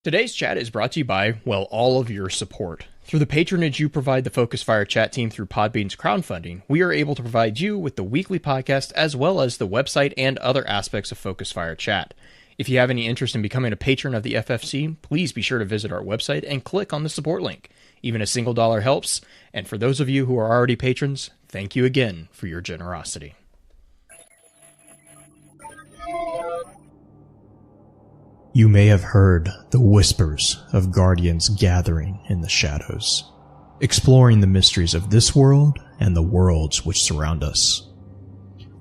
Today's chat is brought to you by, well, all of your support. Through the patronage you provide the Focus Fire chat team through Podbean's crowdfunding, we are able to provide you with the weekly podcast as well as the website and other aspects of Focus Fire chat. If you have any interest in becoming a patron of the FFC, please be sure to visit our website and click on the support link. Even a single dollar helps, and for those of you who are already patrons, thank you again for your generosity. You may have heard the whispers of guardians gathering in the shadows, exploring the mysteries of this world and the worlds which surround us.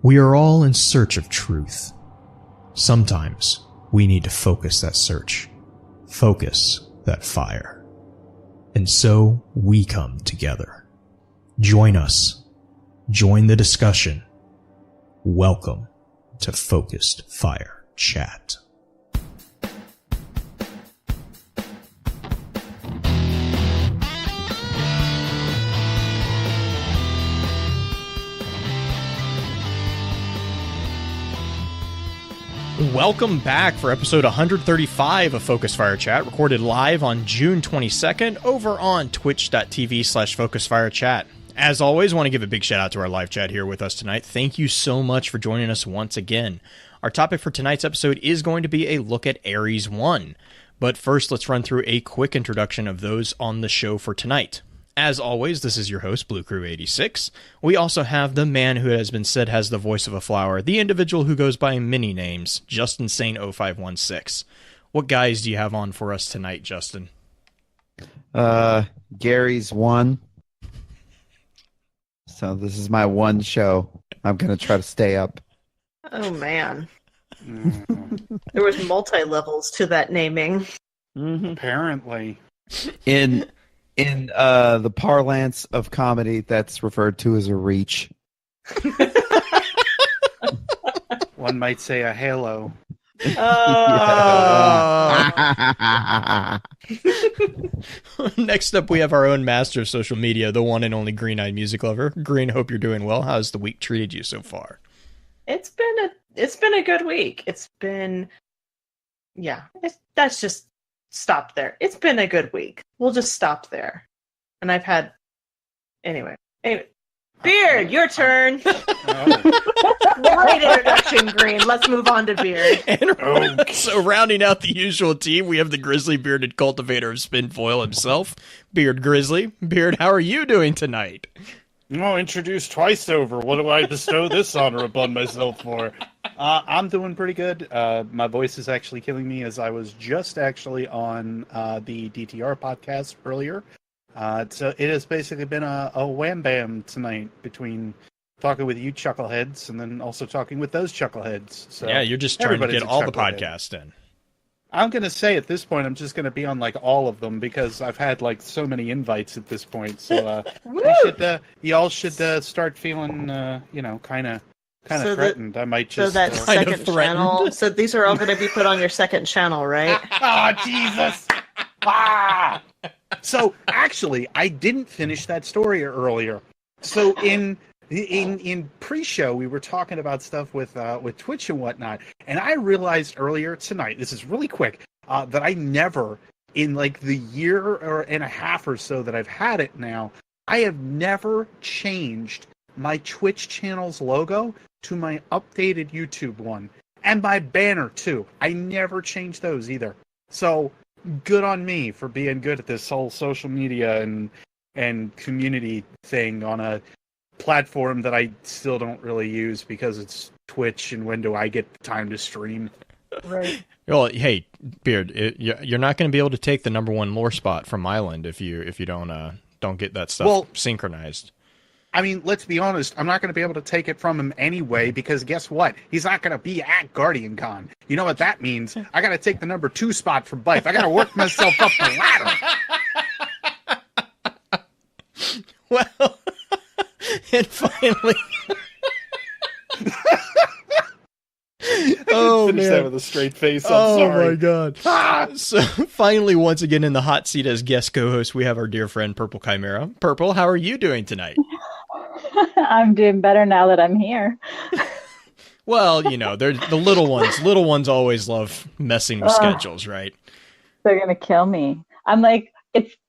We are all in search of truth. Sometimes we need to focus that search, focus that fire. And so we come together. Join us. Join the discussion. Welcome to Focused Fire Chat. Welcome back for episode 135 of Focus Fire Chat, recorded live on June 22nd over on twitch.tv/FocusFireChat. As always, I want to give a big shout out to our live chat here with us tonight. Thank you so much for joining us once again. Our topic for tonight's episode is going to be a look at Ares 1. But first, let's run through a quick introduction of those on the show for tonight. As always, this is your host, Blue Crew 86. We also have the man who has been said has the voice of a flower, the individual who goes by many names, Justin Sane 0516. What guys do you have on for us tonight, Justin? Gary's one. So this is my one show. I'm going to try to stay up. Oh, man. There was multi-levels to that naming. Apparently. In the parlance of comedy, that's referred to as a reach. One might say a halo. Next up, we have our own master of social media, the one and only Green-Eyed Music Lover. Green, hope you're doing well. How's the week treated you so far? It's been a good week. That's just stop there. It's been a good week. We'll just stop there. And I've had anyway. Beard, your turn. Great introduction, Green. Let's move on to Beard. So rounding out the usual team, we have the grizzly bearded cultivator of spinfoil himself, Beard Grizzly. Beard, how are you doing tonight? Oh, introduced twice over. What do I bestow this honor upon myself for? I'm doing pretty good. My voice is actually killing me, as I was just actually on the DTR podcast earlier. So it has basically been a wham bam tonight between talking with you chuckleheads and then also talking with those chuckleheads. So yeah, you're just trying to get all the podcasts in. I'm going to say at this point, I'm just going to be on like all of them because I've had like so many invites at this point. So y'all should start feeling, kind of threatened. I might just. So that second channel. So these are all going to be put on your second channel, right? Oh, Jesus. So actually, I didn't finish that story earlier. So in pre-show, we were talking about stuff with Twitch and whatnot, and I realized earlier tonight, this is really quick, that I never, in like the year and a half or so that I've had it now, I have never changed my Twitch channel's logo to my updated YouTube one, and my banner too. I never changed those either. So good on me for being good at this whole social media and community thing on a platform that I still don't really use because it's Twitch, and when do I get time to stream? Right. Well, hey, Beard, you're not going to be able to take the number one lore spot from Island if you don't get that stuff synchronized. I mean, let's be honest, I'm not going to be able to take it from him anyway, because guess what? He's not going to be at GuardianCon. You know what that means? I got to take the number 2 spot from Bife. I got to work myself up the ladder. Well, and finally... Finish that with a straight face. I'm sorry. My god. So finally, once again in the hot seat as guest co-host, we have our dear friend Purple Chimera. Purple, how are you doing tonight? I'm doing better now that I'm here. Well, they're the little ones. Little ones always love messing with schedules, right? They're gonna kill me. I'm like,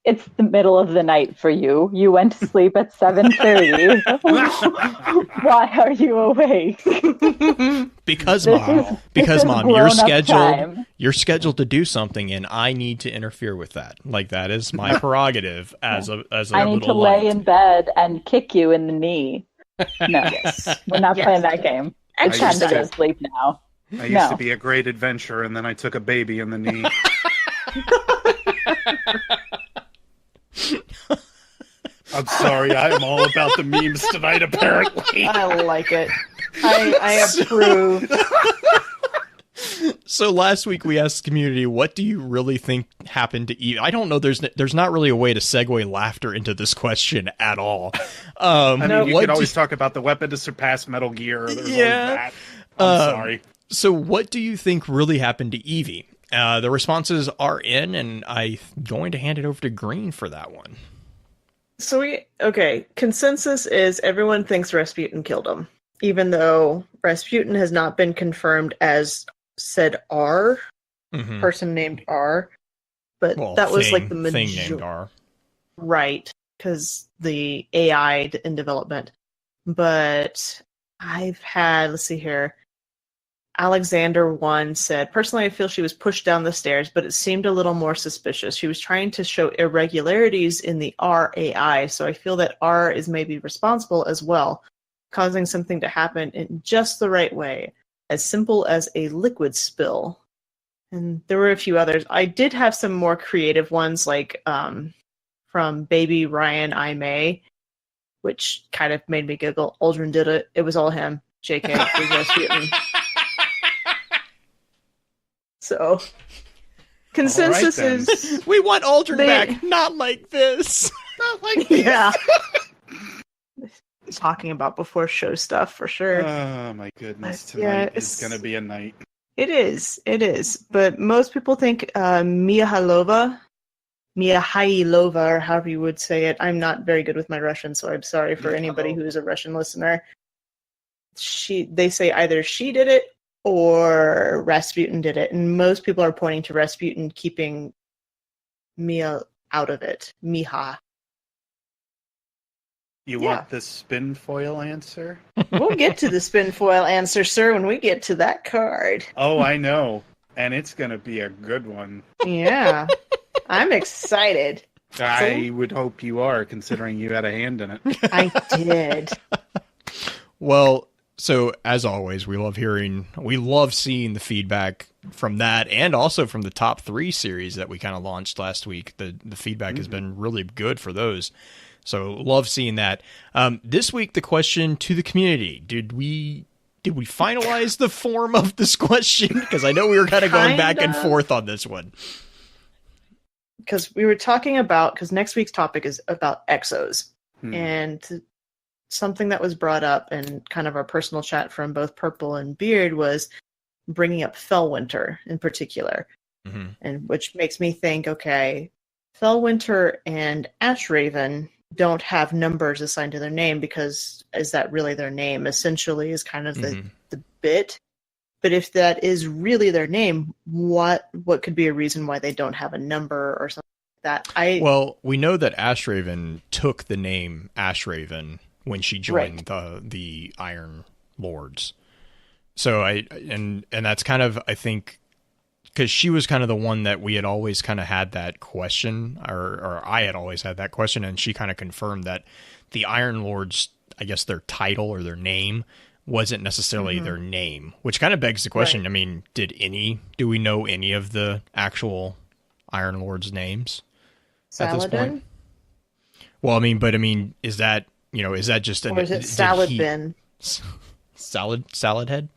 it's the middle of the night for you. You went to sleep at 7:30. Why are you awake? Because This mom, is- because this is mom, you're grown-up scheduled. time. You're scheduled to do something, and I need to interfere with that. Like that is my prerogative as a I need to little lay light. in bed and kick you in the knee. No, we're not Yes. playing that game. It's time to go to sleep now. I used to be a great adventurer, and then I took a baby in the knee. I'm sorry, I'm all about the memes tonight, apparently. I like it. I approve. So last week we asked the community, what do you really think happened to Eve? I don't know. There's not really a way to segue laughter into this question at all. I mean, you what could do- always talk about the weapon to surpass Metal Gear. There's always Yeah. that. I'm sorry. So what do you think really happened to Evie? The responses are in, and I'm going to hand it over to Green for that one. So consensus is everyone thinks Rasputin killed him, even though Rasputin has not been confirmed as said R, Mhm. person named R, but Well, that was thing, like the thing named R. right, because the AI in development. But I've had, let's see here, Alexander one said, personally, I feel she was pushed down the stairs, but it seemed a little more suspicious. She was trying to show irregularities in the R AI, so I feel that R is maybe responsible as well, causing something to happen in just the right way, as simple as a liquid spill. And there were a few others. I did have some more creative ones, like from Baby Ryan I May, which kind of made me giggle. Aldrin did it. It was all him. JK was Rasputin. So, consensus All right, then. is We want Aldrin They- back, not like this. Not like yeah. Talking about before show stuff for sure. Oh my goodness! Yeah, Tonight it's- is gonna be a night. It is. But most people think Mihailova, or however you would say it. I'm not very good with my Russian, so I'm sorry for anybody who is a Russian listener. They say either she did it or Rasputin did it, and most people are pointing to Rasputin keeping Mia out of it. Miha. You Yeah. want the spin foil answer? We'll get to the spin foil answer, sir, when we get to that card. Oh, I know, and it's gonna be a good one. Yeah. I'm excited. I would hope you are, considering you had a hand in it. I did. Well, so as always, we love seeing the feedback from that, and also from the top 3 series that we kind of launched last week. The feedback has been really good for those. So love seeing that. This week, the question to the community: Did we finalize the form of this question? Because I know we were kind of going back and forth on this one. Because we were talking about, because next week's topic is about exos. And something that was brought up in kind of our personal chat from both Purple and Beard was bringing up Fellwinter in particular. Mm-hmm. And which makes me think, okay, Fellwinter and Ashraven don't have numbers assigned to their name, because is that really their name? Essentially is kind of the bit. But if that is really their name, what could be a reason why they don't have a number or something like that? Well, we know that Ashraven took the name Ashraven when she joined the Iron Lords. So and that's kind of, I think, because she was kind of the one that we had always kind of had that question, or I had always had that question, and she kind of confirmed that the Iron Lords, I guess their title or their name wasn't necessarily their name, which kind of begs the question. Right. I mean, do we know any of the actual Iron Lords' names at this Saladin? point? Well, I mean, is that just Or is it Salad Bin? Salad head?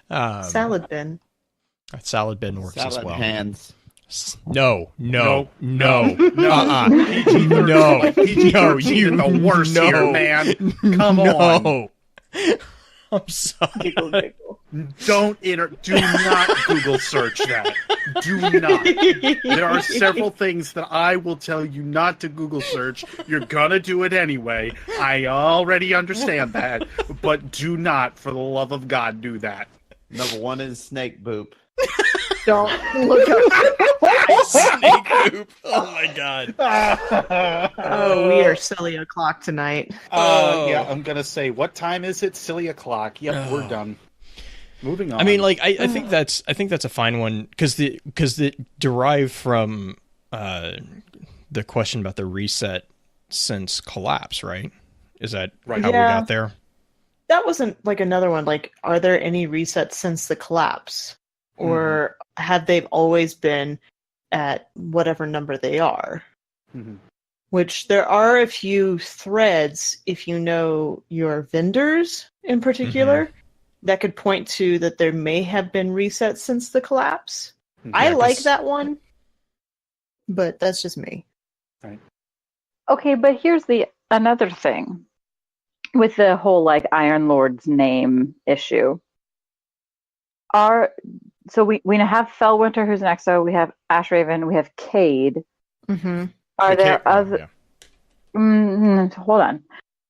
Salad Bin. Salad bin works as Salad well. hands. No. No. No. PG-13, No. like PG-13 No, is you- the worst no. here, man. Come on. No. I'm sorry. Giggle, giggle. Do not Google search that. Do not. There are several things that I will tell you not to Google search. You're gonna do it anyway. I already understand that. But do not, for the love of God, do that. Number 1 is snake boop. Don't look up. Snake poop. Oh my god. Oh, we are silly o'clock tonight. Yeah, I'm gonna say, what time is it? Silly o'clock. Yep, we're done. Moving on. I mean, like, I think that's a fine one because it derived from the question about the reset since collapse, right? Is that Right. how we Yeah. got there? That wasn't like another one. Like, are there any resets since the collapse? Or have they always been at whatever number they are? Mhm. Which there are a few threads, if you know your vendors in particular, that could point to that there may have been resets since the collapse. I like that one, but that's just me. Right. Okay, but here's another thing with the whole like Iron Lord's name issue. So we have Fellwinter, who's an EXO. We have Ashraven. We have Cade. Mm-hmm. Are there other? Yeah. Hold on.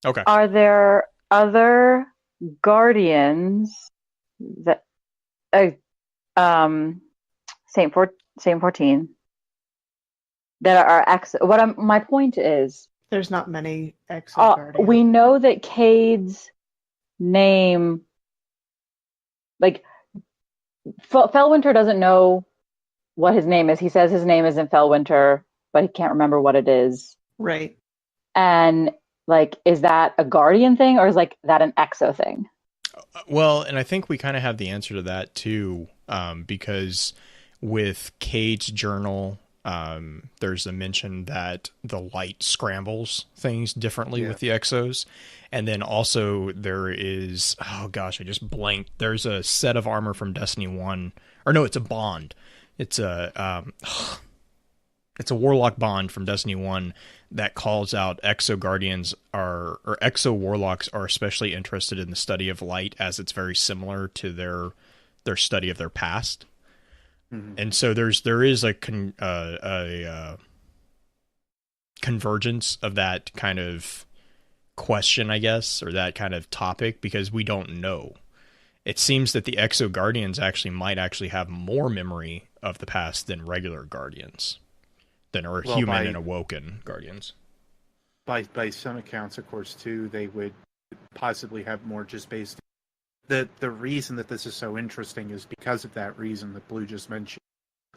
Okay. Are there other guardians that Saint 14 that are EXO? My point is, There's not many EXO guardians. we know that Cade's name, like. Fellwinter doesn't know what his name is. He says his name isn't Fellwinter, but he can't remember what it is. Right. And like, is that a Guardian thing or is like that an EXO thing? Well, and I think we kind of have the answer to that too, because with Cade's journal, there's a mention that the light scrambles things differently with the Exos. And then also there is, oh gosh, I just blanked. There's a set of armor from Destiny 1. Or no, it's a bond. It's a warlock bond from Destiny 1 that calls out Exo Guardians or Exo Warlocks are especially interested in the study of light, as it's very similar to their study of their past. And so there is a convergence of that kind of question, I guess, or that kind of topic, because we don't know. It seems that the Exo Guardians might have more memory of the past than regular Guardians, or human and awoken Guardians. By some accounts, of course, too, they would possibly have more just based. The reason that this is so interesting is because of that reason that Blue just mentioned.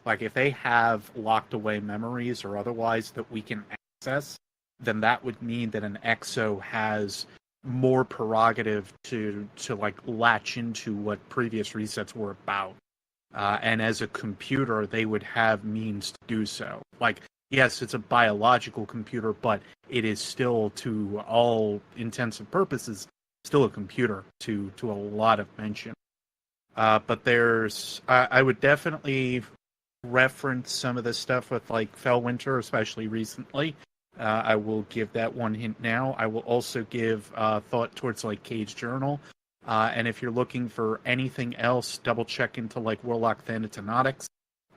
Like, if they have locked away memories or otherwise that we can access, then that would mean that an EXO has more prerogative to like latch into what previous resets were about. And as a computer, they would have means to do so. Like, yes, it's a biological computer, but it is still, to all intents and purposes, still a computer to a lot of mention. But I would definitely reference some of the stuff with like Fellwinter, especially recently. I will give that one hint now. I will also give thought towards like Cade's journal. And if you're looking for anything else, double check into like Warlock Thanatonautics,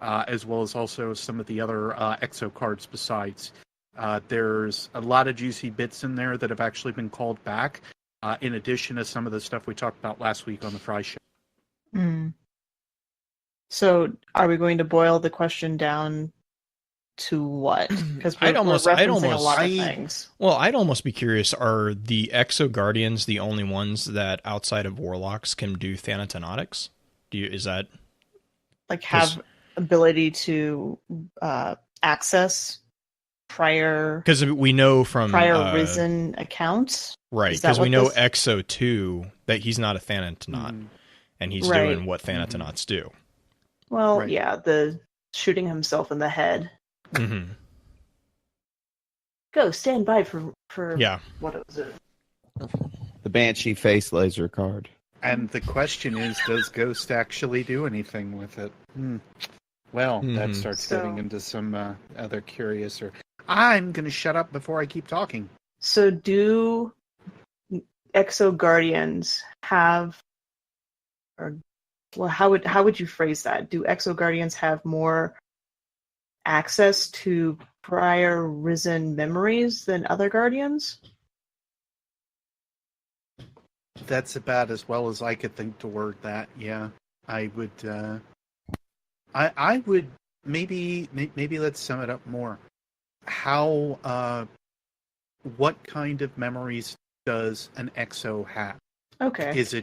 as well as also some of the other EXO cards besides. There's a lot of juicy bits in there that have actually been called back, in addition to some of the stuff we talked about last week on the Fry Show. So are we going to boil the question down to what? Because we're referencing a lot of things. Well, I'd almost be curious, are the Exo Guardians the only ones that outside of Warlocks can do Thanatonautics? Is that like have ability to access prior? Because we know from prior risen accounts, right? Because we know Exo 2 that he's not a Thanatonaut, and he's doing what Thanatonauts do. Well, yeah, the shooting himself in the head. Go stand by for what was it? The Banshee face laser card. And the question is, does Ghost actually do anything with it? Well, that starts getting into some other curious. I'm going to shut up before I keep talking. So, do Exo Guardians have, or well, how would you phrase that? Do Exo Guardians have more access to prior risen memories than other Guardians? That's about as well as I could think to word that. Yeah, I would. I would maybe let's sum it up more. How what kind of memories does an exo have? Okay. Is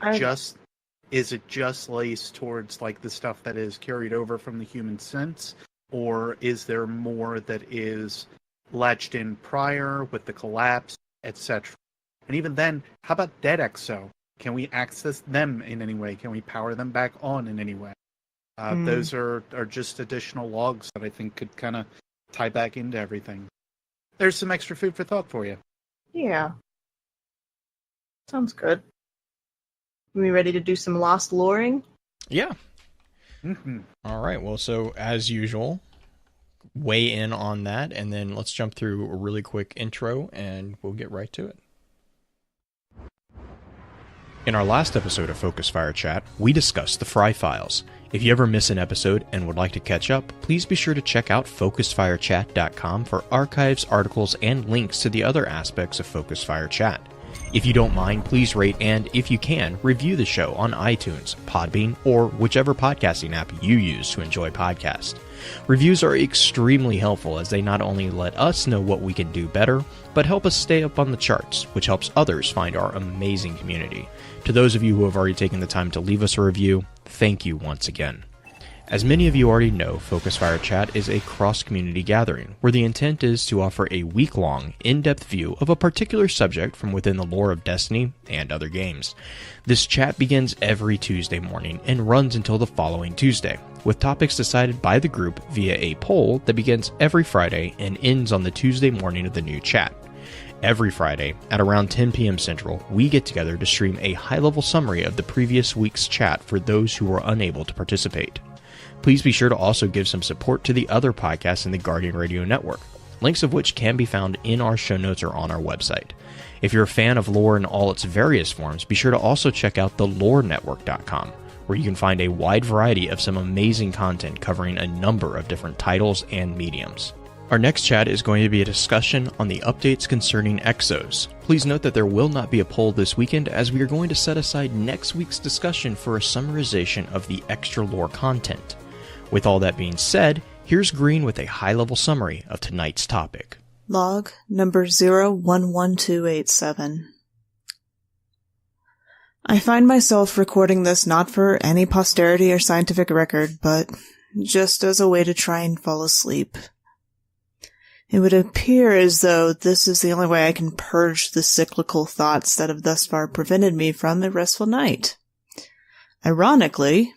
it just laced towards like the stuff that is carried over from the human sense, or is there more that is latched in prior with the collapse, etc.? And even then, how about dead exo? Can we access them in any way? Can we power them back on in any way? Those are just additional logs that I think could kind of tie back into everything. There's some extra food for thought for you. Yeah. Sounds good. We ready to do some lost loring? Yeah. Mm-hmm. All right. Well, so as usual, weigh in on that, and then let's jump through a really quick intro, and we'll get right to it. In our last episode of Focus Fire Chat, we discussed the Fry Files. If you ever miss an episode and would like to catch up, please be sure to check out FocusFireChat.com for archives, articles, and links to the other aspects of Focus Fire Chat. If you don't mind, please rate and, if you can, review the show on iTunes, Podbean, or whichever podcasting app you use to enjoy podcasts. Reviews are extremely helpful as they not only let us know what we can do better, but help us stay up on the charts, which helps others find our amazing community. To those of you who have already taken the time to leave us a review, thank you once again. As many of you already know, Focus Fire Chat is a cross-community gathering, where the intent is to offer a week-long, in-depth view of a particular subject from within the lore of Destiny and other games. This chat begins every Tuesday morning and runs until the following Tuesday, with topics decided by the group via a poll that begins every Friday and ends on the Tuesday morning of the new chat. Every Friday, at around 10 p.m. Central, we get together to stream a high-level summary of the previous week's chat for those who were unable to participate. Please be sure to also give some support to the other podcasts in the Guardian Radio Network, links of which can be found in our show notes or on our website. If you're a fan of lore in all its various forms, be sure to also check out thelorenetwork.com, where you can find a wide variety of some amazing content covering a number of different titles and mediums. Our next chat is going to be a discussion on the updates concerning Exos. Please note that there will not be a poll this weekend, as we are going to set aside next week's discussion for a summarization of the extra lore content. With all that being said, here's Green with a high-level summary of tonight's topic. Log number 011287. I find myself recording this not for any posterity or scientific record, but just as a way to try and fall asleep. It would appear as though this is the only way I can purge the cyclical thoughts that have thus far prevented me from a restful night. Ironically,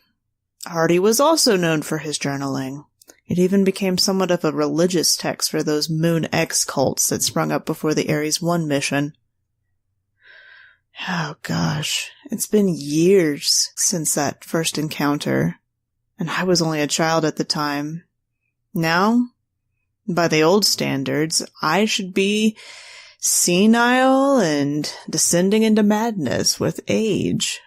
Hardy was also known for his journaling. It even became somewhat of a religious text for those Moon X cults that sprung up before the Ares 1 mission. Oh gosh, it's been years since that first encounter, and I was only a child at the time. Now, by the old standards, I should be senile and descending into madness with age.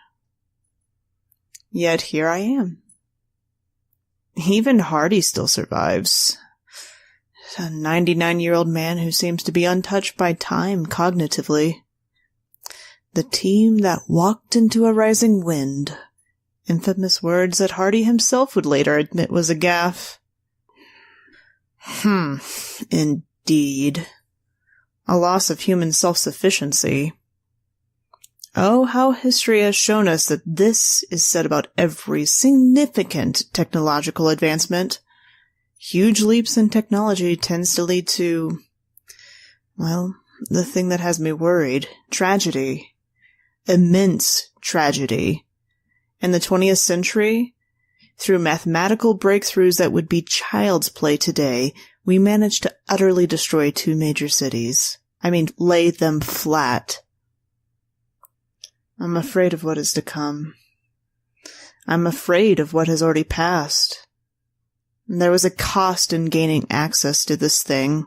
Yet here I am. Even Hardy still survives. A 99-year-old man who seems to be untouched by time cognitively. The team that walked into a rising wind. Infamous words that Hardy himself would later admit was a gaffe. Indeed. A loss of human self-sufficiency. Oh, how history has shown us that this is said about every significant technological advancement. Huge leaps in technology tends to lead to, well, the thing that has me worried, tragedy. Immense tragedy. In the 20th century, through mathematical breakthroughs that would be child's play today, we managed to utterly destroy 2 major cities. I mean, lay them flat. I'm afraid of what is to come. I'm afraid of what has already passed. There was a cost in gaining access to this thing.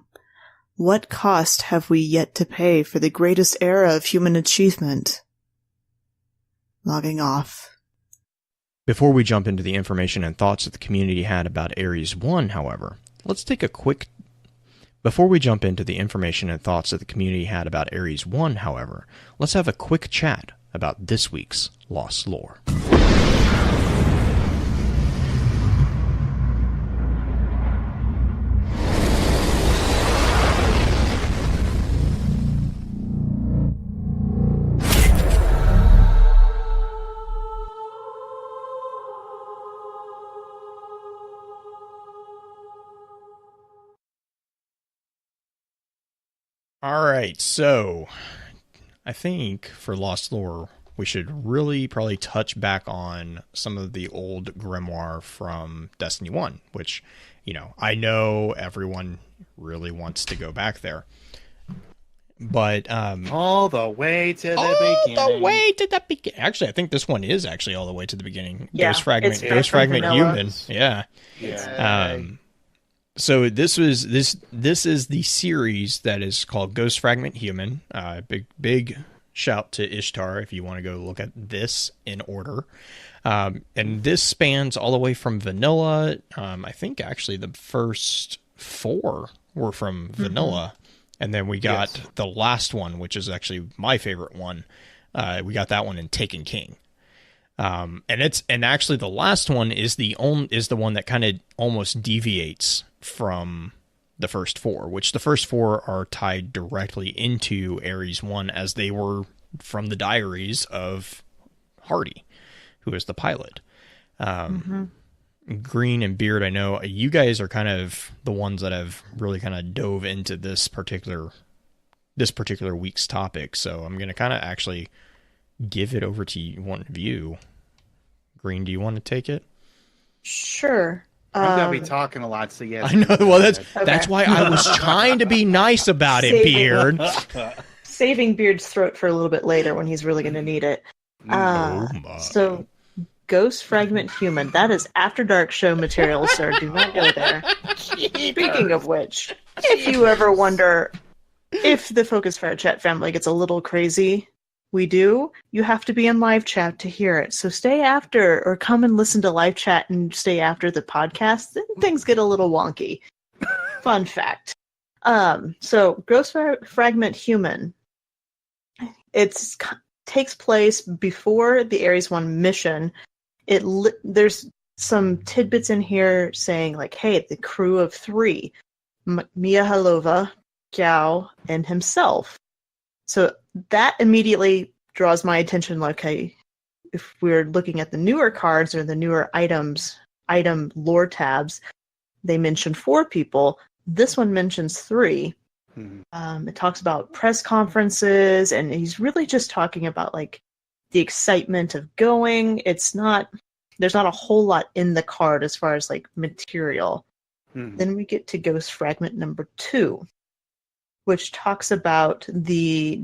What cost have we yet to pay for the greatest era of human achievement? Logging off. Before we jump into the information and thoughts that the community had about Ares 1, however, let's have a quick chat about this week's Lost Lore. All right, so I think for Lost Lore, we should really probably touch back on some of the old grimoire from Destiny 1, which, I know everyone really wants to go back there. But all the way to the beginning. All the way to the beginning. Actually, I think this one is actually all the way to the beginning. Yeah, Ghost Fragment, it's Ghost from Fragment vanilla. Human. Yeah. Yeah. So this is the series that is called Ghost Fragment Human. Big shout to Ishtar if you want to go look at this in order. And this spans all the way from vanilla. I think actually the first 4 were from vanilla. And then we got the last one, which is actually my favorite one. We got that one in Taken King. And actually the last one is the one that kind of almost deviates from the first 4, which the first 4 are tied directly into Ares 1 as they were from the diaries of Hardy, who is the pilot. Green and Beard, I know you guys are kind of the ones that have really kind of dove into this particular week's topic. So I'm going to kind of actually give it over to one of you. Green, do you want to take it? Sure. I'm going to be talking a lot, so yes. I know. Well, that's why I was trying to be nice about it, Beard. Saving Beard's throat for a little bit later when he's really going to need it. So, Ghost Fragment Human. That is After Dark show material, sir. Do not go there. Speaking of which, if you ever wonder if the Focus Fire Chat family gets a little crazy, we do. You have to be in live chat to hear it. So stay after, or come and listen to live chat and stay after the podcast. Then things get a little wonky. Fun fact. So Ghost Fragment Human. Takes place before the Ares 1 mission. There's some tidbits in here saying like, hey, the crew of 3, Mihalova, Gao, and himself. So that immediately draws my attention. Like, hey, if we're looking at the newer cards or the newer item lore tabs, they mention 4 people. This one mentions 3. It talks about press conferences, and he's really just talking about like the excitement of going. There's not a whole lot in the card as far as like material. Then we get to Ghost Fragment number 2, which talks about the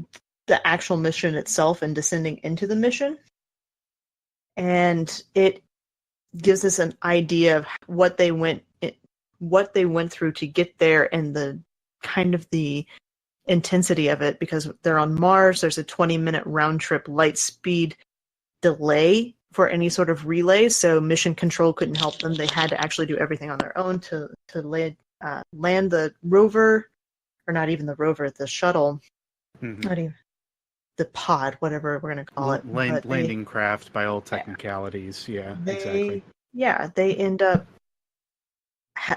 actual mission itself and descending into the mission. And it gives us an idea of what they went through to get there, and the kind of the intensity of it, because they're on Mars. There's a 20-minute round trip light speed delay for any sort of relay, so mission control couldn't help them. They had to actually do everything on their own to land the rover, or not even the rover, the shuttle, the pod, whatever we're going to call it. Landing craft by all technicalities. Yeah, exactly. Yeah, they end up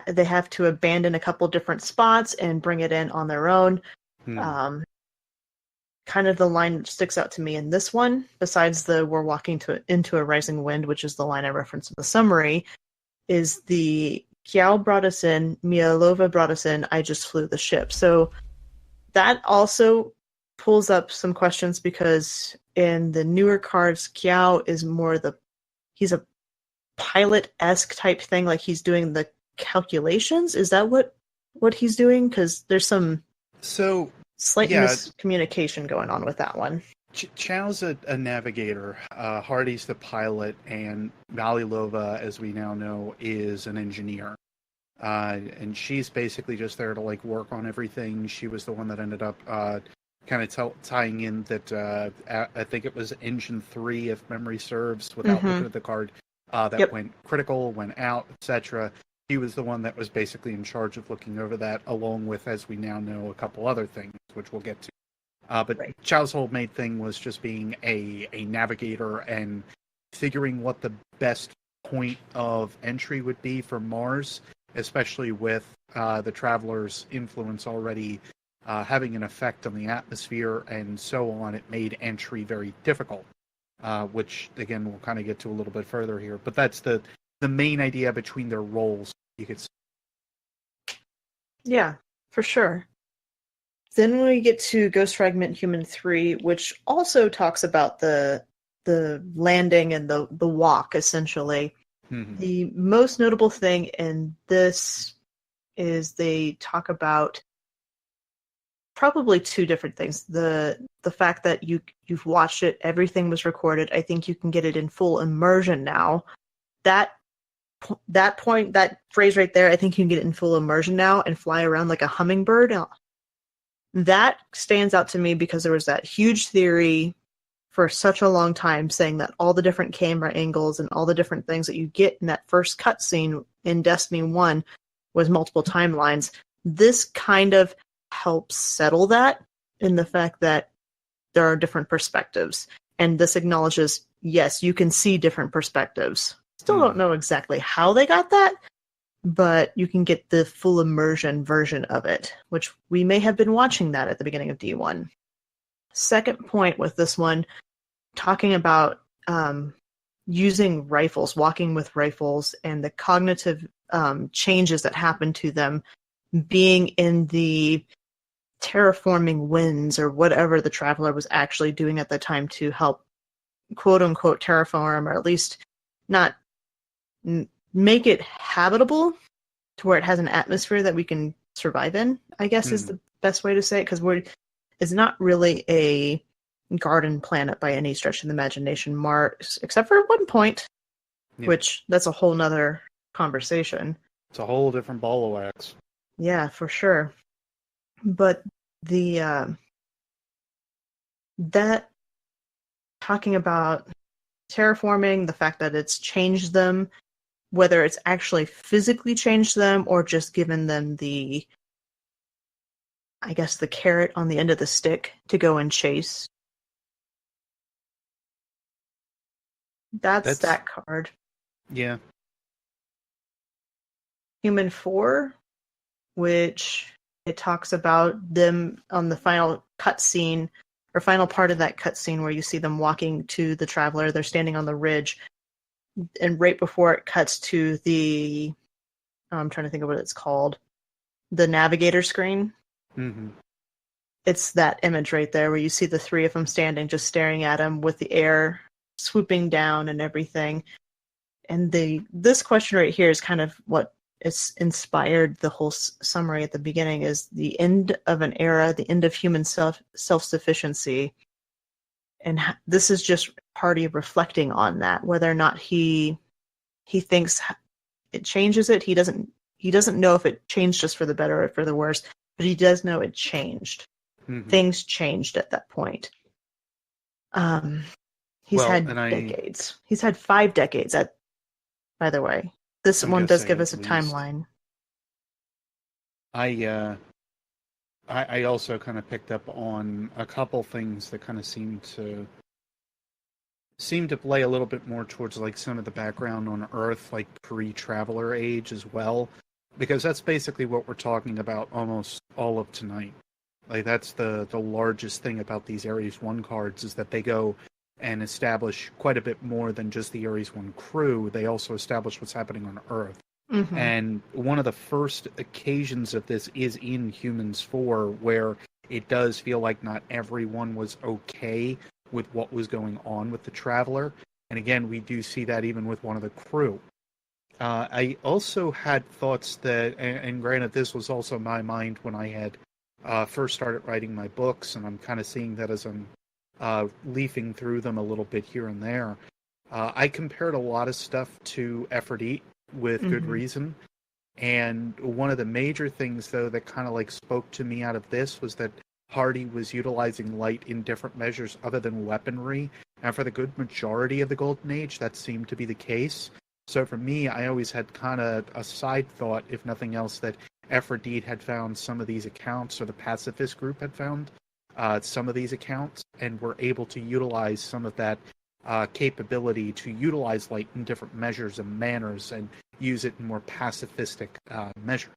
they have to abandon a couple different spots and bring it in on their own. Kind of the line that sticks out to me in this one, besides the "we're walking into a rising wind," which is the line I referenced in the summary, is the Kiao brought us in, Mialova brought us in, I just flew the ship. So that also pulls up some questions, because in the newer cards, Kiao is more he's a pilot-esque type thing, like he's doing the calculations. Is that what he's doing? Because there's some slight miscommunication going on with that one. Chow's a navigator, Hardy's the pilot, and Malilova, as we now know, is an engineer. And she's basically just there to like work on everything. She was the one that ended up kind of tying in that I think it was Engine 3, if memory serves, without looking at the card, that went critical, went out, etc. He was the one that was basically in charge of looking over that, along with, as we now know, a couple other things, which we'll get to. But Chow's whole main thing was just being a navigator and figuring what the best point of entry would be for Mars, especially with the Traveler's influence already having an effect on the atmosphere and so on. It made entry very difficult, which, again, we'll kind of get to a little bit further here. But that's the main idea between their roles, you could say. Yeah, for sure. Then we get to Ghost Fragment Human 3, which also talks about the landing and the walk, essentially. Mhm. The most notable thing in this is they talk about probably two different things. The fact that you've watched it, everything was recorded. I think you can get it in full immersion now. That phrase right there, I think you can get it in full immersion now and fly around like a hummingbird. That stands out to me because there was that huge theory for such a long time saying that all the different camera angles and all the different things that you get in that first cutscene in Destiny 1 was multiple timelines. This kind of helps settle that in the fact that there are different perspectives. And this acknowledges, yes, you can see different perspectives. Still don't know exactly how they got that, but you can get the full immersion version of it, which we may have been watching that at the beginning of D1. Second point with this one, talking about using rifles, walking with rifles, and the cognitive changes that happen to them being in the terraforming winds or whatever the Traveler was actually doing at the time to help quote-unquote terraform, or at least not make it habitable to where it has an atmosphere that we can survive in, I guess is the best way to say it, because it's not really a garden planet by any stretch of the imagination, Mars, except for at one point, which that's a whole nother conversation. It's a whole different ball of wax. Yeah, for sure. But the that talking about terraforming, the fact that it's changed them, whether it's actually physically changed them or just given them the, I guess, the carrot on the end of the stick to go and chase. That's that card. Yeah. Human 4, which it talks about them on the final cutscene, or final part of that cutscene where you see them walking to the Traveler. They're standing on the ridge, and right before it cuts to the, I'm trying to think of what it's called, the navigator screen. Mm-hmm. It's that image right there where you see the three of them standing, just staring at him with the air swooping down and everything. And this question right here is kind of what it's inspired the whole summary at the beginning, is the end of an era, the end of human self-sufficiency. And this is just Hardy reflecting on that, whether or not he thinks it changes it. He doesn't know if it changed us for the better or for the worse, but he does know it changed. Mm-hmm. Things changed at that point. He's had decades. He's had 5 decades by the way. This one does give us a timeline. I also kind of picked up on a couple things that kind of seem to play a little bit more towards like some of the background on Earth, like pre-Traveler age as well, because that's basically what we're talking about almost all of tonight. Like that's the largest thing about these Ares 1 cards, is that they go and establish quite a bit more than just the Ares 1 crew. They also establish what's happening on Earth. Mm-hmm. And one of the first occasions of this is in Humans 4, where it does feel like not everyone was okay with what was going on with the Traveler. And again, we do see that even with one of the crew. I also had thoughts that, and granted, this was also my mind when I had first started writing my books, and I'm kind of seeing that as I'm leafing through them a little bit here and there. I compared a lot of stuff to Aphrodite with good reason. And one of the major things, though, that kind of like spoke to me out of this was that Hardy was utilizing light in different measures other than weaponry. And for the good majority of the Golden Age, that seemed to be the case. So for me, I always had kind of a side thought, if nothing else, that Aphrodite had found some of these accounts, or the pacifist group had found some of these accounts, and were able to utilize some of that capability to utilize light in different measures and manners, and use it in more pacifistic measure.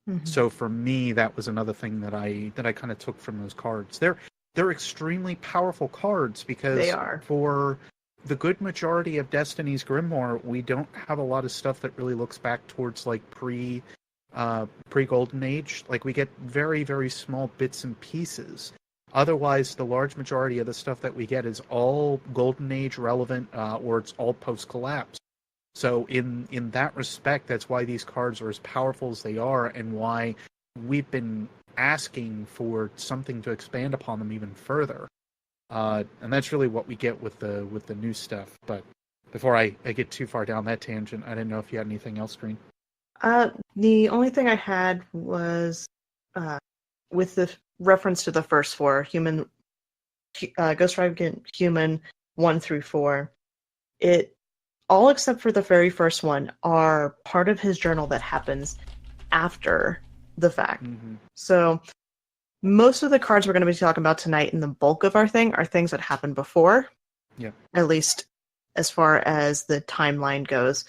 Mm-hmm. So for me, that was another thing that I kind of took from those cards. They're extremely powerful cards, because they are. For the good majority of Destiny's Grimoire, we don't have a lot of stuff that really looks back towards like pre pre-Golden Age. Like, we get very, very small bits and pieces. Otherwise, the large majority of the stuff that we get is all Golden Age relevant, or it's all post-collapse. So in that respect, that's why these cards are as powerful as they are, and why we've been asking for something to expand upon them even further. And that's really what we get with the new stuff. But before I get too far down that tangent, I didn't know if you had anything else, Green. The only thing I had was with the reference to the first four, human, Ghost Fragment, human 1 through 4. It all except for the very first one are part of his journal that happens after the fact. Mm-hmm. So most of the cards we're going to be talking about tonight and the bulk of our thing are things that happened before. Yeah. At least as far as the timeline goes.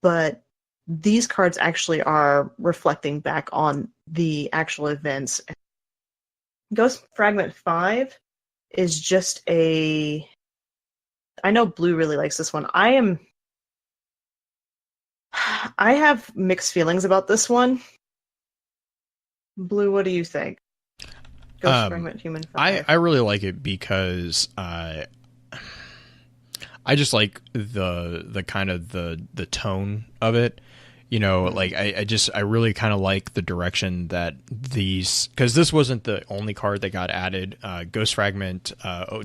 But these cards actually are reflecting back on the actual events. Ghost Fragment 5 is just a... I know Blue really likes this one. I have mixed feelings about this one. Blue, what do you think? Ghost Fragment Human 5. I really like it because I just like the kind of the tone of it. You know, like I really kind of like the direction that these, because this wasn't the only card that got added. Ghost Fragment,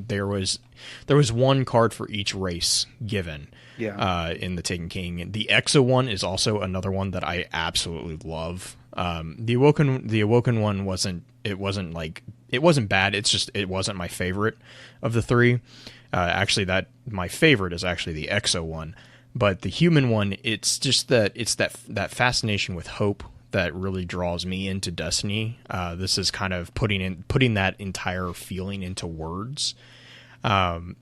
there was one card for each race given. Yeah. In the Taken King. The Exo one is also another one that I absolutely love. The Awoken one wasn't bad. It's just it wasn't my favorite of the three. Actually, my favorite is actually the Exo one. But the human one, it's just that fascination with hope that really draws me into Destiny. This is kind of putting that entire feeling into words. And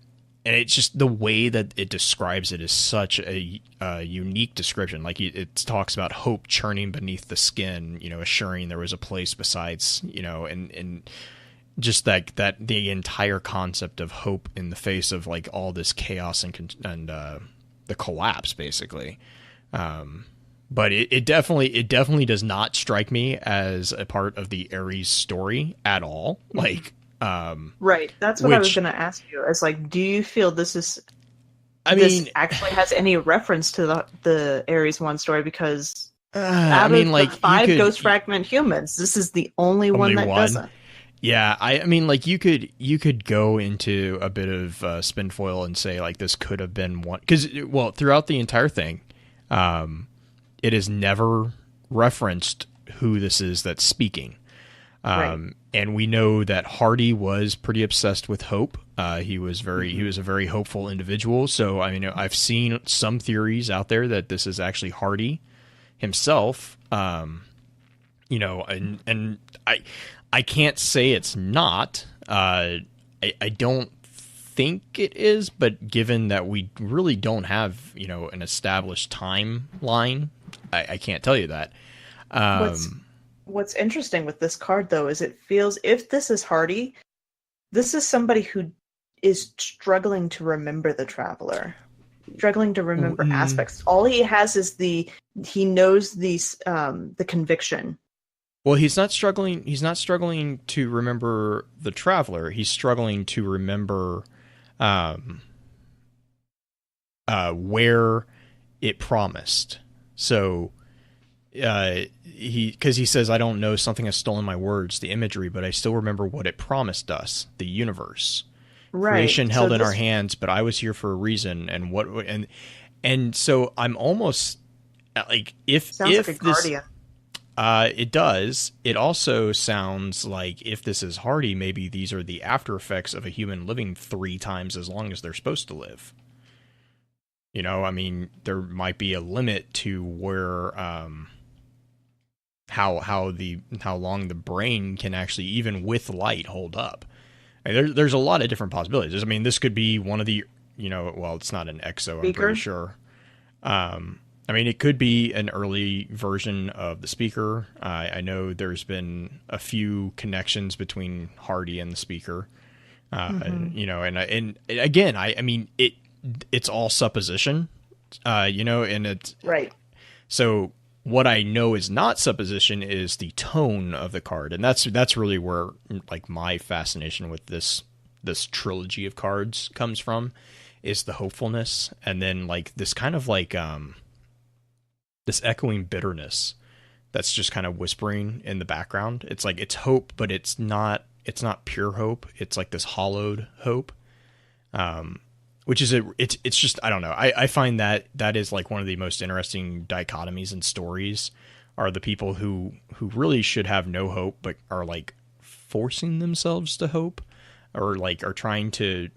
it's just the way that it describes it is such a unique description. Like it talks about hope churning beneath the skin, you know, assuring there was a place besides, you know, and just that the entire concept of hope in the face of like all this chaos and the collapse, basically. But it definitely does not strike me as a part of the Ares story at all. Like, right. That's what I was going to ask you. It's like, do you feel this actually has any reference to the Ares 1 story? Because out of the 5 Ghost Fragment humans, this is the only one that doesn't. Yeah, I mean, like you could go into a bit of spinfoil and say like this could have been one, because throughout the entire thing, it is never referenced who this is that's speaking, right. And we know that Hardy was pretty obsessed with hope. He was a very hopeful individual. So I mean, I've seen some theories out there that this is actually Hardy himself. You know, and I can't say it's not. I don't think it is, but given that we really don't have, you know, an established timeline, I can't tell you that. What's interesting with this card, though, is it feels, if this is Hardy, this is somebody who is struggling to remember the Traveler, struggling to remember aspects. All he has is he knows the conviction. Well, he's not struggling to remember the Traveler. He's struggling to remember where it promised. So he says, I don't know, something has stolen my words, the imagery, but I still remember what it promised us, the universe. Right. Creation held in our hands, but I was here for a reason. And so I'm almost like, if like a Guardian. It does. It also sounds like if this is Hardy, maybe these are the after effects of a human living 3 times as long as they're supposed to live. You know, I mean, there might be a limit to where how long the brain can actually, even with light, hold up. And there's a lot of different possibilities. I mean, this could be one of the, you know, well, it's not an exo, I'm pretty sure. I mean, it could be an early version of the speaker. I know there's been a few connections between Hardy and the speaker. You know, and again, I mean, it's all supposition. You know, and it's right. So what I know is not supposition is the tone of the card, and that's really where like my fascination with this trilogy of cards comes from, is the hopefulness, and then like this kind of like this echoing bitterness that's just kind of whispering in the background. It's like it's hope, but it's not pure hope. It's like this hollowed hope. Which is it's just, I don't know. I find that is like one of the most interesting dichotomies in stories, are the people who really should have no hope, but are like forcing themselves to hope, or like are trying to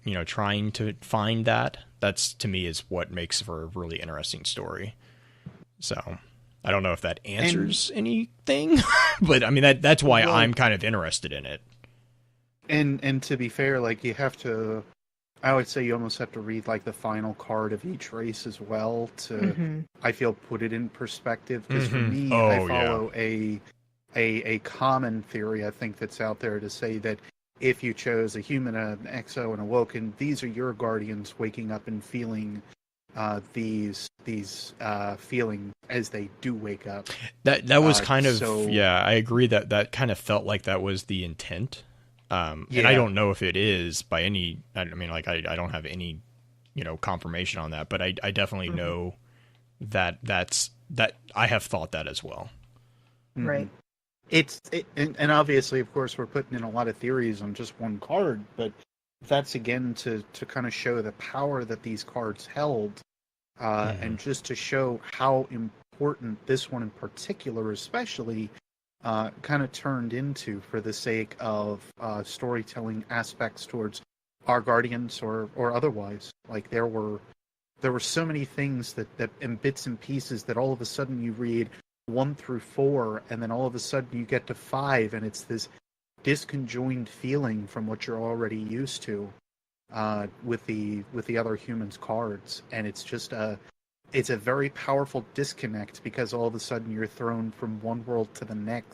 find that. That's, to me, is what makes for a really interesting story. So I don't know if that answers anything, but I mean, that's why I'm kind of interested in it. And to be fair, like, you have to, I would say you almost have to read like the final card of each race as well to, I feel, put it in perspective. Because for me, I follow a common theory, I think, that's out there to say that if you chose a human, an exo, and a Woken, these are your guardians waking up and feeling these feelings as they do wake up. That was kind of, I agree that kind of felt like that was the intent. And I don't know if it is by any, I mean, like, I don't have any, confirmation on that, but I definitely know that I have thought that as well. Right. And obviously, of course, we're putting in a lot of theories on just one card, but that's again to kind of show the power that these cards held, and just to show how important this one in particular, especially, kind of turned into for the sake of storytelling aspects towards our guardians or otherwise. Like, there were so many things that in bits and pieces that all of a sudden you read 1 through 4, and then all of a sudden you get to 5, and it's this disconjoined feeling from what you're already used to with the other humans cards, and it's just it's a very powerful disconnect, because all of a sudden you're thrown from one world to the next.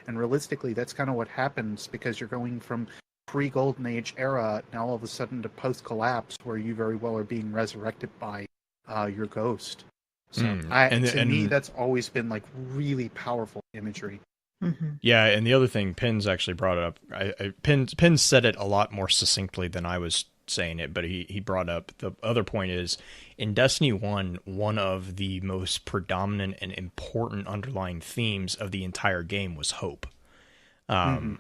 And realistically, that's kind of what happens, because you're going from pre-Golden Age era now all of a sudden to post-collapse, where you very well are being resurrected by your ghost. So to me, that's always been like really powerful imagery. Yeah, and the other thing Pins actually brought up, Pins said it a lot more succinctly than I was saying it, but he brought up the other point is, in Destiny 1, one of the most predominant and important underlying themes of the entire game was hope. And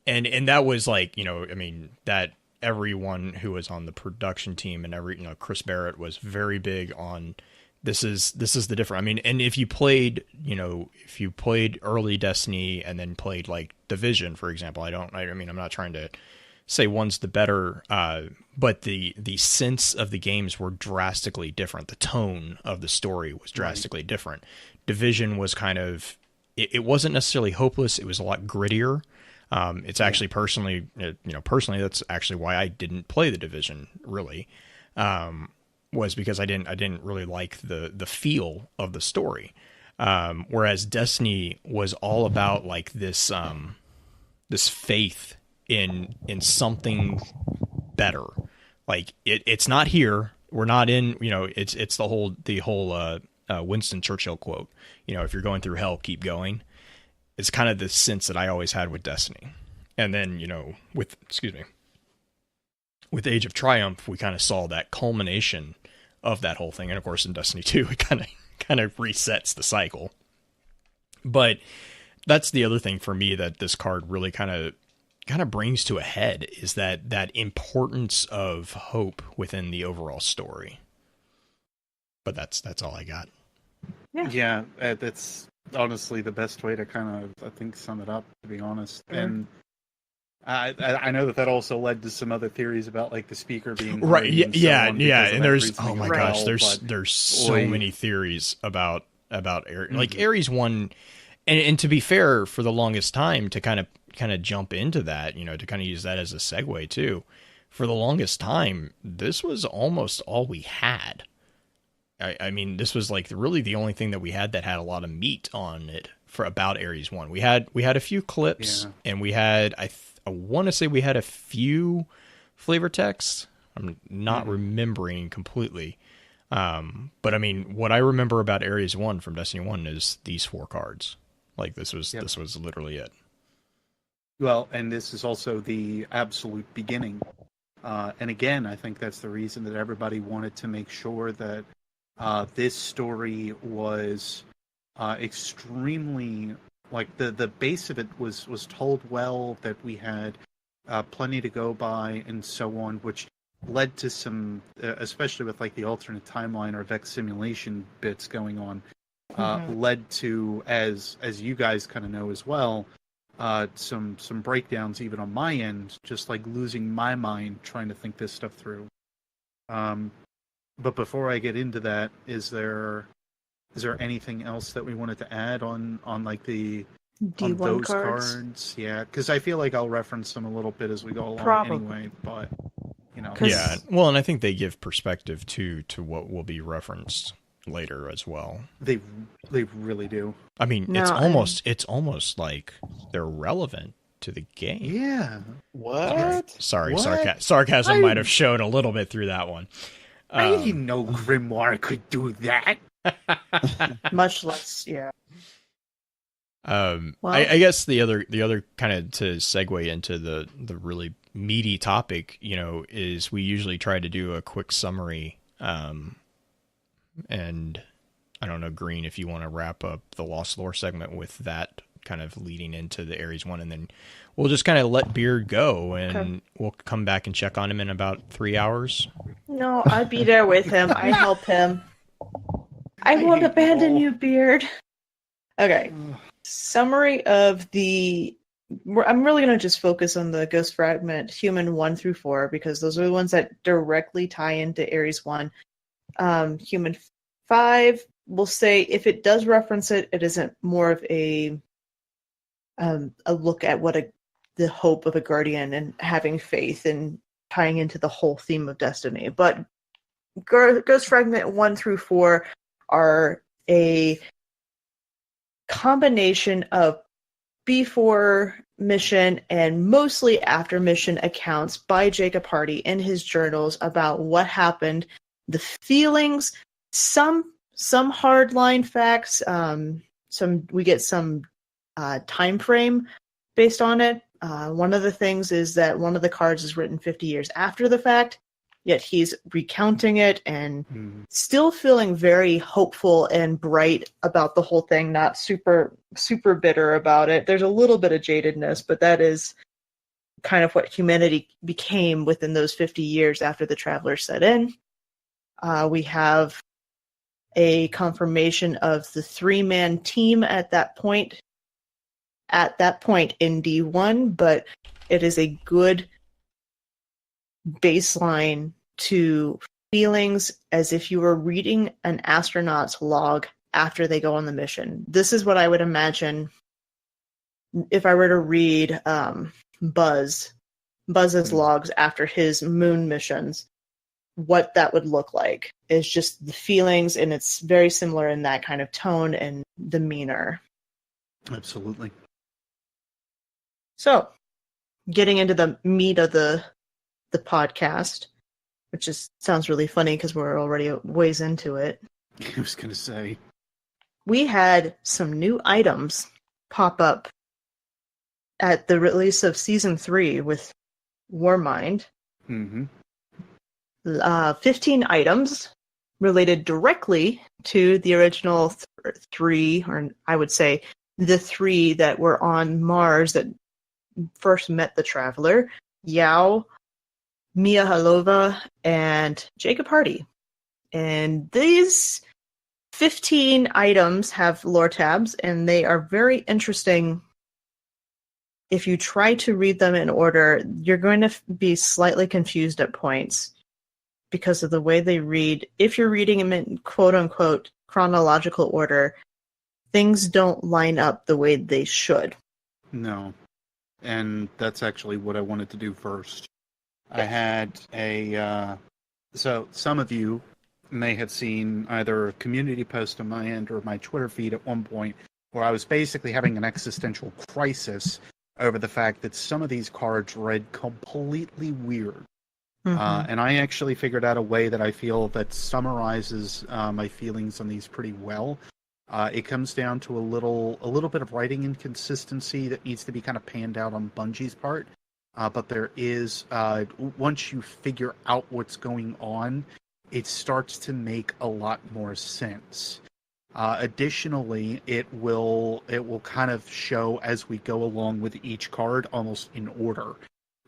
that was like, I mean, that everyone who was on the production team and Chris Barrett was very big on, this is the difference. I mean, and if you played early Destiny and then played like Division, for example, I mean, I'm not trying to say one's the better, but the sense of the games were drastically different. The tone of the story was drastically different. Division was kind of, it wasn't necessarily hopeless. It was a lot grittier. It's actually personally, that's actually why I didn't play the Division really, was because I didn't really like the feel of the story. Whereas Destiny was all about like this faith in something better. Like it's not here. We're not in, it's the whole Winston Churchill quote, if you're going through hell, keep going. It's kind of the sense that I always had with Destiny. And then, with Age of Triumph, we kind of saw that culmination of that whole thing. And of course in Destiny 2, it kind of resets the cycle. But that's the other thing for me that this card really kind of brings to a head, is that importance of hope within the overall story. But that's all I got. Yeah, that's honestly the best way to kind of, I think, sum it up, to be honest. And I know that also led to some other theories about like the speaker being right. Yeah. And there's, oh my gosh, there's so many theories about Ares. Like Ares 1, and to be fair, for the longest time, to kind of jump into that, to kind of use that as a segue too, for the longest time, this was almost all we had. I mean, this was like really the only thing that we had that had a lot of meat on it for about Ares 1. We had a few clips, and we had, I want to say we had a few flavor texts. I'm not remembering completely. But I mean, what I remember about Ares 1 from Destiny 1 is these 4 cards. Like this was literally it. Well, and this is also the absolute beginning. And again, I think that's the reason that everybody wanted to make sure that this story was extremely, like the base of it was told well, that we had plenty to go by and so on, which led to some, especially with like the alternate timeline or Vex simulation bits going on, led to, as you guys kind of know as well, some breakdowns even on my end, just like losing my mind trying to think this stuff through. But before I get into that, is there anything else that we wanted to add on like the D1 on those cards? Yeah, because I feel like I'll reference them a little bit as we go along Probably. anyway. But Yeah, well, and I think they give perspective too to what will be referenced later as well. They really do. I mean, No, it's almost like they're relevant to the game. Yeah. What? Sorry, What? sarcasm might have shown a little bit through that one. I didn't know Grimoire could do that. Much less, yeah. Well- I guess the other kind of to segue into the really meaty topic, is we usually try to do a quick summary. And I don't know, Green, if you want to wrap up the Lost Lore segment with that kind of leading into the Ares 1, and then we'll just kind of let Beard go, and we'll come back and check on him in about 3 hours. No, I'd be there with him. I help him. I won't abandon you, Beard. Okay. Summary of the... I'm really going to just focus on the Ghost Fragment Human 1 through 4, because those are the ones that directly tie into Ares 1. Human 5, we'll say if it does reference it, it isn't more of a look at what the hope of a guardian and having faith and tying into the whole theme of Destiny. But Ghost Fragment 1 through 4 are a combination of before mission and mostly after mission accounts by Jacob Hardy in his journals about what happened, the feelings, some hardline facts, we get some time frame based on it. One of the things is that one of the cards is written 50 years after the fact, yet he's recounting it and still feeling very hopeful and bright about the whole thing, not super bitter about it. There's a little bit of jadedness, but that is kind of what humanity became within those 50 years after the Travelers set in. We have a confirmation of the 3-man team at that point in D1, but it is a good baseline to feelings as if you were reading an astronaut's log after they go on the mission. This is what I would imagine if I were to read Buzz's logs after his moon missions. What that would look like is just the feelings, and it's very similar in that kind of tone and demeanor. Absolutely. So, getting into the meat of the podcast, which sounds really funny because we're already a ways into it. I was going to say. We had some new items pop up at the release of Season 3 with Warmind. 15 items related directly to the original 3, or I would say the 3 that were on Mars that first met the Traveler: Yao, Mia Halova, and Jacob Hardy. And these 15 items have lore tabs, and they are very interesting. If you try to read them in order, you're going to be slightly confused at points because of the way they read. If you're reading them in quote-unquote chronological order, things don't line up the way they should. No. And that's actually what I wanted to do first. I had so some of you may have seen either a community post on my end or my Twitter feed at one point where I was basically having an existential crisis over the fact that some of these cards read completely weird. And I actually figured out a way that I feel that summarizes my feelings on these pretty well. It comes down to a little bit of writing inconsistency that needs to be kind of panned out on Bungie's part. But there is, once you figure out what's going on, it starts to make a lot more sense. Additionally, it will kind of show as we go along with each card, almost in order.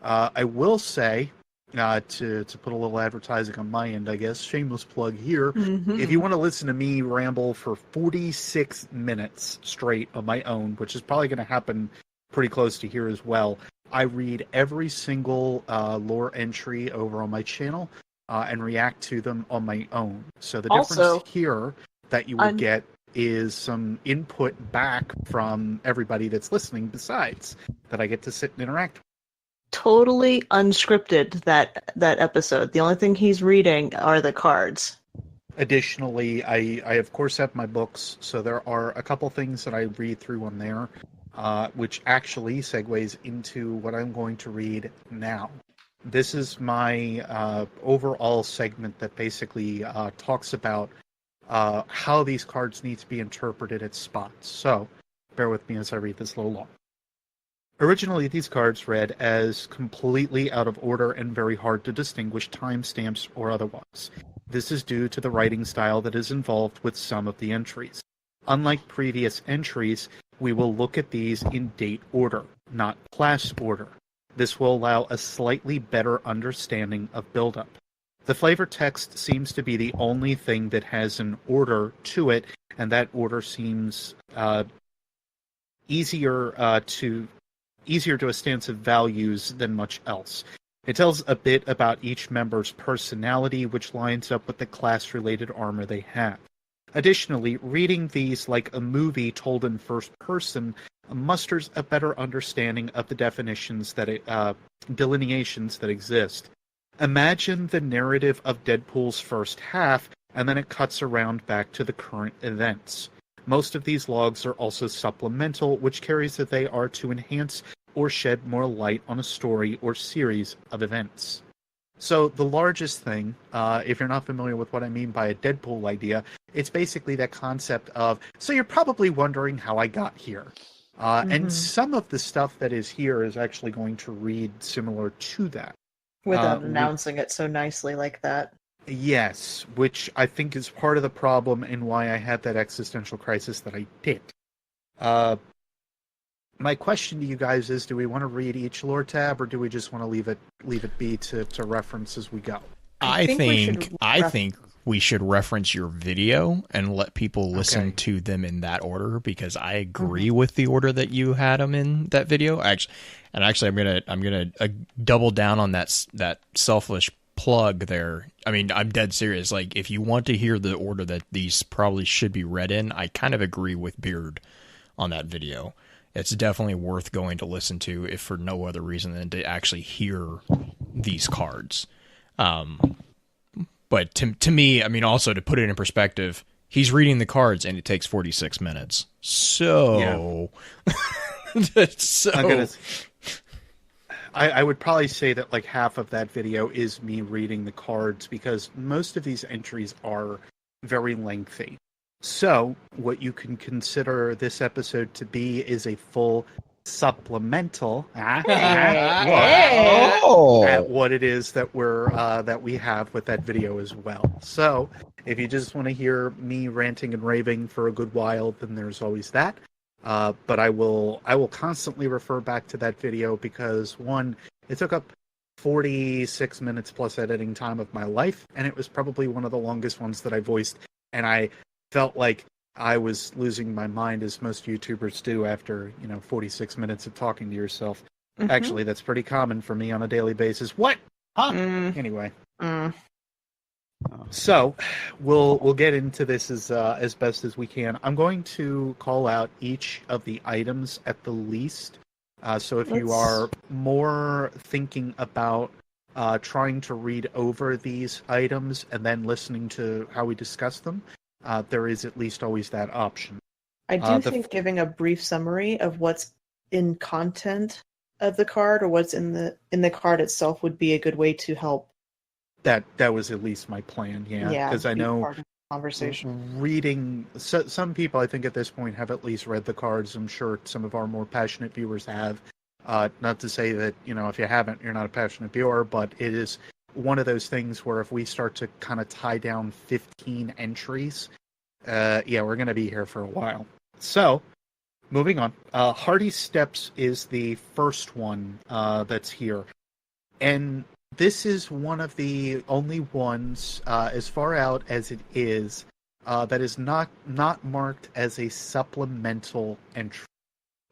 I will say, to put a little advertising on my end, I guess, shameless plug here. If you want to listen to me ramble for 46 minutes straight on my own, which is probably going to happen pretty close to here as well, I read every single lore entry over on my channel and react to them on my own. So the difference here that you will get is some input back from everybody that's listening besides that I get to sit and interact with. Totally unscripted, that episode. The only thing he's reading are the cards. Additionally, I of course have my books, so there are a couple things that I read through on there, which actually segues into what I'm going to read now. This is my overall segment that basically talks about how these cards need to be interpreted at spots. So, bear with me as I read this a little long. Originally, these cards read as completely out of order and very hard to distinguish timestamps or otherwise. This is due to the writing style that is involved with some of the entries. Unlike previous entries, we will look at these in date order, not class order. This will allow a slightly better understanding of buildup. The flavor text seems to be the only thing that has an order to it, and that order seems easier to a stance of values than much else. It tells a bit about each member's personality, which lines up with the class-related armor they have. Additionally, reading these like a movie told in first person musters a better understanding of the delineations that exist. Imagine the narrative of Deadpool's first half, and then it cuts around back to the current events. Most of these logs are also supplemental, which carries that they are to enhance or shed more light on a story or series of events. So the largest thing, if you're not familiar with what I mean by a Deadpool idea, it's basically that concept of, so you're probably wondering how I got here. And some of the stuff that is here is actually going to read similar to that. Without announcing it so nicely like that. Yes, which I think is part of the problem and why I had that existential crisis that I did. My question to you guys is, do we want to read each lore tab, or do we just want to leave it be to reference as we go? I think we should reference your video and let people listen to them in that order, because I agree with the order that you had them in that video. Actually, I'm gonna double down on that selfish plug there. I mean, I'm dead serious. Like, if you want to hear the order that these probably should be read in, I kind of agree with Beard on that video. It's definitely worth going to listen to, if for no other reason than to actually hear these cards. But to me, I mean, also to put it in perspective, he's reading the cards and it takes 46 minutes. So, yeah. I would probably say that like half of that video is me reading the cards, because most of these entries are very lengthy. So what you can consider this episode to be is a full supplemental at what it is that we have with that video as well. So if you just want to hear me ranting and raving for a good while, then there's always that. But I will constantly refer back to that video, because one, it took up 46 minutes plus editing time of my life, and it was probably one of the longest ones that I voiced, and I felt like I was losing my mind, as most YouTubers do after 46 minutes of talking to yourself. Actually, that's pretty common for me on a daily basis. What? Huh? Anyway. So we'll get into this as best as we can. I'm going to call out each of the items at the least. So if you are more thinking about trying to read over these items and then listening to how we discuss them, there is at least always that option. I do think giving a brief summary of what's in content of the card, or what's in the card itself, would be a good way to help That was at least my plan, yeah. Because I be know part of the conversation. reading, some people I think at this point have at least read the cards. I'm sure some of our more passionate viewers have. Not to say that, if you haven't, you're not a passionate viewer, but it is one of those things where if we start to kind of tie down 15 entries, we're going to be here for a while. So, moving on. Hardy's Steps is the first one that's here. And this is one of the only ones, as far out as it is, that is not marked as a supplemental entry.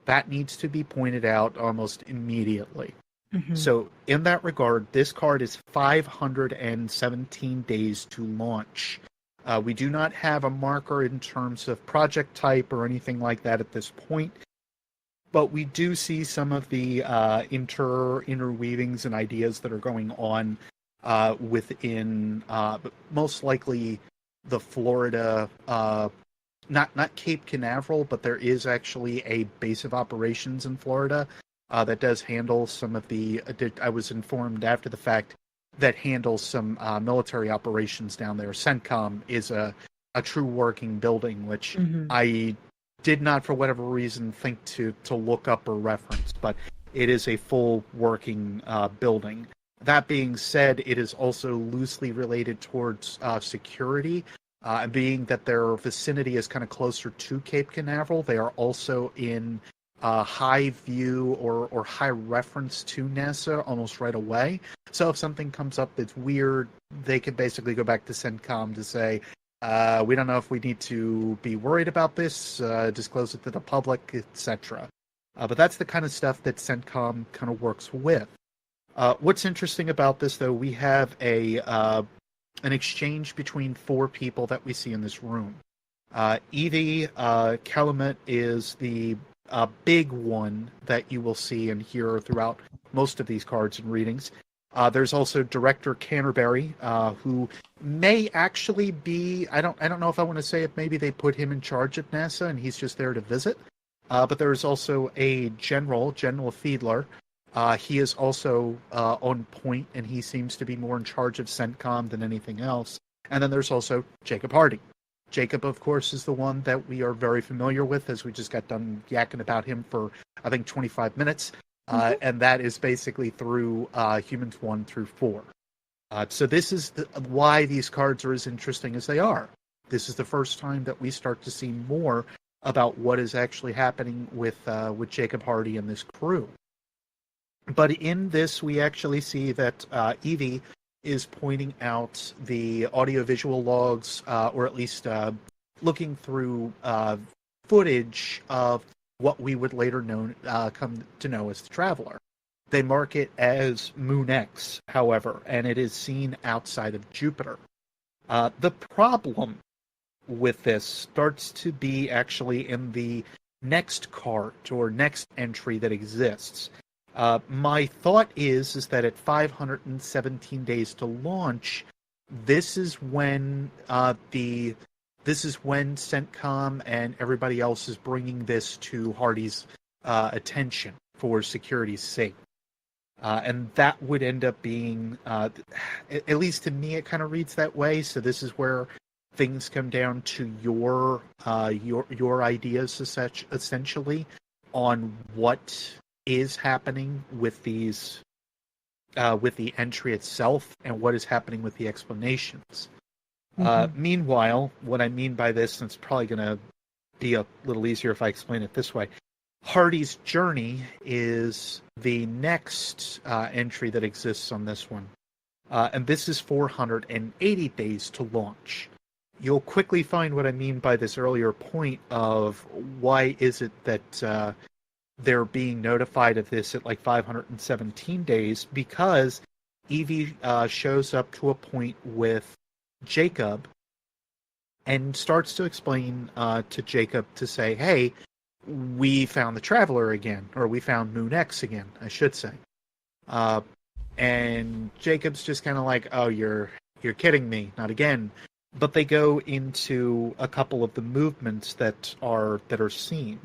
That needs to be pointed out almost immediately. Mhm. So, in that regard, this card is 517 days to launch. We do not have a marker in terms of project type or anything like that at this point. But we do see some of the interweavings and ideas that are going on within most likely the Florida, not Cape Canaveral, but there is actually a base of operations in Florida that does handle some of the, I was informed after the fact, that handles some military operations down there. CENTCOM is a true working building, which Mhm. I did not, for whatever reason, think to look up or reference, but it is a full working building. That being said, it is also loosely related towards security, being that their vicinity is kind of closer to Cape Canaveral. They are also in high view or high reference to NASA almost right away. So if something comes up that's weird, they can basically go back to CENTCOM to say, we don't know if we need to be worried about this, disclose it to the public, etc. But that's the kind of stuff that CENTCOM kind of works with. What's interesting about this, though, we have an exchange between four people that we see in this room. Evie Calumet is the big one that you will see and hear throughout most of these cards and readings. There's also Director Canterbury, who may actually be, I don't know if I want to say if maybe they put him in charge of NASA and he's just there to visit. But there's also a General Fiedler. He is also on point, and he seems to be more in charge of CENTCOM than anything else. And then there's also Jacob Hardy. Jacob, of course, is the one that we are very familiar with, as we just got done yakking about him for, I think, 25 minutes. And that is basically through Humans 1 through 4. So this is why these cards are as interesting as they are. This is the first time that we start to see more about what is actually happening with Jacob Hardy and this crew. But in this, we actually see that Evie is pointing out the audiovisual logs, or at least looking through footage of what we would later come to know as the Traveler. They mark it as Moon X, however, and it is seen outside of Jupiter. The problem with this starts to be actually in the next card or next entry that exists. My thought is that at 517 days to launch, this is when CENTCOM and everybody else is bringing this to Hardy's attention for security's sake. And that would end up being, at least to me, it kind of reads that way. So this is where things come down to your ideas, essentially, on what is happening with these, with the entry itself, and what is happening with the explanations. Meanwhile, what I mean by this, and it's probably going to be a little easier if I explain it this way, Hardy's Journey is the next entry that exists on this one. And this is 480 days to launch. You'll quickly find what I mean by this earlier point of why is it that they're being notified of this at like 517 days, because Evie shows up to a point with Jacob and starts to explain to Jacob to say, hey, we found the Traveler again, or we found Moon X again, I should say. And Jacob's just kind of like, oh, you're kidding me, not again. But they go into a couple of the movements that are seen.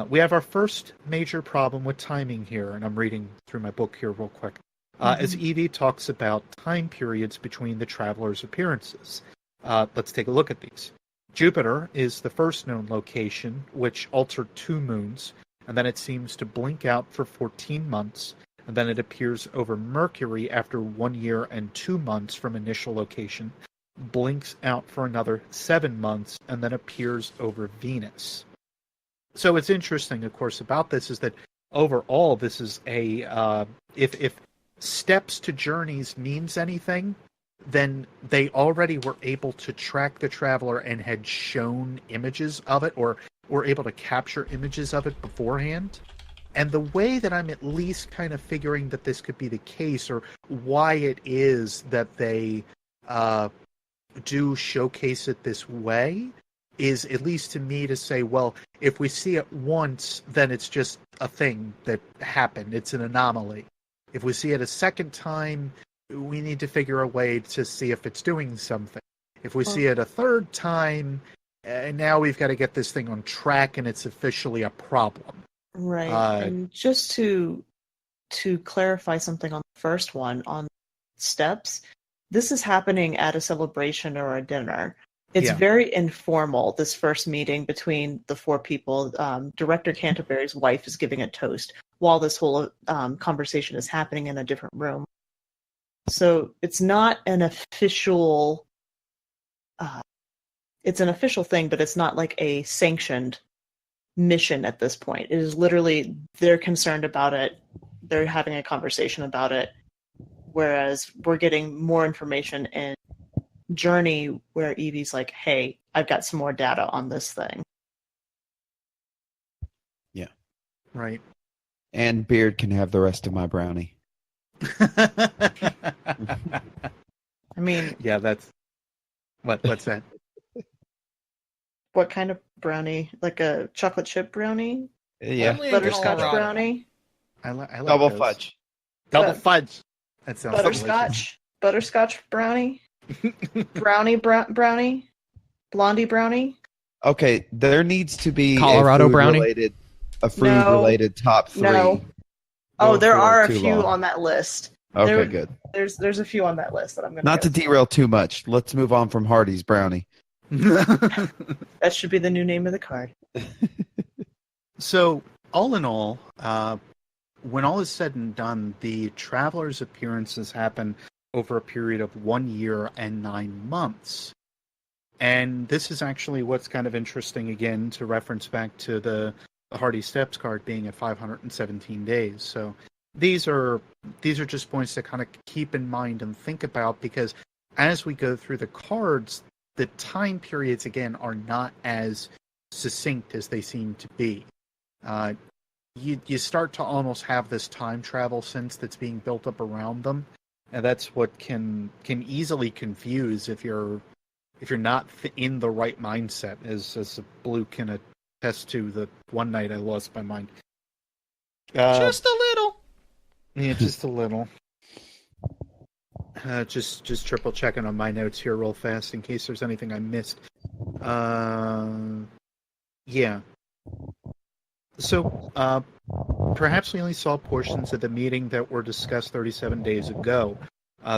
We have our first major problem with timing here, and I'm reading through my book here real quick. as Evie talks about time periods between the travelers' appearances. Let's take a look at these. Jupiter is the first known location, which altered 2 moons, and then it seems to blink out for 14 months, and then it appears over Mercury after 1 year and 2 months from initial location, blinks out for another 7 months, and then appears over Venus. So what's interesting, of course, about this is that overall, this is a if steps to journeys means anything, then they already were able to track the traveler and had shown images of it, or were able to capture images of it beforehand. And the way that I'm at least kind of figuring that this could be the case, or why it is that they do showcase it this way, is at least to me to say, well, if we see it once, then it's just a thing that happened. It's an anomaly. If we see it a second time, we need to figure a way to see if it's doing something. If we see it a third time, now we've got to get this thing on track, and it's officially a problem. Right. And just to clarify something on the first one, on steps, this is happening at a celebration or a dinner. It's very informal, this first meeting between the 4 people. Director Canterbury's wife is giving a toast while this whole conversation is happening in a different room. So it's not an official... it's an official thing, but it's not like a sanctioned mission at this point. It is literally, they're concerned about it, they're having a conversation about it, whereas we're getting more information in Journey where Evie's like, hey, I've got some more data on this thing. Yeah. Right. And Beard can have the rest of my brownie. I mean... Yeah, that's... What's that? What kind of brownie? Like a chocolate chip brownie? Yeah. Butterscotch brownie? I like Double those. fudge. Double fudge. That sounds delicious. Butterscotch brownie? Brownie? Blondie brownie? Okay, there needs to be Colorado brownie? A food-related top 3. No. Oh, there are a few on that list. Okay, good. There's a few on that list that I'm going to... Not to derail too much, let's move on from Hardy's brownie. That should be the new name of the card. So, all in all, when all is said and done, the travelers' appearances happen over a period of 1 year and 9 months. And this is actually what's kind of interesting, again, to reference back to the Hardy Steps card being at 517 days. So these are just points to kind of keep in mind and think about, because as we go through the cards, the time periods, again, are not as succinct as they seem to be. You start to almost have this time travel sense that's being built up around them, and that's what can easily confuse if you're not in the right mindset, as Blue can attest to. The one night I lost my mind. Just a little. Yeah, just a little. Just triple checking on my notes here real fast in case there's anything I missed. Yeah. So, perhaps we only saw portions of the meeting that were discussed 37 days ago.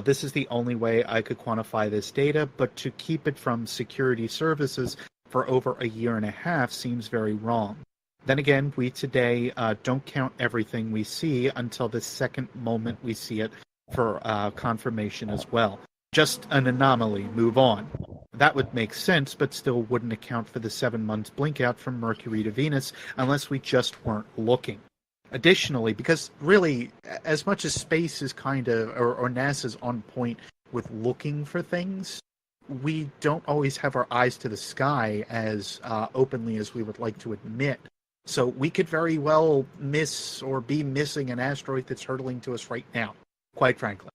This is the only way I could quantify this data, but to keep it from security services for over a year and a half seems very wrong. Then again, we today don't count everything we see until the second moment we see it for confirmation as well. Just an anomaly, move on. That would make sense, but still wouldn't account for the 7 months blink out from Mercury to Venus unless we just weren't looking. Additionally, because really, as much as space is kind of, or NASA's on point with looking for things, we don't always have our eyes to the sky as openly as we would like to admit. So we could very well miss or be missing an asteroid that's hurtling to us right now, quite frankly.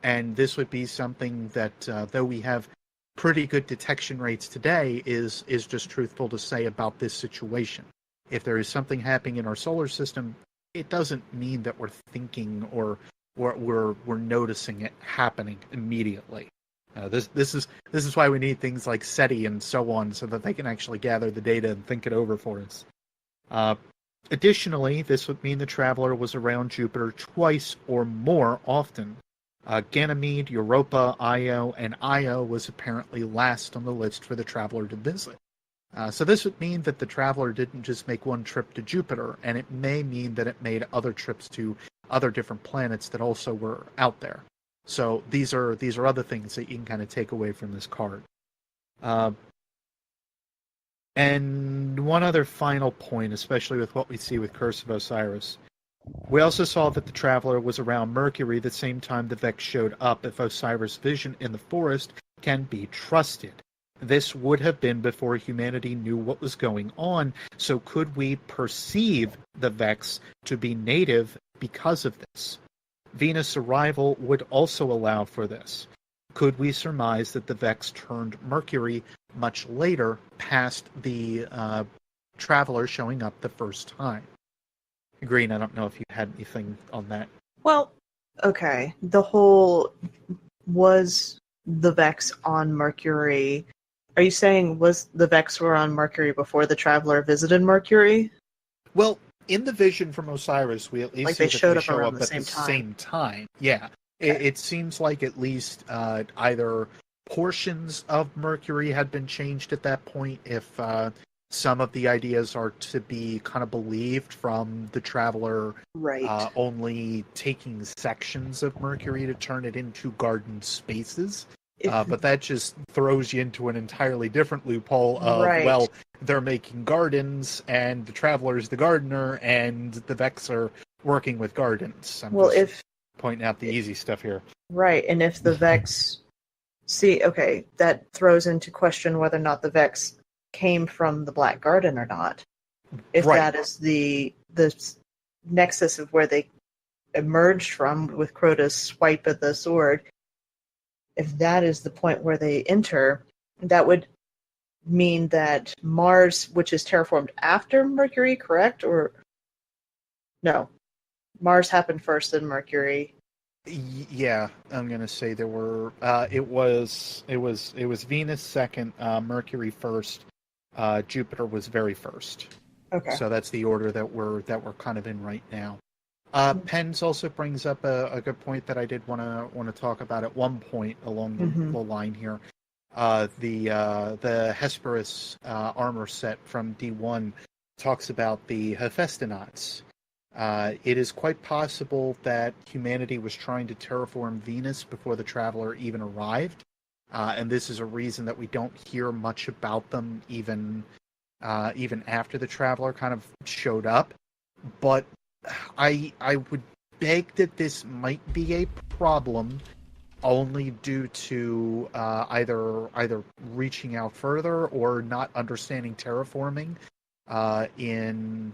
And this would be something that, though we have pretty good detection rates today, is just truthful to say about this situation. If there is something happening in our solar system, it doesn't mean that we're thinking or we're noticing it happening immediately. This is why we need things like SETI and so on, so that they can actually gather the data and think it over for us. Additionally, this would mean the traveler was around Jupiter twice or more often. Ganymede, Europa, Io, and Io was apparently last on the list for the traveler to visit. So this would mean that the traveler didn't just make one trip to Jupiter, and it may mean that it made other trips to other different planets that also were out there. So these are other things that you can kind of take away from this card. And one other final point, especially with what we see with Curse of Osiris. We also saw that the traveler was around Mercury the same time the Vex showed up, if Osiris' vision in the forest can be trusted. This would have been before humanity knew what was going on, so could we perceive the Vex to be native because of this? Venus' arrival would also allow for this. Could we surmise that the Vex turned Mercury much later, past the traveler showing up the first time? Green, I don't know if you had anything on that. Well, okay. The whole was the Vex on Mercury. Are you saying was the Vex were on Mercury before the traveler visited Mercury? Well, in the vision from Osiris, we at least Like see they that showed they up show around up the at same the time. same time. Yeah. Okay. It seems like at least either portions of Mercury had been changed at that point, if some of the ideas are to be kind of believed from the traveler Right. only taking sections of Mercury to turn it into garden spaces. If- But that just throws you into an entirely different loophole of, Right. well, they're making gardens, and the traveler is the gardener, and the Vex are working with gardens. I'm well, just if pointing out the easy stuff here. right, and if the Vex, see, okay, that throws into question whether or not the Vex came from the Black Garden or not. If Right. that is the nexus of where they emerged from with Crota's swipe of the sword, if that is the point where they enter, that would mean that Mars, which is terraformed after Mercury, correct? Or no, Mars happened first, then Mercury. Yeah, I'm gonna say there were. It was Venus second, Mercury first, Jupiter was very first. Okay. So that's the order that we're kind of in right now. Pens also brings up a good point that I did want to talk about at one point along the line here. The Hesperus armor set from D1 talks about the Hephaestonauts. It is quite possible that humanity was trying to terraform Venus before the traveler even arrived, and this is a reason that we don't hear much about them even after the traveler kind of showed up. But I would beg that this might be a problem only due to either reaching out further or not understanding terraforming in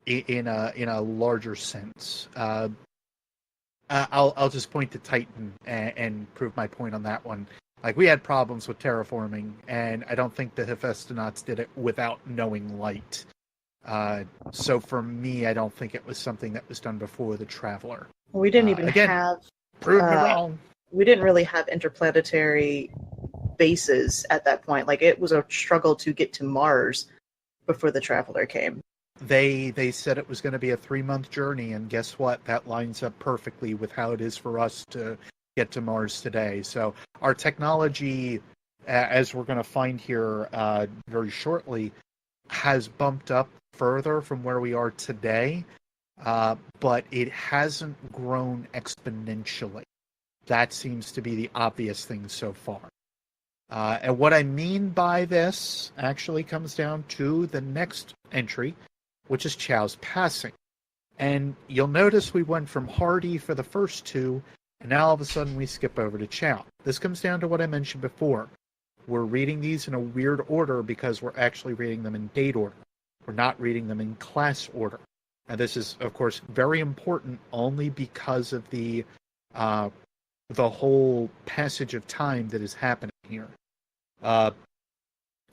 a larger sense. I'll just point to Titan and prove my point on that one. Like, we had problems with terraforming, and I don't think the Hephaestonauts did it without knowing light. So for me, I don't think it was something that was done before the Traveler. We didn't even again, have. Prove me wrong. We didn't really have interplanetary bases at that point. Like, it was a struggle to get to Mars before the Traveler came. They said it was going to be a 3-month journey, and guess what? That lines up perfectly with how it is for us to get to Mars today. So our technology, as we're going to find here very shortly, has bumped up further from where we are today, but it hasn't grown exponentially. That seems to be the obvious thing so far. And what I mean by this actually comes down to the next entry, which is Chow's passing. And you'll notice we went from Hardy for the first two, and now all of a sudden we skip over to Chow. This comes down to what I mentioned before. We're reading these in a weird order because we're actually reading them in date order. We're not reading them in class order. And this is, of course, very important only because of the whole passage of time that is happening here.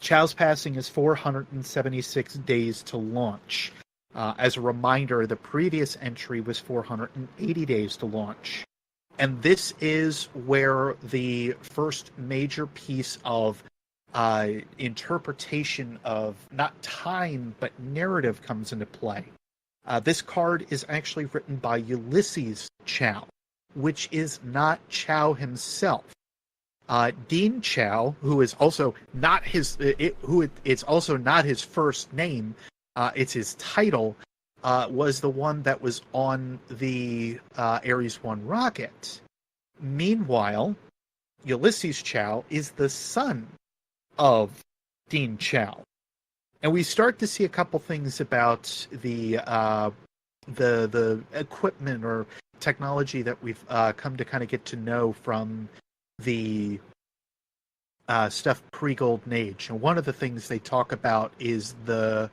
Chow's passing is 476 days to launch. As a reminder, the previous entry was 480 days to launch. And this is where the first major piece of interpretation of not time but narrative comes into play. This card is actually written by Ulysses Chow, which is not Chow himself. Dean Chow, who is also not his, it's also not his first name. It's his title. Was the one that was on the Ares 1 rocket. Meanwhile, Ulysses Chow is the son of Dean Chow. And we start to see a couple things about the equipment or technology that we've come to kind of get to know from the stuff pre-Golden Age. And one of the things they talk about is the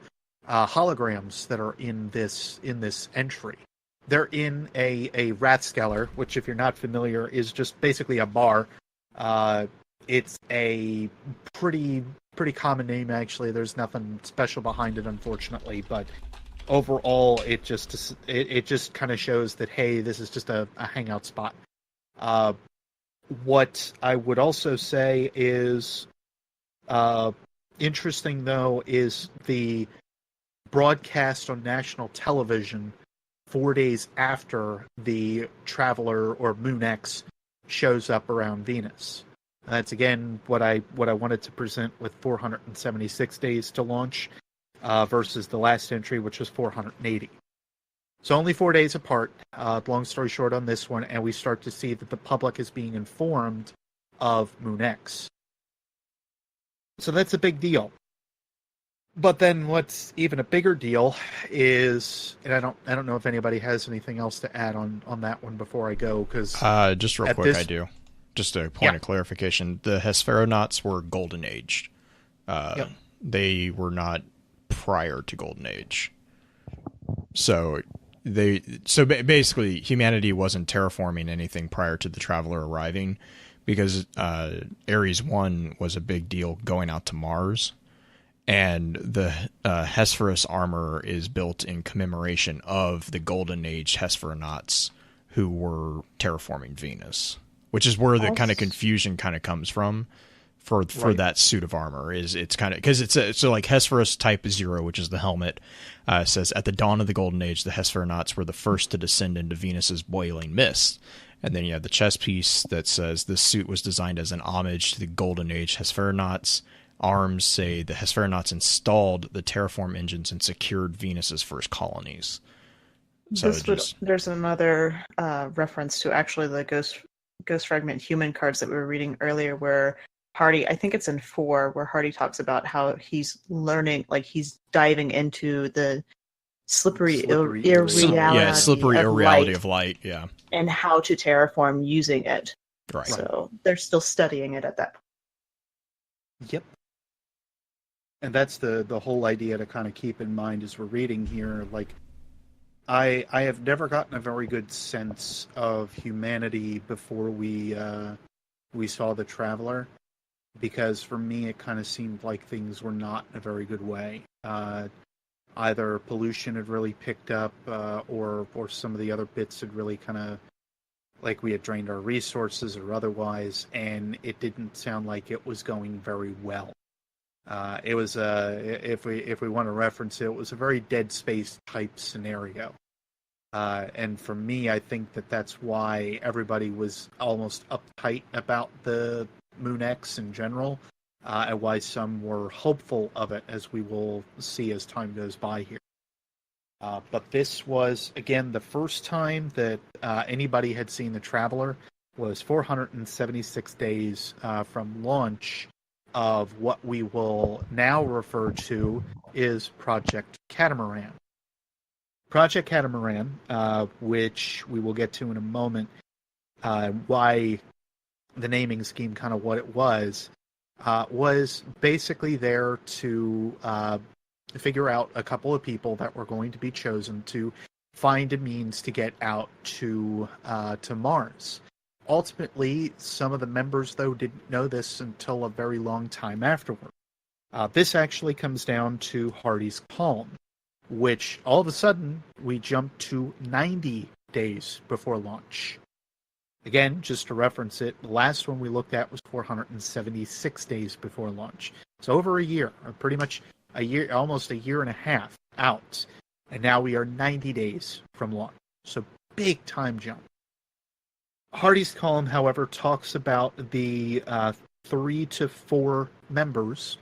holograms that are in this entry. They're in a Rathskeller, which, if you're not familiar, is just basically a bar. It's a pretty common name, actually. There's nothing special behind it, unfortunately, but overall, it just kind of shows that, hey, this is just a hangout spot. What I would also say is interesting, though, is the broadcast on national television 4 days after the Traveler or Moon X shows up around Venus. That's again what I wanted to present with 476 days to launch versus the last entry, which was 480. So only 4 days apart. Long story short on this one, and we start to see that the public is being informed of Moon X. So that's a big deal. But then what's even a bigger deal is, and I don't know if anybody has anything else to add on that one before I go, because just real quick, I do. Just a point of clarification: the Hesperonauts were Golden Aged. They were not prior to Golden Age. So basically, humanity wasn't terraforming anything prior to the Traveler arriving, because Ares 1 was a big deal going out to Mars. And the Hesperus armor is built in commemoration of the Golden Age Hesperonauts who were terraforming Venus, which is where the kind of confusion kind of comes from for that suit of armor. Is it's kind of because it's like Hesperus Type 0, which is the helmet, says at the dawn of the Golden Age, the Hesperonauts were the first to descend into Venus's boiling mist. And then you have the chest piece that says this suit was designed as an homage to the Golden Age Hesperonauts. Arms say the Hesperonauts installed the terraform engines and secured Venus's first colonies. So there's another reference to actually the Ghost Fragment human cards that we were reading earlier, where Hardy, I think it's in 4, where Hardy talks about how he's learning, like he's diving into the slippery irreality of light, yeah, and how to terraform using it. Right. So they're still studying it at that point. Yep. And that's the whole idea to kind of keep in mind as we're reading here. Like, I have never gotten a very good sense of humanity before we saw the Traveler, because for me it kind of seemed like things were not in a very good way. Either pollution had really picked up, or some of the other bits had really kind of, like, we had drained our resources or otherwise, and it didn't sound like it was going very well. It was if we want to reference it, it was a very Dead Space type scenario. And for me, I think that's why everybody was almost uptight about the Moon X in general, and why some were hopeful of it, as we will see as time goes by here. But this was, again, the first time that anybody had seen the Traveler was 476 days from launch of what we will now refer to is Project Catamaran. Project Catamaran, which we will get to in a moment, why the naming scheme, kind of what it was basically there to figure out a couple of people that were going to be chosen to find a means to get out to Mars. Ultimately, some of the members, though, didn't know this until a very long time afterward. This actually comes down to Hardy's Calm, which all of a sudden we jump to 90 days before launch. Again, just to reference it, the last one we looked at was 476 days before launch. So over a year, or pretty much a year, almost a year and a half out. And now we are 90 days from launch. So big time jump. Hardy's column, however, talks about the 3 to 4 members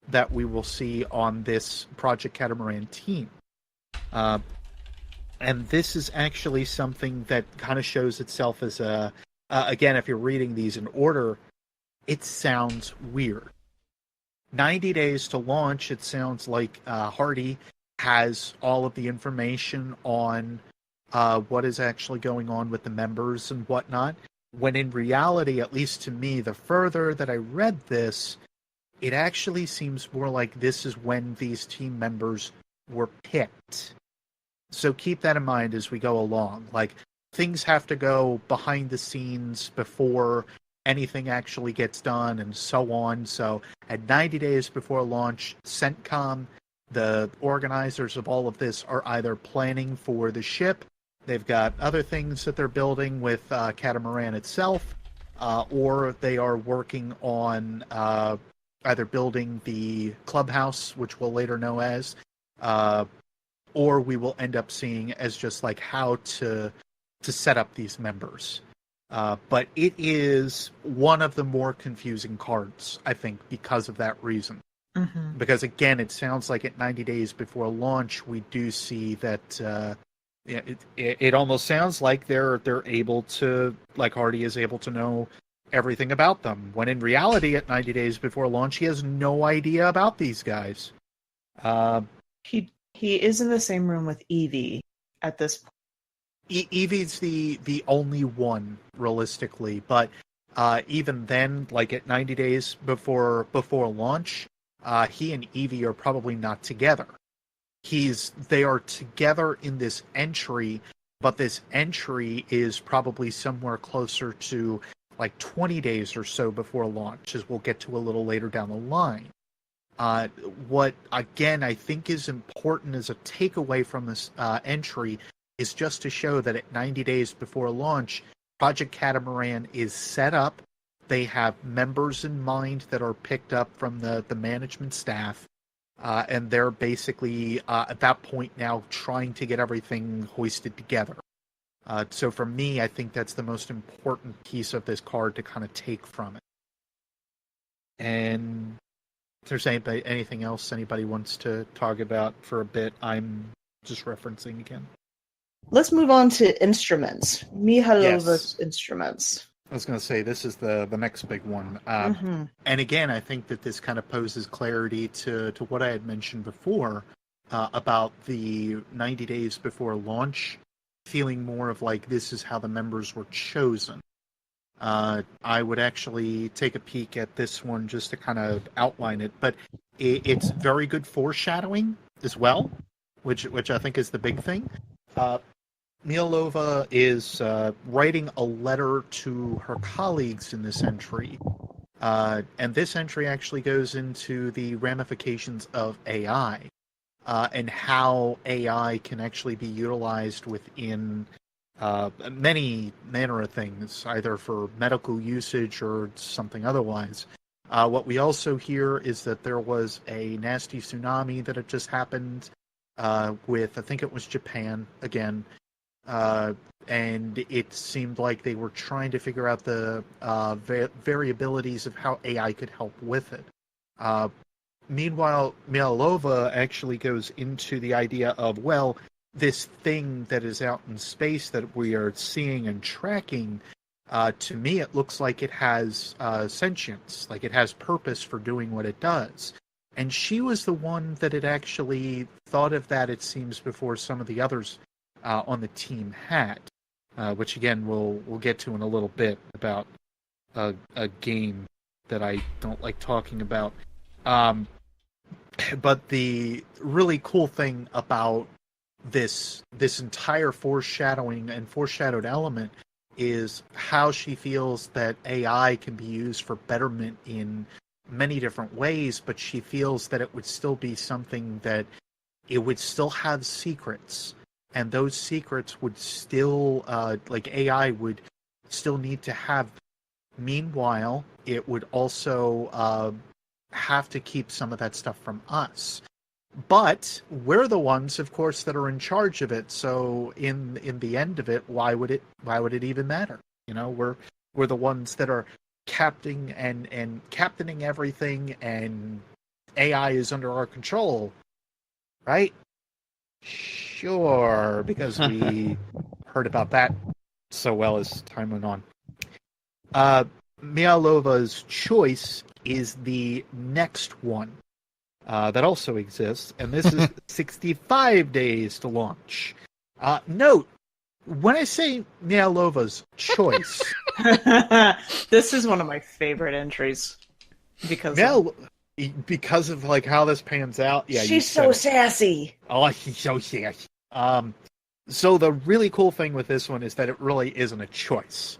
that we will see on this Project Catamaran team. And this is actually something that kind of shows itself as a, again, if you're reading these in order, it sounds weird. 90 days to launch, it sounds like Hardy has all of the information on what is actually going on with the members and whatnot, when in reality, at least to me, the further that I read this, it actually seems more like this is when these team members were picked. So keep that in mind as we go along. Like, things have to go behind the scenes before anything actually gets done and so on. So at 90 days before launch, CENTCOM, the organizers of all of this, are either planning for the ship, they've got other things that they're building with Catamaran itself, or they are working on either building the clubhouse, which we'll later know as, or we will end up seeing as just like how to set up these members. But it is one of the more confusing cards, I think, because of that reason. Mm-hmm. Because again, it sounds like at 90 days before launch, we do see that it almost sounds like they're able to, like Hardy is able to know everything about them, when in reality, at 90 days before launch, he has no idea about these guys. He is in the same room with Evie at this point. Evie's the only one, realistically, but even then, like at 90 days before launch, he and Evie are probably not together. They are together in this entry, but this entry is probably somewhere closer to like 20 days or so before launch, as we'll get to a little later down the line. What, again, I think is important as a takeaway from this entry is just to show that at 90 days before launch, Project Catamaran is set up. They have members in mind that are picked up from the management staff, and they're basically, at that point now, trying to get everything hoisted together. So for me, I think that's the most important piece of this card to kind of take from it. And if there's anything else anybody wants to talk about for a bit, I'm just referencing again. Let's move on to instruments. Mihailova's Yes. instruments. I was going to say, this is the next big one. Mm-hmm. And again, I think that this kind of poses clarity to what I had mentioned before about the 90 days before launch, feeling more of like this is how the members were chosen. I would actually take a peek at this one just to kind of outline it, but it's very good foreshadowing as well, which I think is the big thing. Mihailova is writing a letter to her colleagues in this entry, and this entry actually goes into the ramifications of AI and how AI can actually be utilized within many manner of things, either for medical usage or something otherwise. What we also hear is that there was a nasty tsunami that had just happened with, I think it was Japan again, and it seemed like they were trying to figure out the variabilities of how AI could help with it. Meanwhile, Mihailova actually goes into the idea of, well, this thing that is out in space that we are seeing and tracking, to me it looks like it has sentience, like it has purpose for doing what it does. And she was the one that had actually thought of that, it seems, before some of the others on the team had, which again we'll get to in a little bit about a game that I don't like talking about. But the really cool thing about this entire foreshadowing and foreshadowed element is how she feels that AI can be used for betterment in many different ways, but she feels that it would still be something that it would still have secrets, and those secrets would still like AI would still need to have. Meanwhile, it would also have to keep some of that stuff from us. But we're the ones, of course, that are in charge of it. So in the end of it, why would it even matter? You know, we're the ones that are captaining everything, and AI is under our control, right? Sure, because we heard about that so well as time went on. Mialova's choice is the next one that also exists, and this is 65 days to launch. Note, when I say Mialova's choice... This is one of my favorite entries. Because of like how this pans out. Yeah, she's so sassy. Oh, she's so sassy. So the really cool thing with this one is that it really isn't a choice.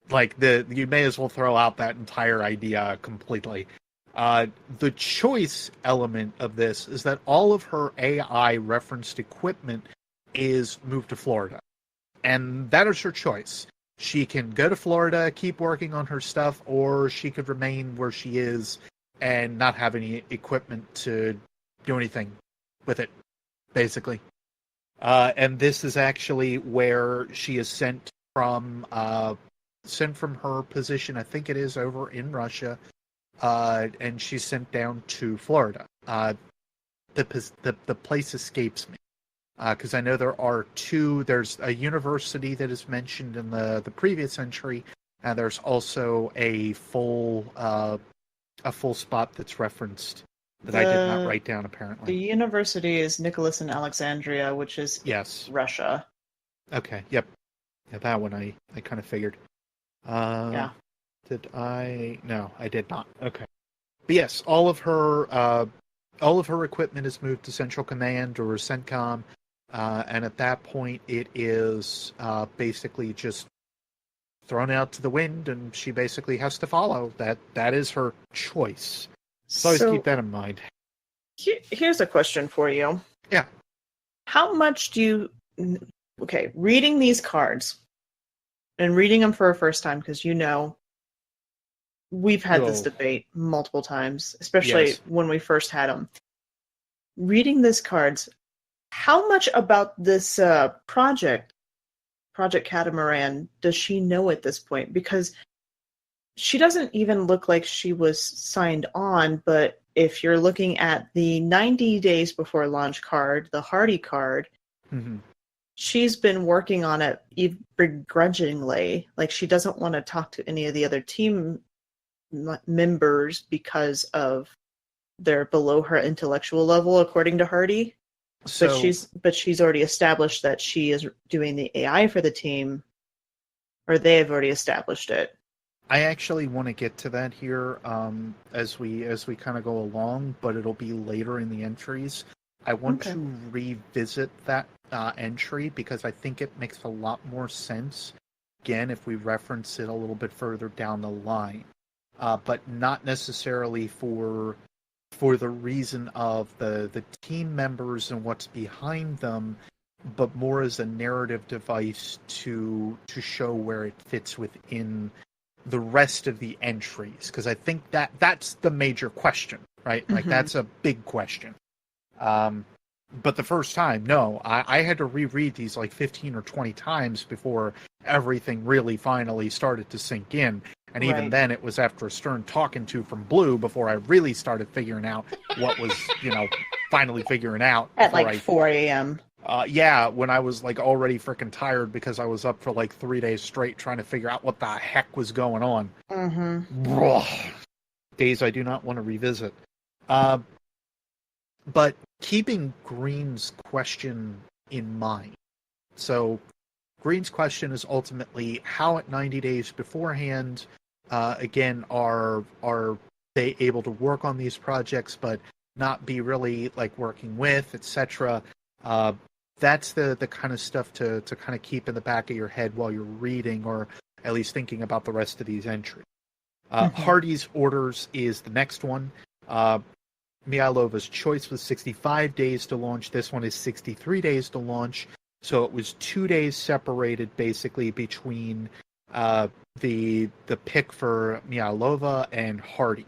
Like you may as well throw out that entire idea completely. The choice element of this is that all of her AI referenced equipment is moved to Florida, and that is her choice. She can go to Florida, keep working on her stuff, or she could remain where she is and not have any equipment to do anything with it, basically. And this is actually where she is sent from her position, I think it is over in Russia, and she's sent down to Florida. The place escapes me. Because I know there are two. There's a university that is mentioned in the previous entry, and there's also a full spot that's referenced that I did not write down. Apparently, the university is Nicholas in Alexandria, which is Russia. Okay. Yep. Yeah, that one I kind of figured. Yeah. Did I? No, I did not. Okay. But yes, all of her equipment is moved to Central Command or CENTCOM. And at that point, it is basically just thrown out to the wind, and she basically has to follow. That is her choice. So always keep that in mind. Here's a question for you. Yeah. How much do you... Okay, reading these cards, and reading them for a first time, because we've had this debate multiple times, especially when we first had them. Reading these cards... How much about this Project Catamaran does she know at this point? Because she doesn't even look like she was signed on, but if you're looking at the 90 days before launch card, the Hardy card, she's been working on it begrudgingly. Like, she doesn't want to talk to any of the other team members because of they're below her intellectual level, according to Hardy. So, but she's already established that she is doing the AI for the team, or they have already established it. I actually want to get to that here as we kind of go along, but it'll be later in the entries. I want to revisit that entry because I think it makes a lot more sense, again, if we reference it a little bit further down the line, but not necessarily for the reason of the team members and what's behind them, but more as a narrative device to show where it fits within the rest of the entries. Because I think that's the major question, right? Like, that's a big question. But the first time, no, I had to reread these like 15 or 20 times before everything really finally started to sink in. And even then, it was after a stern talking to from Blue before I really started figuring out what was, finally figuring out. At like 4 a.m. Yeah, when I was like already freaking tired because I was up for like 3 days straight trying to figure out what the heck was going on. Days I do not want to revisit. But keeping Green's question in mind. So Green's question is ultimately how at 90 days beforehand, again, are they able to work on these projects but not be really like working with, etc. That's the kind of stuff to kind of keep in the back of your head while you're reading, or at least thinking about the rest of these entries. Hardy's orders is the next one. Mialova's choice was 65 days to launch. This one is 63 days to launch. So it was 2 days separated basically between the pick for Mialova and Hardy.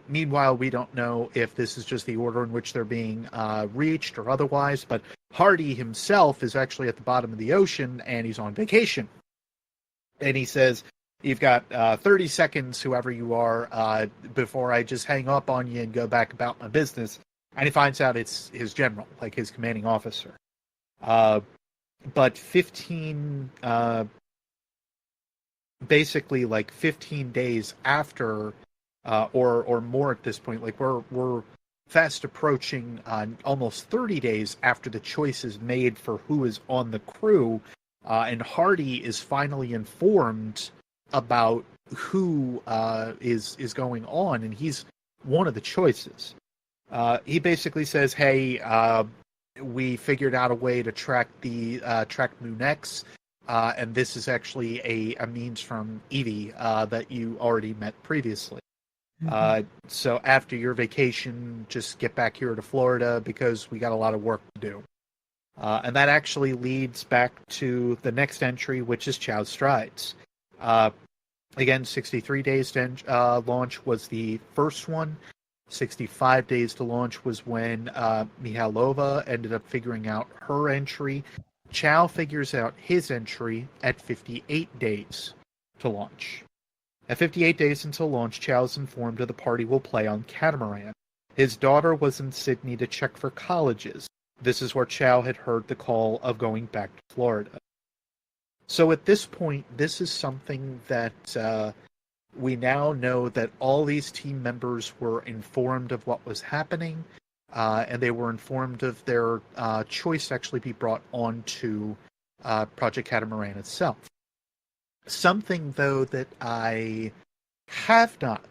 Meanwhile, we don't know if this is just the order in which they're being reached or otherwise, but Hardy himself is actually at the bottom of the ocean and he's on vacation. And he says, you've got 30 seconds, whoever you are, before I just hang up on you and go back about my business. And he finds out it's his general, like his commanding officer. But 15, basically like 15 days after, or more at this point, like we're fast approaching almost 30 days after the choice is made for who is on the crew, and Hardy is finally informed about who is going on, and he's one of the choices. He basically says, "Hey, we figured out a way to track Moon X, and this is actually a means from Evie that you already met previously. So after your vacation, just get back here to Florida because we got a lot of work to do." And that actually leads back to the next entry, which is Chow's Strides. Again, 63 days to launch was the first one. 65 days to launch was when Mihalova ended up figuring out her entry. Chow figures out his entry at 58 days to launch. At 58 days until launch, Chow is informed that the party will play on Catamaran. His daughter was in Sydney to check for colleges. This is where Chow had heard the call of going back to Florida. So at this point, this is something that we now know that all these team members were informed of what was happening, and they were informed of their choice to actually be brought onto Project Catamaran itself. Something, though, that I have not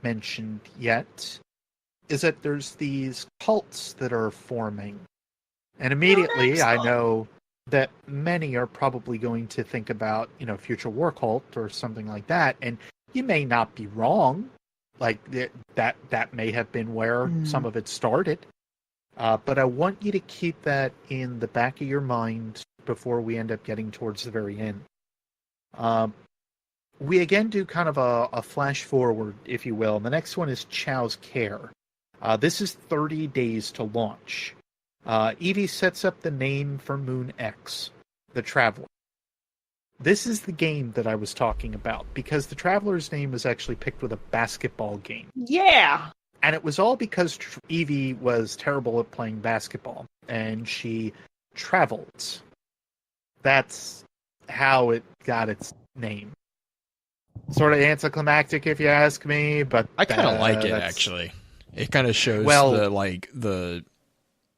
mentioned yet is that there's these cults that are forming. And immediately I know that many are probably going to think about, Future War Cult or something like that. And you may not be wrong. Like, that may have been where some of it started. But I want you to keep that in the back of your mind before we end up getting towards the very end. We again do kind of a flash forward, if you will. And the next one is Chow's Care. This is 30 days to launch. Evie sets up the name for Moon X, the Traveler. This is the game that I was talking about, because the Traveler's name was actually picked with a basketball game. Yeah! And it was all because Evie was terrible at playing basketball, and she traveled. That's how it got its name. Sort of anticlimactic, if you ask me, but I kind of like it, actually. It kind of shows the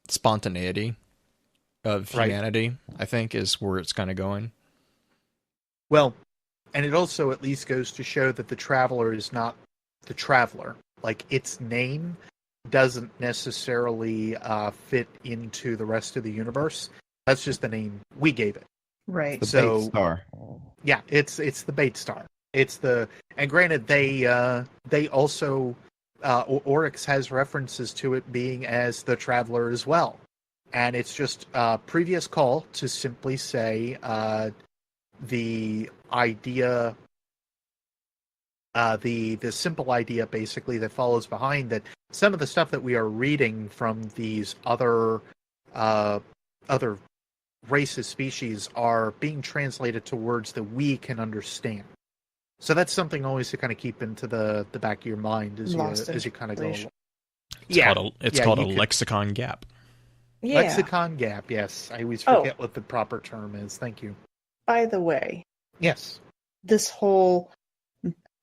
spontaneity of humanity, I think, is where it's kind of going. Well, and it also at least goes to show that the Traveler is not the Traveler. Like, its name doesn't necessarily fit into the rest of the universe. That's just the name we gave it. Right. The bait star. Yeah, it's the bait star. And granted, they also Oryx has references to it being as the Traveler as well, and it's just a previous call to simply say the idea, the simple idea basically that follows behind that. Some of the stuff that we are reading from these other races, species, are being translated to words that we can understand. So that's something always to kind of keep into the back of your mind as you kind of go along. It's called a lexicon gap. Yeah. Lexicon gap, yes. I always forget what the proper term is. Thank you. By the way. Yes. This whole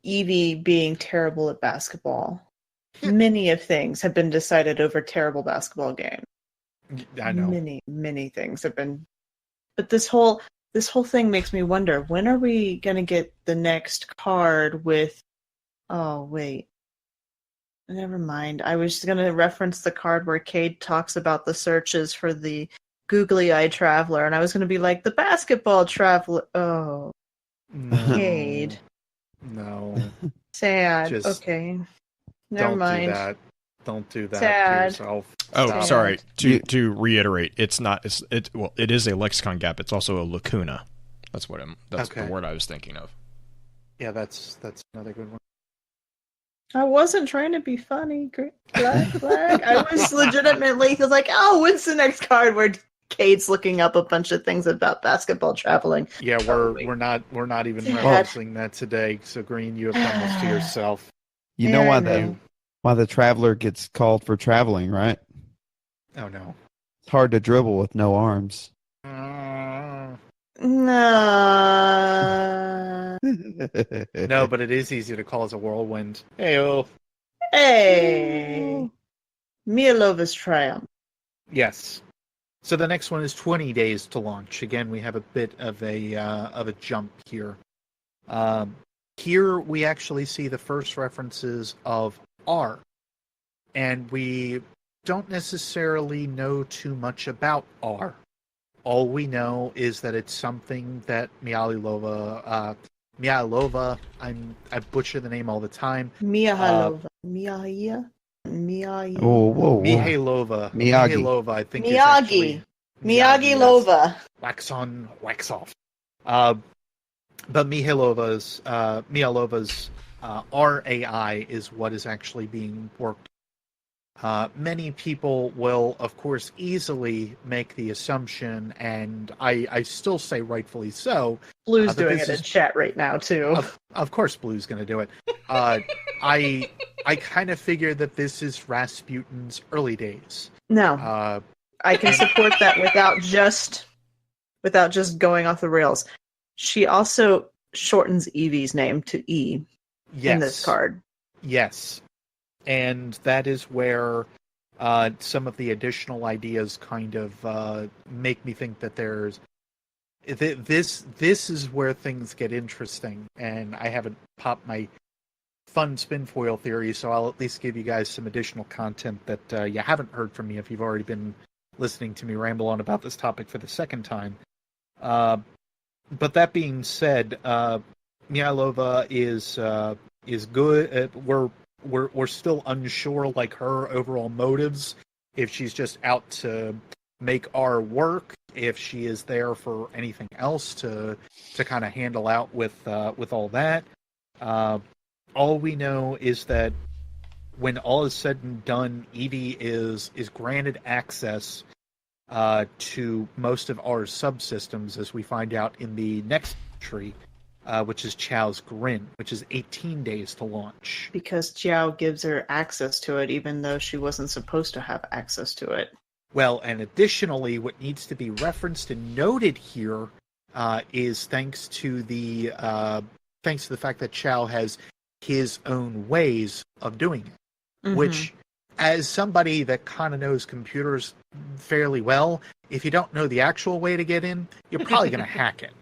Evie being terrible at basketball. Many of things have been decided over terrible basketball game. I know. Many things have been. But this whole thing makes me wonder, when are we going to get the next card with... Oh, wait. Never mind. I was going to reference the card where Cade talks about the searches for the googly-eyed traveler, and I was going to be like, the basketball traveler... Oh. No. Cade. No. Sad. Okay. Never mind. Don't do that Sad. to yourself. Oh, Stop. sorry. To reiterate, it is a lexicon gap. It's also a lacuna. That's the Okay. word I was thinking of. Yeah, that's another good one. I wasn't trying to be funny. Black flag. I was legitimately like, oh, when's the next card where Cade's looking up a bunch of things about basketball traveling? Yeah, Oh, we're not even Dad. referencing that today. So Green, you have done this to yourself. You know Yeah, why I know. the traveler gets called for traveling, right? Oh no. It's hard to dribble with no arms. No. No, but it is easy to call as a whirlwind. Hey-oh. Hey. Mialova's triumph. Yes. So the next one is 20 days to launch. Again, we have a bit of a jump here. Here we actually see the first references of R, and we don't necessarily know too much about R. All we know is that it's something that Mihailova, I butcher the name all the time. Mihalova. Whoa, whoa, whoa. Mihailova. Miyagi. Mihailova, I think, is Miyagi. actually... Miyagi yes. Lova. Wax on, wax off. But Mihailova's RAI is what is actually being worked. Many people will, of course, easily make the assumption, and I still say rightfully so. Blue's that doing this it is- in chat right now, too. Of course, Blue's going to do it. I kind of figured that this is Rasputin's early days. No. I can support that without just going off the rails. She also shortens Evie's name to E in this card. Yes. And that is where some of the additional ideas kind of make me think that there's... This is where things get interesting, and I haven't popped my fun spin foil theory, so I'll at least give you guys some additional content that you haven't heard from me if you've already been listening to me ramble on about this topic for the second time. But that being said, Mihailova is good. We're still unsure, like, her overall motives. If she's just out to make our work, if she is there for anything else to kind of handle out with all that. All we know is that when all is said and done, Evie is granted access to most of our subsystems, as we find out in the next entry, which is Chow's Grin, which is 18 days to launch. Because Jiao gives her access to it, even though she wasn't supposed to have access to it. Well, and additionally, what needs to be referenced and noted here is thanks to the fact that Chow has his own ways of doing it, which, as somebody that kind of knows computers fairly well, if you don't know the actual way to get in, you're probably going to hack it.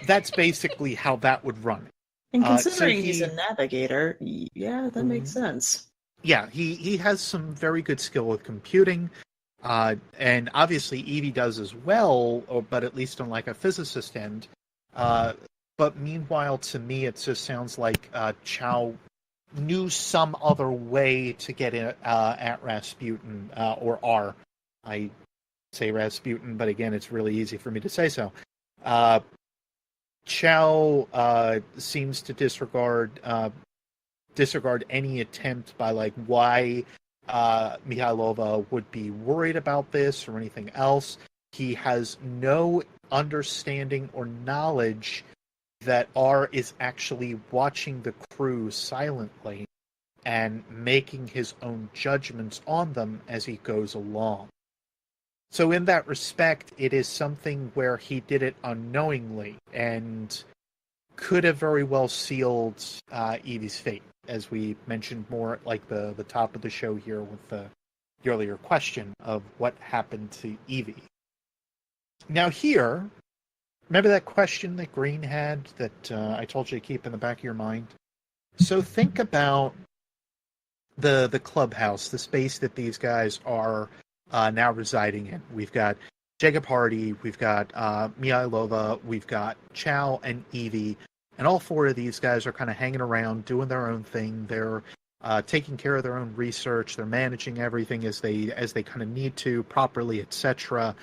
That's basically how that would run. And considering so he's a navigator, yeah, that makes sense. Yeah, he has some very good skill with computing, and obviously Evie does as well, but at least on like a physicist end. But meanwhile, to me, it just sounds like Chow knew some other way to get in, at Rasputin, or R. I say Rasputin, but again, it's really easy for me to say so. Chow seems to disregard any attempt by, like, why Mihailova would be worried about this or anything else. He has no understanding or knowledge that R is actually watching the crew silently and making his own judgments on them as he goes along. So in that respect, it is something where he did it unknowingly and could have very well sealed Evie's fate, as we mentioned more at like the top of the show here with the earlier question of what happened to Evie. Now here, remember that question that Green had that I told you to keep in the back of your mind? So think about the clubhouse, the space that these guys are now residing in. We've got Jacob Hardy, we've got Mihailova, we've got Chow and Evie, and all four of these guys are kind of hanging around, doing their own thing. They're taking care of their own research. They're managing everything as they kind of need to properly, etc.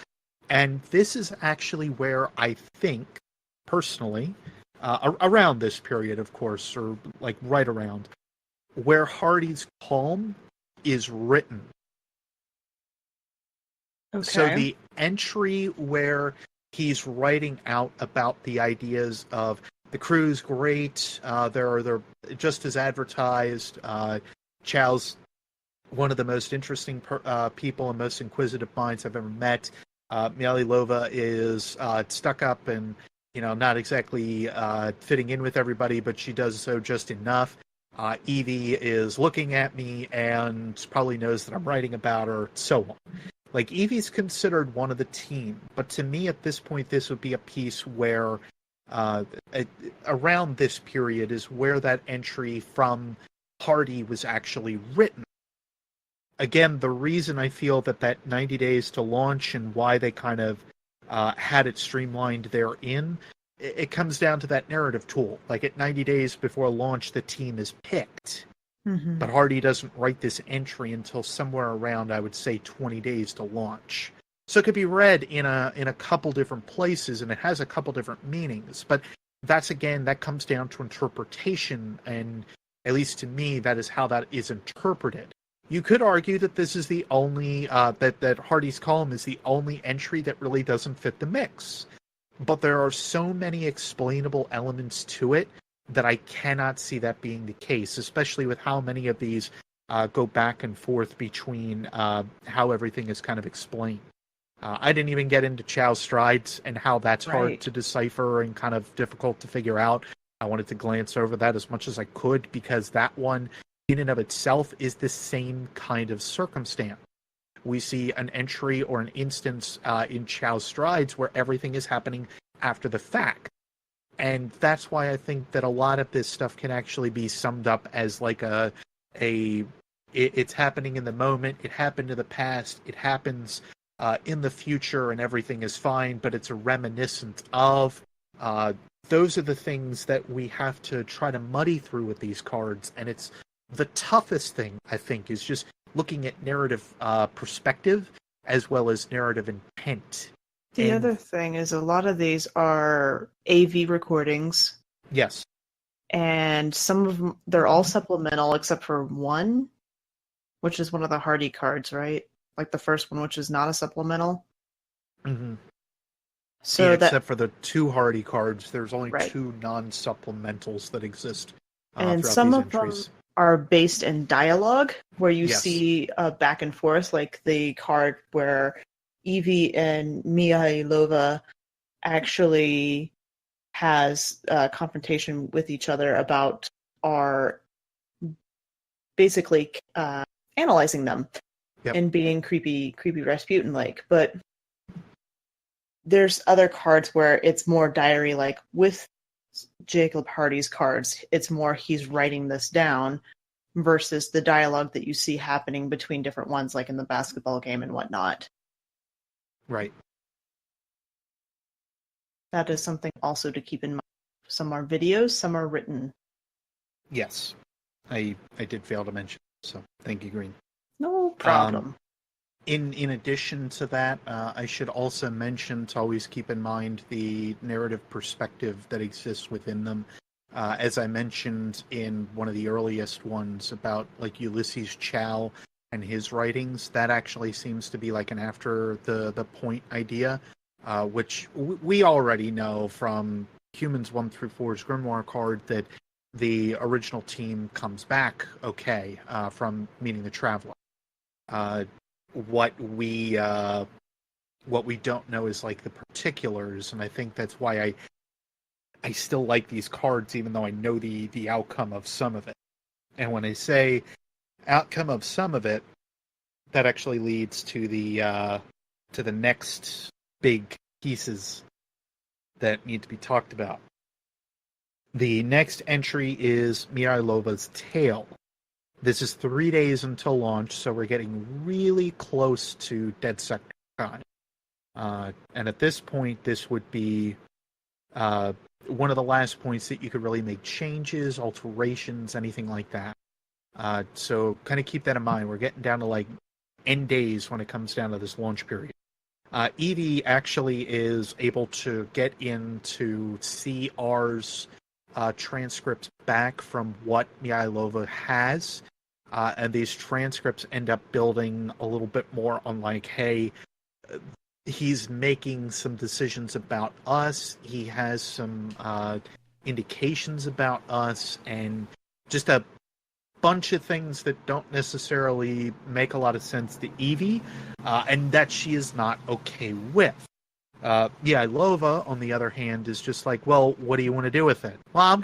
And this is actually where I think, personally, around this period, of course, or like right around, where Hardy's Calm is written. Okay. So the entry where he's writing out about the ideas of the crew's great, they're just as advertised. Chow's one of the most interesting people and most inquisitive minds I've ever met. Mialilova is stuck up and not exactly fitting in with everybody, but she does so just enough. Evie is looking at me and probably knows that I'm writing about her, so on. Like, Evie's considered one of the team, but to me at this point, this would be a piece where around this period is where that entry from Hardy was actually written. Again, the reason I feel that 90 days to launch and why they kind of had it streamlined therein, it comes down to that narrative tool. Like, at 90 days before launch, the team is picked. Mm-hmm. But Hardy doesn't write this entry until somewhere around, I would say, 20 days to launch. So it could be read in a couple different places, and it has a couple different meanings. But that comes down to interpretation, and at least to me, that is how that is interpreted. You could argue that this is the only that Hardy's Column is the only entry that really doesn't fit the mix. But there are so many explainable elements to it that I cannot see that being the case, especially with how many of these go back and forth between how everything is kind of explained. I didn't even get into Chow's strides and how that's hard to decipher and kind of difficult to figure out. I wanted to glance over that as much as I could because that one, in and of itself, is the same kind of circumstance. We see an entry or an instance in Chow's strides where everything is happening after the fact. And that's why I think that a lot of this stuff can actually be summed up as like it's happening in the moment, it happened in the past, it happens in the future, and everything is fine, but it's a reminiscent of. Those are the things that we have to try to muddy through with these cards, and it's the toughest thing, I think, is just looking at narrative perspective as well as narrative intent. The other thing is a lot of these are AV recordings. Yes. And some of them, they're all supplemental except for one, which is one of the Hardy cards, right? Like the first one, which is not a supplemental. Mm-hmm. So except for the two Hardy cards, there's only right. two non-supplementals that exist. And some of entries. them are based in dialogue, where you Yes. see back and forth, like the card where Evie and Mihailova actually has a confrontation with each other about basically analyzing them and being creepy Rasputin-like. But there's other cards where it's more diary-like. With Jacob Hardy's cards, it's more he's writing this down versus the dialogue that you see happening between different ones, like in the basketball game and whatnot. Right. That is something also to keep in mind. Some are videos, some are written. Yes. I did fail to mention, so thank you, Green. No problem. In addition to that, I should also mention to always keep in mind the narrative perspective that exists within them. As I mentioned in one of the earliest ones about like Ulysses Chow and his writings, that actually seems to be like an after the point idea, which we already know from Humans 1 through 4's Grimoire card that the original team comes back okay from meeting the Traveler. What we don't know is like the particulars, and I think that's why I still like these cards, even though I know the outcome of some of it. And when I say outcome of some of it, that actually leads to the next big pieces that need to be talked about. The next entry is Mirailova's Tale. This is 3 days until launch, so we're getting really close to Dead Sector time. And at this point, this would be one of the last points that you could really make changes, alterations, anything like that. So kind of keep that in mind. We're getting down to like end days when it comes down to this launch period. Evie actually is able to get in to see R's transcripts back from what Mihailova has. And these transcripts end up building a little bit more on like, hey, he's making some decisions about us. He has some indications about us, and just a bunch of things that don't necessarily make a lot of sense to Evie, and that she is not okay with. Lova, on the other hand, is just like, well, what do you want to do with it? Well,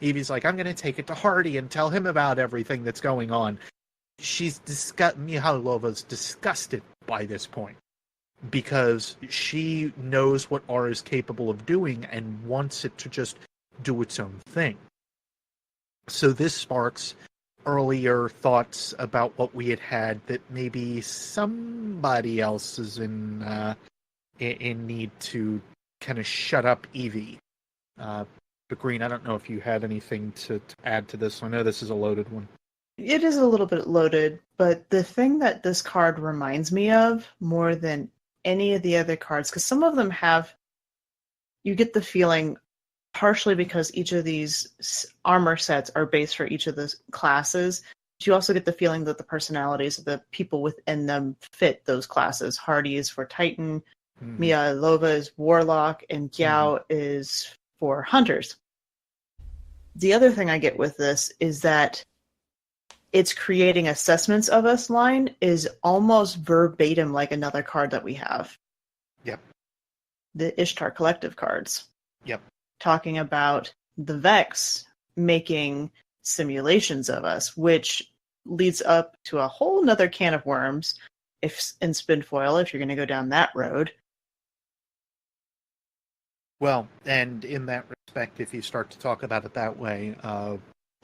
Evie's like, I'm going to take it to Hardy and tell him about everything that's going on. Mihailova's disgusted by this point, because she knows what R is capable of doing and wants it to just do its own thing. So this sparks earlier thoughts about what we had that maybe somebody else is in need to kind of shut up Evie. But Green, I don't know if you had anything to add to this. I know this is a loaded one. It is a little bit loaded, but the thing that this card reminds me of more than any of the other cards, because some of them you get the feeling, partially because each of these armor sets are based for each of the classes, but you also get the feeling that the personalities of the people within them fit those classes. Hardy is for Titan, Mihailova is Warlock, and Gyao is for Hunters. The other thing I get with this is that it's creating assessments of us line is almost verbatim like another card that we have. Yep. The Ishtar Collective cards. Yep. Talking about the Vex making simulations of us, which leads up to a whole nother can of worms in Spinfoil, if you're going to go down that road. Well, and in that respect, if you start to talk about it that way,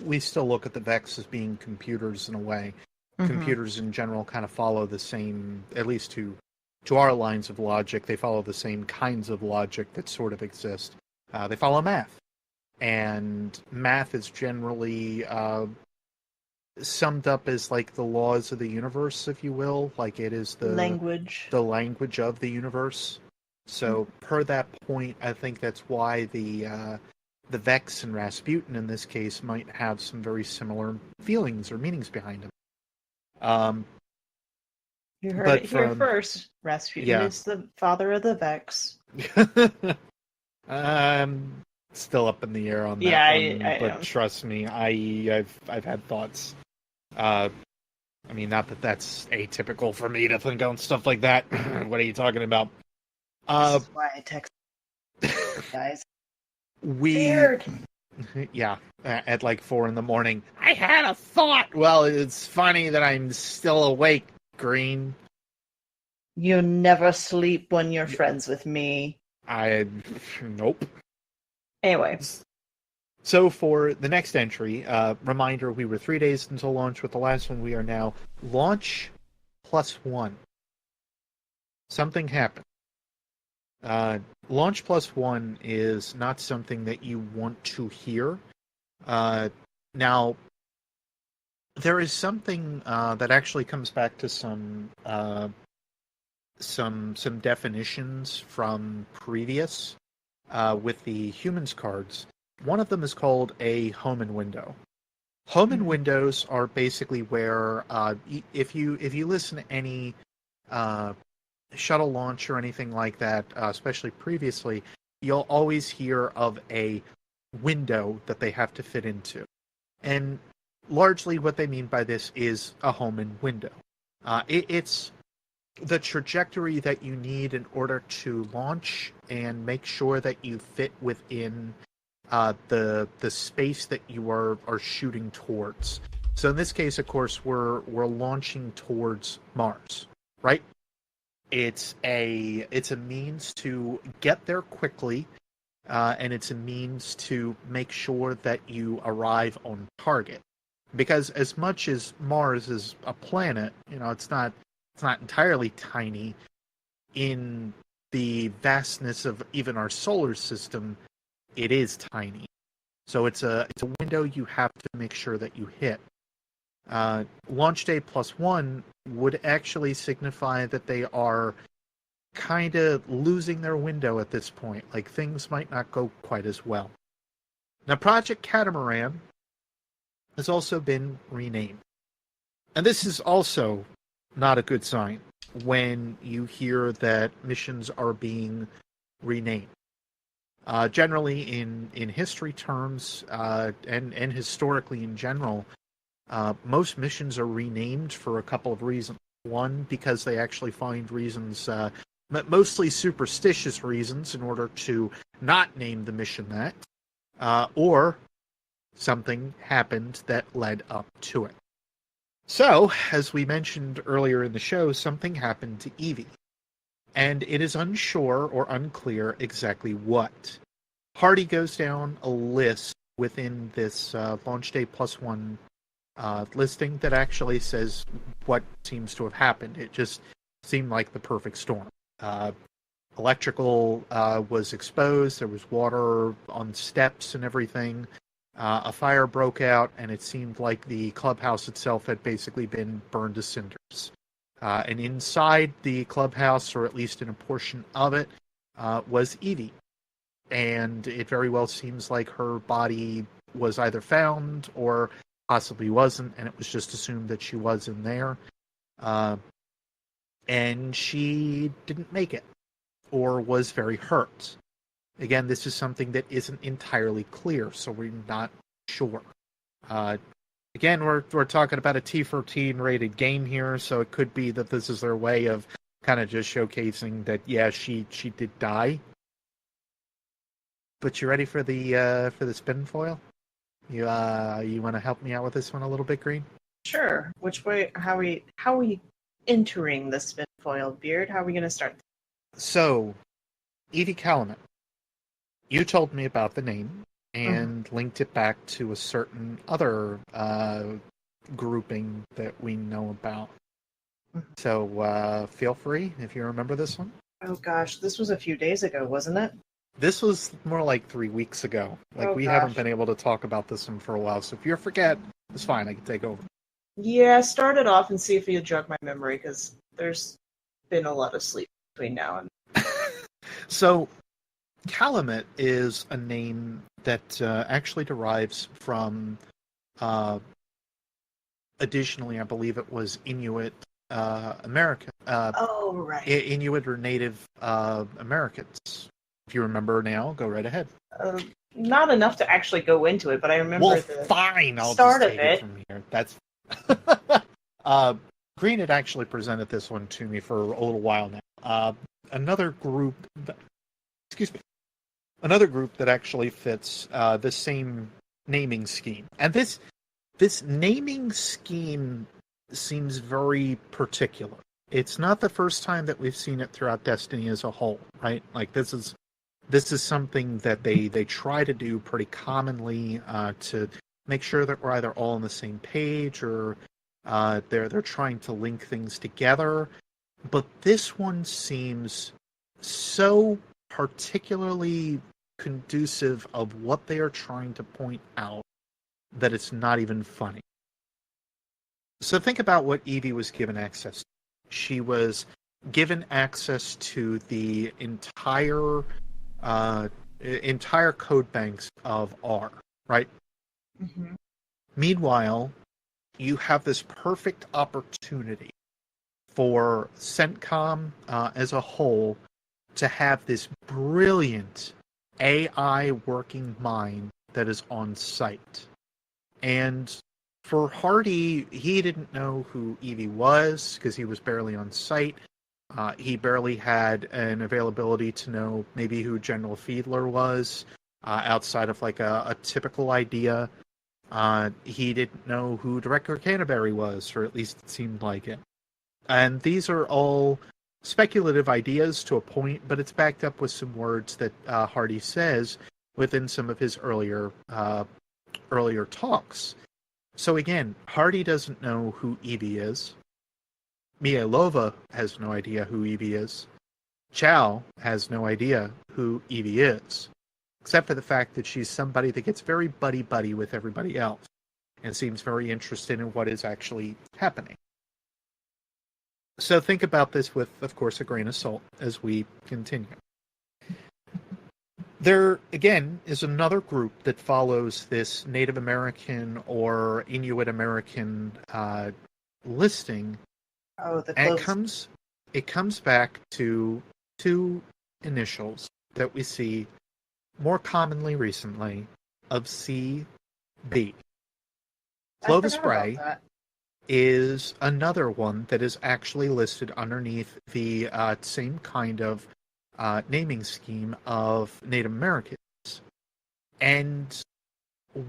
we still look at the Vex as being computers in a way. Mm-hmm. Computers in general kind of follow the same, at least to our lines of logic, they follow the same kinds of logic that sort of exist. They follow math. And math is generally summed up as like the laws of the universe, if you will. Like it is the language of the universe. So per that point, I think that's why the Vex and Rasputin in this case might have some very similar feelings or meanings behind them. You heard it here first. Rasputin is the father of the Vex. Still up in the air on that one, but trust me, I've had thoughts. I mean, not that that's atypical for me to think on stuff like that. What are you talking about? This is why I text guys. At like 4 a.m. I had a thought. Well, it's funny that I'm still awake, Green. You never sleep when you're friends with me. Nope. Anyway. So for the next entry, reminder, we were 3 days until launch with the last one. We are now launch +1. Something happened. Launch +1 is not something that you want to hear. Now, there is something that actually comes back to some definitions from previous with the humans cards. One of them is called a Homan window. Homan windows are basically where if you listen to any shuttle launch or anything like that, especially previously, you'll always hear of a window that they have to fit into. And largely what they mean by this is a Homan window. It's the trajectory that you need in order to launch and make sure that you fit within the space that you are shooting towards. So in this case, of course, we're launching towards Mars, right? It's a means to get there quickly, and it's a means to make sure that you arrive on target. Because as much as Mars is a planet, it's not entirely tiny. In the vastness of even our solar system, it is tiny. So it's a window you have to make sure that you hit. Launch day +1 would actually signify that they are kind of losing their window at this point. Like, things might not go quite as well. Now, Project Catamaran has also been renamed. And this is also not a good sign when you hear that missions are being renamed. Generally, in history terms, and historically in general, most missions are renamed for a couple of reasons. One, because they actually find reasons, mostly superstitious reasons, in order to not name the mission that, or something happened that led up to it. So, as we mentioned earlier in the show, something happened to Evie. And it is unsure or unclear exactly what. Hardy goes down a list within this launch day +1 listing that actually says what seems to have happened. It just seemed like the perfect storm. Electrical was exposed, there was water on steps and everything. A fire broke out, and it seemed like the clubhouse itself had basically been burned to cinders. And inside the clubhouse, or at least in a portion of it, was Evie. And it very well seems like her body was either found or possibly wasn't, and it was just assumed that she was in there. And she didn't make it, or was very hurt. Again, this is something that isn't entirely clear, so we're not sure. Again, we're talking about a T14 rated game here, so it could be that this is their way of kind of just showcasing that, yeah, she did die. But you ready for the spin foil? You want to help me out with this one a little bit, Green? Sure. Which way? How are we entering the spin foil, Beard? How are we going to start? So, Evie Calumet, you told me about the name and linked it back to a certain other grouping that we know about. So feel free if you remember this one. Oh gosh, this was a few days ago, wasn't it? This was more like 3 weeks ago. Like, we haven't been able to talk about this one for a while, so if you forget, it's fine, I can take over. Yeah, start it off and see if you jog my memory, because there's been a lot of sleep between now and... So, Calumet is a name that actually derives from, additionally, I believe it was Inuit American. right. Inuit or Native Americans. If you remember now, go right ahead. Not enough to actually go into it, but I remember the fine. I'll start just of take it it. from here. That's Green had actually presented this one to me for a little while now. Another group that actually fits the same naming scheme, and this naming scheme seems very particular. It's not the first time that we've seen it throughout Destiny as a whole, right? Like, this is something that they try to do pretty commonly to make sure that we're either all on the same page, or they're trying to link things together. But this one seems so particularly conducive of what they are trying to point out that it's not even funny. So think about what Evie was given access to. She was given access to the entire code banks of R, right? Mm-hmm. Meanwhile, you have this perfect opportunity for CENTCOM as a whole to have this brilliant AI working mind that is on site. And for Hardy, he didn't know who Evie was because he was barely on site. He barely had an availability to know maybe who General Fiedler was, outside of like a typical idea. He didn't know who Director Canterbury was, or at least it seemed like it. And these are all speculative ideas to a point, but it's backed up with some words that Hardy says within some of his earlier talks. So again, Hardy doesn't know who Evie is. Mielova has no idea who Evie is. Chow has no idea who Evie is, except for the fact that she's somebody that gets very buddy-buddy with everybody else and seems very interested in what is actually happening. So think about this with, of course, a grain of salt as we continue. There, again, is another group that follows this Native American or Inuit American listing. Oh, the And clothes. it comes back to two initials that we see more commonly recently of CB. Clovis I forgot Bray about that. is another one that is actually listed underneath the same kind of naming scheme of Native Americans. And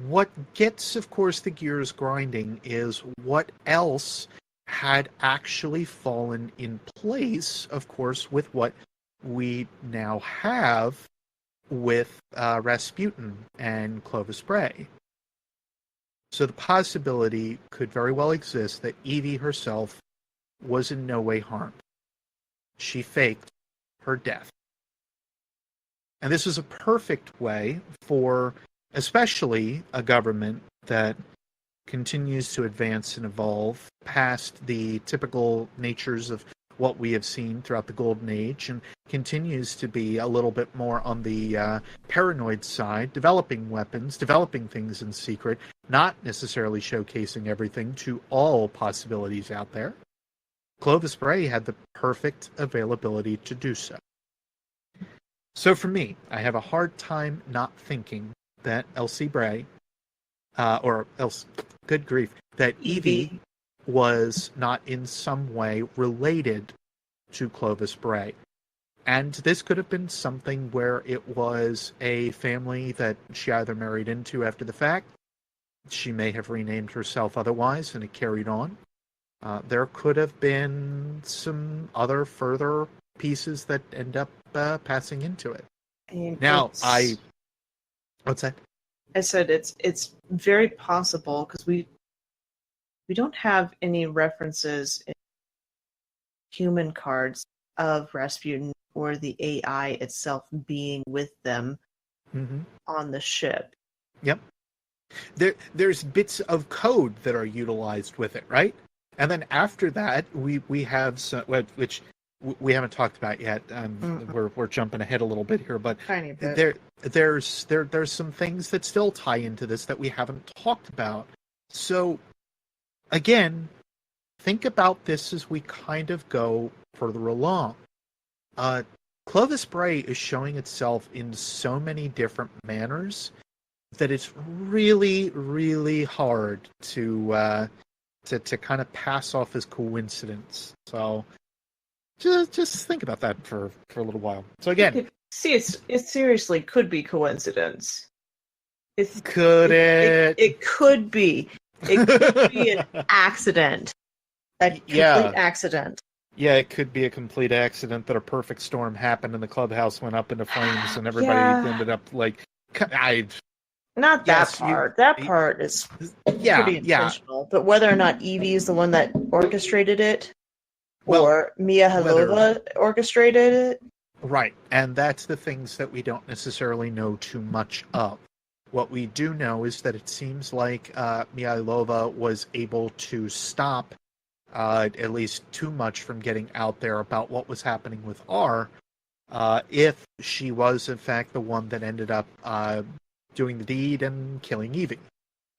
what gets, of course, the gears grinding is what else had actually fallen in place, of course, with what we now have with Rasputin and Clovis Bray. So the possibility could very well exist that Evie herself was in no way harmed. She faked her death. And this is a perfect way for especially a government that continues to advance and evolve past the typical natures of what we have seen throughout the Golden Age and continues to be a little bit more on the paranoid side, developing weapons, developing things in secret, not necessarily showcasing everything to all possibilities out there. Clovis Bray had the perfect availability to do so. So for me, I have a hard time not thinking that Elsie Bray, good grief, that Evie was not in some way related to Clovis Bray. And this could have been something where it was a family that she either married into after the fact, she may have renamed herself otherwise, and it carried on. There could have been some other further pieces that end up passing into it. What's that? I said it's very possible because we don't have any references in human cards of Rasputin or the AI itself being with them on the ship. Yep. There's bits of code that are utilized with it, right? And then after that, we have some, which we haven't talked about yet. We're jumping ahead a little bit here, but Tiny bit. there's some things that still tie into this that we haven't talked about. So again, think about this as we kind of go further along. Clovis Bray is showing itself in so many different manners that it's really, really hard to kind of pass off as coincidence. So just think about that for a little while. So again, see, it seriously could be coincidence. It could be. It could be an accident. A complete accident. Yeah, it could be a complete accident that a perfect storm happened and the clubhouse went up into flames and everybody ended up like. Not that part. That part is pretty intentional. But whether or not Evie is the one that orchestrated it, or Mia Halova orchestrated it. Right, and that's the things that we don't necessarily know too much of. What we do know is that it seems like Mia Halova was able to stop at least too much from getting out there about what was happening with R, if she was in fact the one that ended up doing the deed and killing Evie.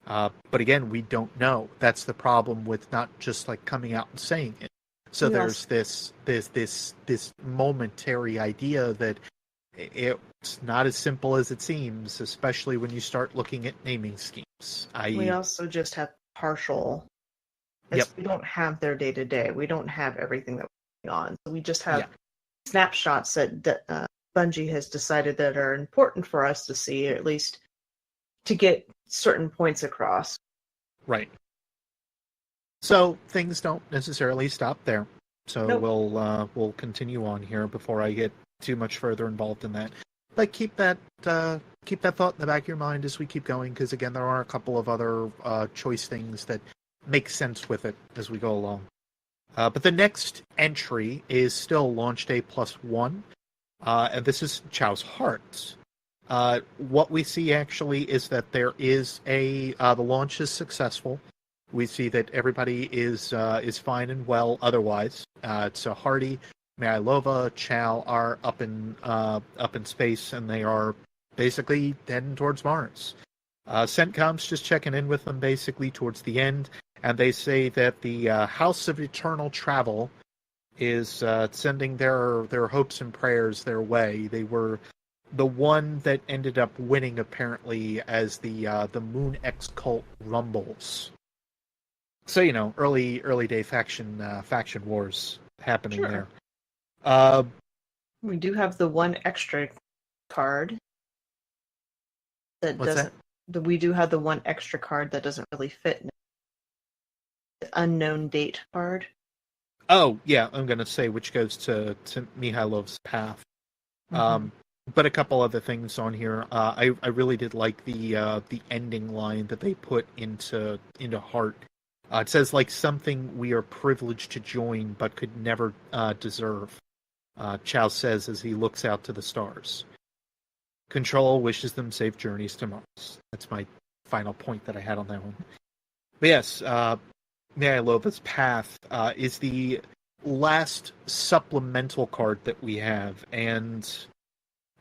But again, we don't know. That's the problem with not just like coming out and saying it. So there's this momentary idea that it's not as simple as it seems, especially when you start looking at naming schemes. We also just have partial. We don't have their day to day. We don't have everything that's going on. So we just have snapshots that Bungie has decided that are important for us to see, or at least to get certain points across. Right. So things don't necessarily stop there. So we'll continue on here before I get too much further involved in that. But keep that thought in the back of your mind as we keep going, because again, there are a couple of other choice things that make sense with it as we go along. But the next entry is still launch day +1, and this is Chow's Hearts. What we see actually is that there is the launch is successful. we see that everybody is fine and well otherwise. So Hardy, Myalova, Chow are up in space, and they are basically heading towards Mars. CENTCOM's just checking in with them basically towards the end, and they say that the House of Eternal Travel is sending their hopes and prayers their way. They were the one that ended up winning, apparently, as the Moon X cult rumbles. So, early day faction wars happening Sure. there. We do have the one extra card that What's doesn't. We do have the one extra card that doesn't really fit. The unknown date card. Oh, yeah, I'm going to say which goes to Mihailov's path. Mm-hmm. But a couple other things on here. I really did like the ending line that they put into Heart. It says, like, something we are privileged to join but could never deserve. Chow says as he looks out to the stars. Control wishes them safe journeys to Mars. That's my final point that I had on that one. But yes, Nyailova's Path is the last supplemental card that we have, and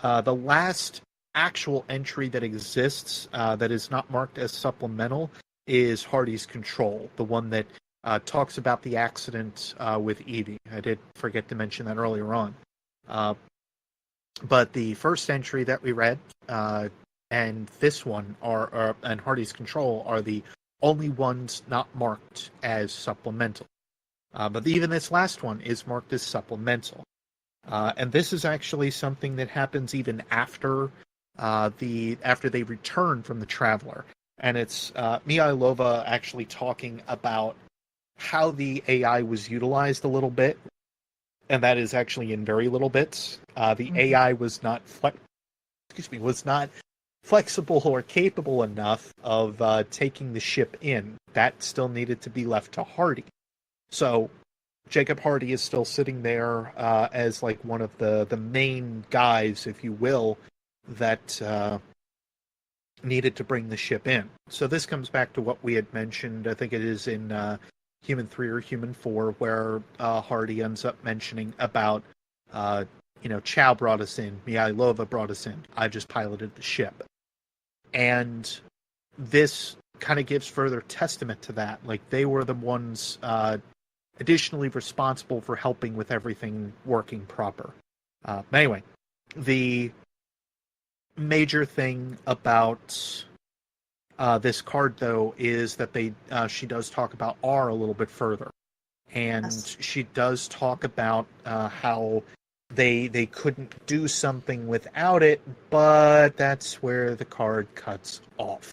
the last actual entry that exists that is not marked as supplemental is Hardy's Control, the one that talks about the accident with Evie. I did forget to mention that earlier on. But the first entry that we read and this one and Hardy's Control are the only ones not marked as supplemental. But even this last one is marked as supplemental. And this is actually something that happens even after they return from the Traveler. And it's Mihailova actually talking about how the AI was utilized a little bit, and that is actually in very little bits. The AI was not flexible or capable enough of taking the ship in. That still needed to be left to Hardy. So Jacob Hardy is still sitting there as like one of the main guys, if you will, that needed to bring the ship in. So this comes back to what we had mentioned. I think it is in Human 3 or Human 4, where Hardy ends up mentioning about, Chow brought us in, Mihailova brought us in, I just piloted the ship. And this kind of gives further testament to that. Like, they were the ones additionally responsible for helping with everything working proper. But anyway, the major thing about this card, though, is that she does talk about R a little bit further, and yes, she does talk about how they couldn't do something without it, but that's where the card cuts off.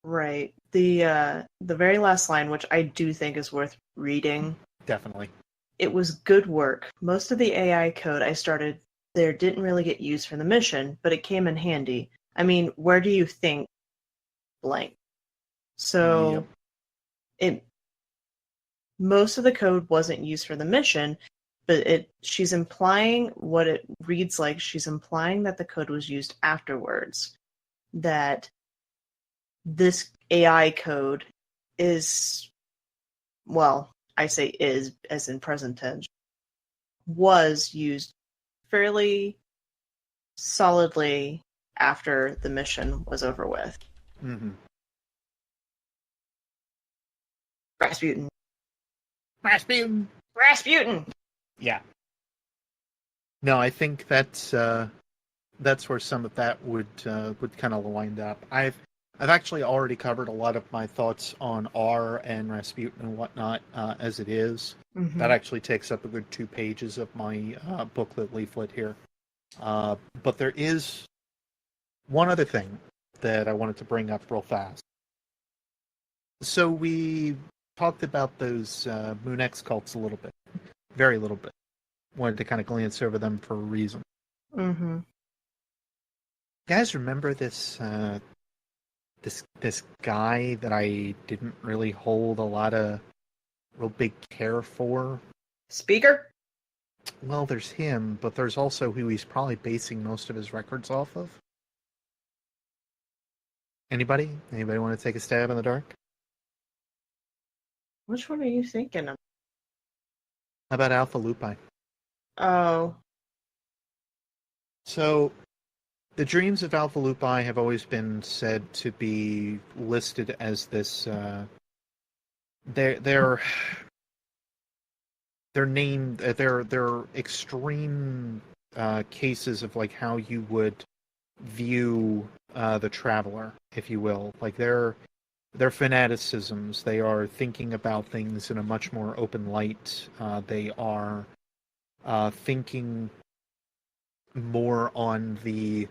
Right. The very last line, which I do think is worth reading. Definitely. It was good work. Most of the AI code I started there didn't really get used for the mission, but it came in handy. I mean, where do you think blank? So most of the code wasn't used for the mission, but she's implying what it reads like. She's implying that the code was used afterwards. That this AI code is, well, I say is as in present tense, was used fairly solidly after the mission was over with. Mm-hmm. Rasputin! Yeah. No, I think that's where some of that would kind of wind up. I've actually already covered a lot of my thoughts on R and Rasputin and whatnot as it is. Mm-hmm. That actually takes up a good 2 pages of my booklet leaflet here. But there is one other thing that I wanted to bring up real fast. So we talked about those Moon X cults a little bit. Very little bit. Wanted to kind of glance over them for a reason. Mm-hmm. Guys, remember this this guy that I didn't really hold a lot of real big care for? Speaker? Well, there's him, but there's also who he's probably basing most of his records off of. Anybody? Anybody want to take a stab in the dark? Which one are you thinking of? How about Alpha Lupi? Oh, So, the dreams of Alpha Lupi have always been said to be listed as this. They're named. They're extreme cases of like how you would view the traveler, if you will. Like they're fanaticisms. They are thinking about things in a much more open light. They are thinking more on the,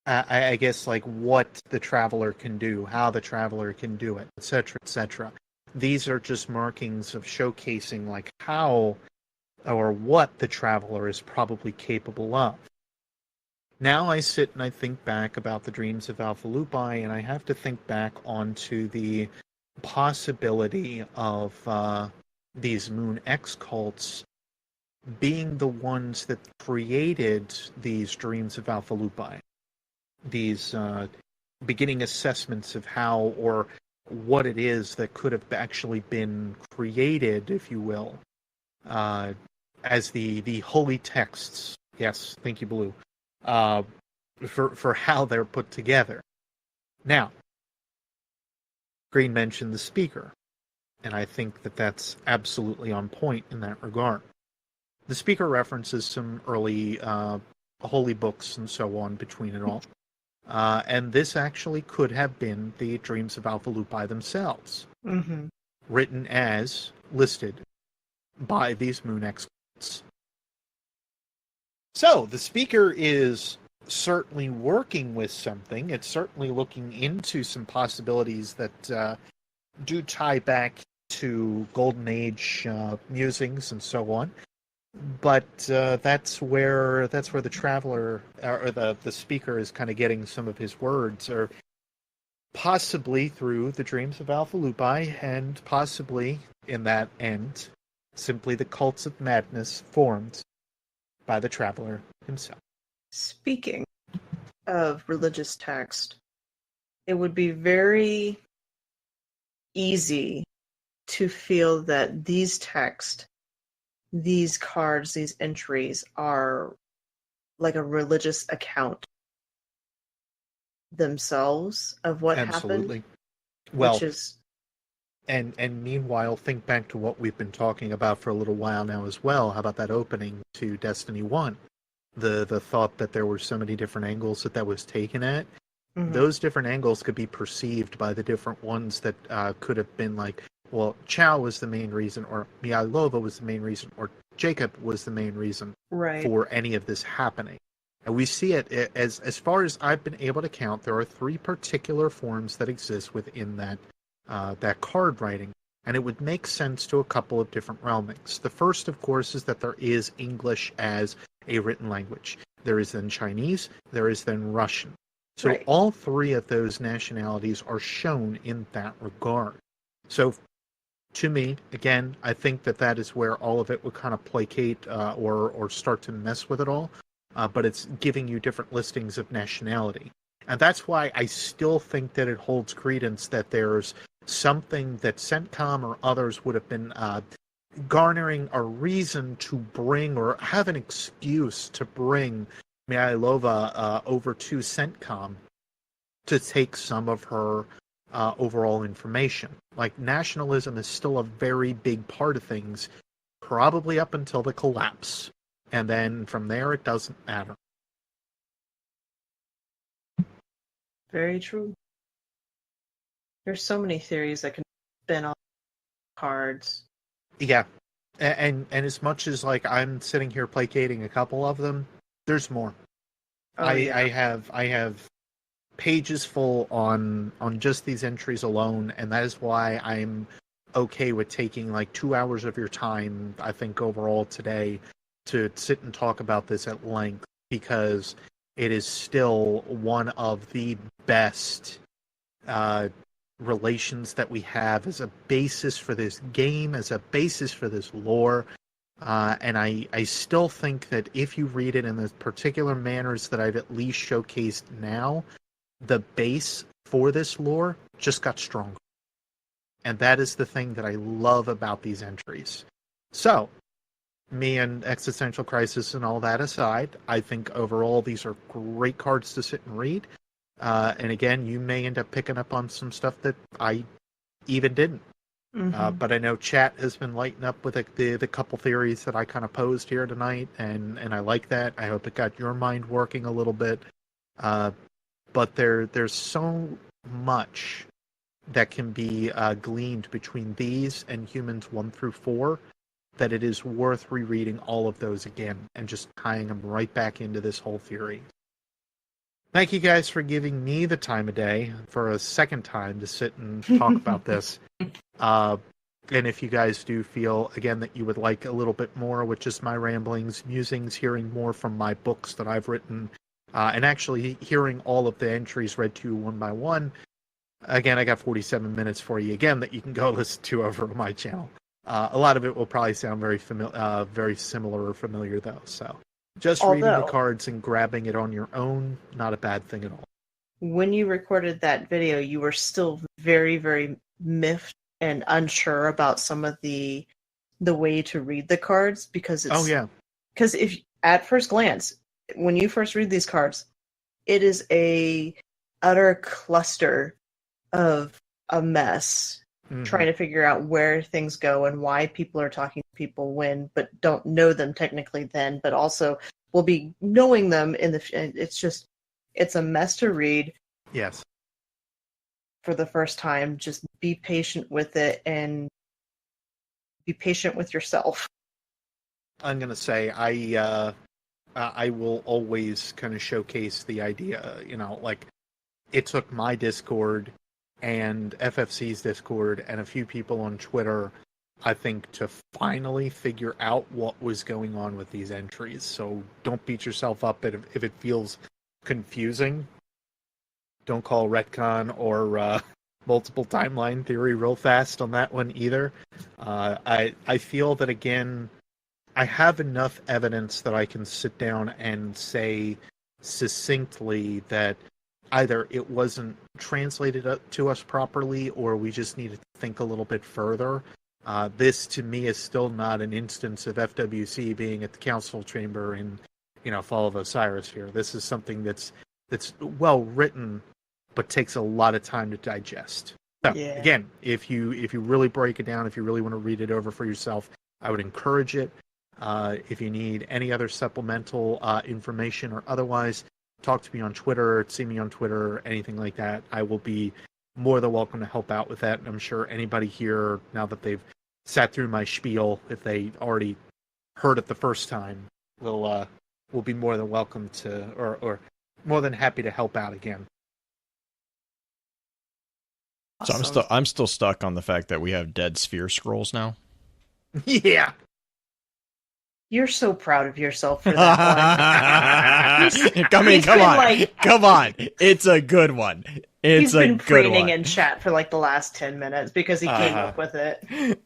I guess, like what the traveler can do, how the traveler can do it, etc., etc. These are just markings of showcasing like how or what the traveler is probably capable of. Now I sit and I think back about the dreams of Alpha Lupi, and I have to think back onto the possibility of these Moon X cults being the ones that created these dreams of Alpha Lupi. These beginning assessments of how or what it is that could have actually been created, if you will, as the holy texts. Yes, thank you, Blue. For how they're put together. Now, Green mentioned the speaker, and I think that that's absolutely on point in that regard. The speaker references some early holy books and so on between it all. And this actually could have been the dreams of Alpha Lupi themselves, written as listed by these Moon experts. So the speaker is certainly working with something. It's certainly looking into some possibilities that do tie back to Golden Age musings and so on. But that's where the traveler or the speaker is kind of getting some of his words, or possibly through the dreams of Alpha Lupi, and possibly in that end, simply the cults of madness formed by the traveler himself. speaking of religious text, it would be very easy to feel that these texts, these cards, these entries are like a religious account themselves of what Absolutely. happened. Well, Which is and meanwhile, think back to what we've been talking about for a little while now as well. How about that opening to Destiny 1? The thought that there were so many different angles that was taken at. Those different angles could be perceived by the different ones that could have been like, well, Chow was the main reason, or Mihailova was the main reason, or Jacob was the main reason for any of this happening. And we see it as far as I've been able to count, there are 3 particular forms that exist within that card writing, and it would make sense to a couple of different realmings. The first, of course, is that there is English as a written language. There is then Chinese, there is then Russian. So all 3 of those nationalities are shown in that regard. So to me, again, I think that is where all of it would kind of placate or start to mess with it all. But it's giving you different listings of nationality. And that's why I still think that it holds credence that there's something that CENTCOM or others would have been garnering a reason to bring, or have an excuse to bring Mihailova over to CENTCOM to take some of her overall information. Like, nationalism is still a very big part of things, probably up until the collapse. And then from there, it doesn't matter. very true. There's so many theories that can spin on cards. Yeah. And as much as like I'm sitting here placating a couple of them, there's more. I have pages full on just these entries alone, and that is why I'm okay with taking like 2 hours of your time, I think, overall today to sit and talk about this at length, because it is still one of the best relations that we have as a basis for this game, as a basis for this lore. And I still think that if you read it in the particular manners that I've at least showcased now, the base for this lore just got stronger. And that is the thing that I love about these entries. So, me and Existential Crisis and all that aside, I think overall these are great cards to sit and read. And again, you may end up picking up on some stuff that I even didn't. But I know chat has been lighting up with the couple theories that I kind of posed here tonight, and I like that. I hope it got your mind working a little bit. But there's so much that can be gleaned between these and Humans 1 through 4 that it is worth rereading all of those again and just tying them right back into this whole theory. Thank you guys for giving me the time of day for a second time to sit and talk about this. And if you guys do feel, again, that you would like a little bit more with just my ramblings, musings, hearing more from my books that I've written, and actually hearing all of the entries read to you one by one, again, I got 47 minutes for you again that you can go listen to over on my channel. A lot of it will probably sound very similar or familiar, though. So just reading the cards and grabbing it on your own, not a bad thing at all. When you recorded that video, you were still very, very miffed and unsure about some of the way to read the cards, because it's because if at first glance, when you first read these cards, it is a utter cluster of a mess, trying to figure out where things go and why people are talking to people when, but don't know them technically then, but also will be knowing them in the. It's a mess to read. Yes. For the first time, just be patient with it and be patient with yourself. I'm gonna say I will always kind of showcase the idea, like it took my Discord and FFC's Discord and a few people on Twitter, I think, to finally figure out what was going on with these entries. So don't beat yourself up if it feels confusing. Don't call retcon or multiple timeline theory real fast on that one either. I feel that, again, I have enough evidence that I can sit down and say succinctly that either it wasn't translated to us properly or we just needed to think a little bit further. This, to me, is still not an instance of FWC being at the council chamber in, Fall of Osiris here. This is something that's well written, but takes a lot of time to digest. So, again, if you really break it down, if you really want to read it over for yourself, I would encourage it. If you need any other supplemental information or otherwise, talk to me on Twitter, see me on Twitter, anything like that. I will be more than welcome to help out with that. And I'm sure anybody here, now that they've sat through my spiel, if they already heard it the first time, will be more than welcome to, or more than happy to help out again. So I'm still stuck on the fact that we have dead sphere scrolls now. Yeah. You're so proud of yourself for that one. Come on. It's a good one. He's been preening in chat for like the last 10 minutes because he came up with it.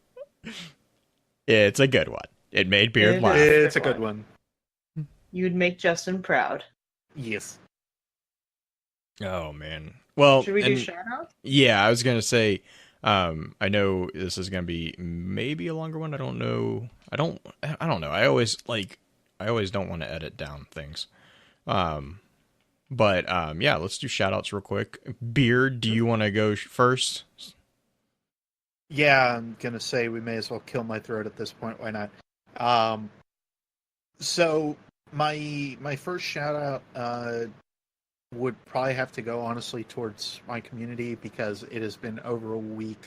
It's a good one. It made Beard laugh. It's a good one. You'd make Justin proud. Yes. Oh, man. Well, should we do shoutouts? Yeah, I was going to say, I know this is going to be maybe a longer one. I don't know. I don't know. I always don't want to edit down things. But yeah, let's do shoutouts real quick. Beard, do you want to go first? Yeah, I'm going to say we may as well kill my throat at this point. Why not? So my first shout-out would probably have to go, honestly, towards my community, because it has been over a week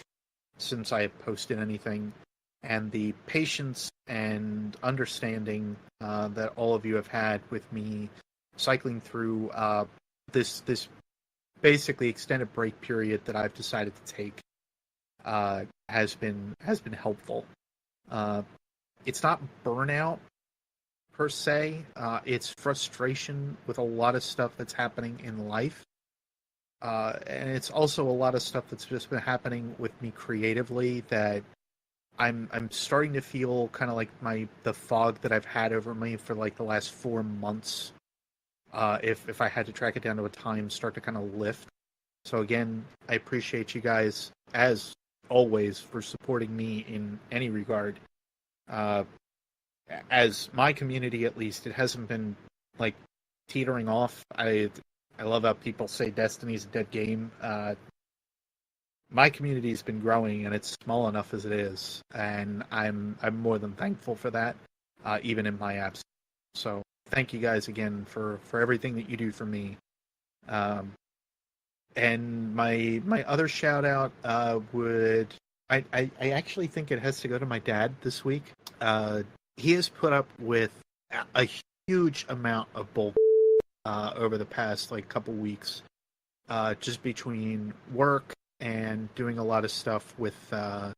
since I have posted anything. And the patience and understanding that all of you have had with me cycling through this basically extended break period that I've decided to take has been helpful. It's not burnout per se. It's frustration with a lot of stuff that's happening in life. And it's also a lot of stuff that's just been happening with me creatively that I'm starting to feel kind of like the fog that I've had over me for like the last 4 months. If I had to track it down to a time, start to kind of lift. So again, I appreciate you guys, as always for supporting me in any regard. As my community, at least, it hasn't been like teetering off. I love how people say Destiny's a dead game. My community has been growing, and it's small enough as it is, and I'm more than thankful for that, even in my absence. So thank you guys again for everything that you do for me. And my other shout out would I actually think it has to go to my dad this week. He has put up with a huge amount of bull over the past like couple weeks, just between work and doing a lot of stuff with over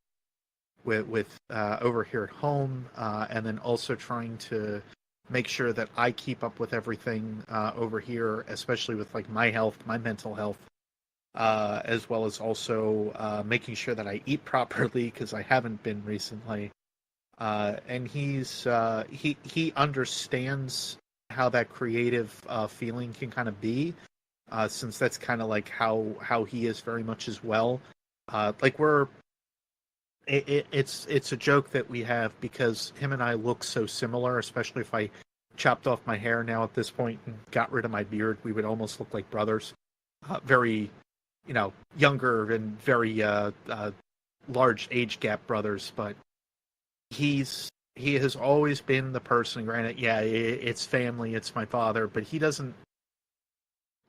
here at home, and then also trying to make sure that I keep up with everything over here, especially with like my health, my mental health, as well as also making sure that I eat properly because I haven't been recently. And he understands how that creative feeling can kind of be, since that's kind of like how he is very much as well. Like it's a joke that we have because him and I look so similar, especially if I chopped off my hair now at this point and got rid of my beard, we would almost look like brothers. Very, younger and very large age gap brothers, but he has always been the person, granted, yeah, it's family, it's my father, but he doesn't,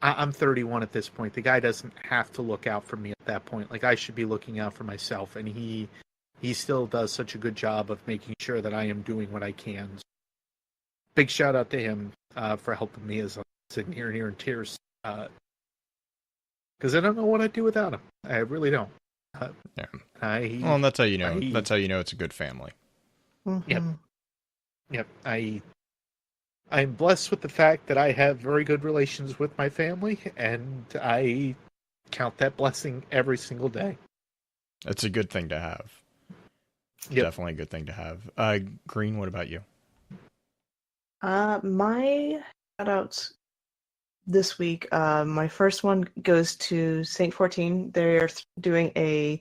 I'm 31 at this point, the guy doesn't have to look out for me at that point, like I should be looking out for myself, and he still does such a good job of making sure that I am doing what I can. Big shout out to him for helping me as I'm sitting here in tears, because I don't know what I'd do without him. I really don't. Yeah. Well, that's how you know. That's how you know it's a good family. Mm-hmm. Yep. I'm blessed with the fact that I have very good relations with my family, and I count that blessing every single day. That's a good thing to have. Yep. Definitely a good thing to have. Green, what about you? My shoutouts this week, my first one goes to St. 14. They're doing a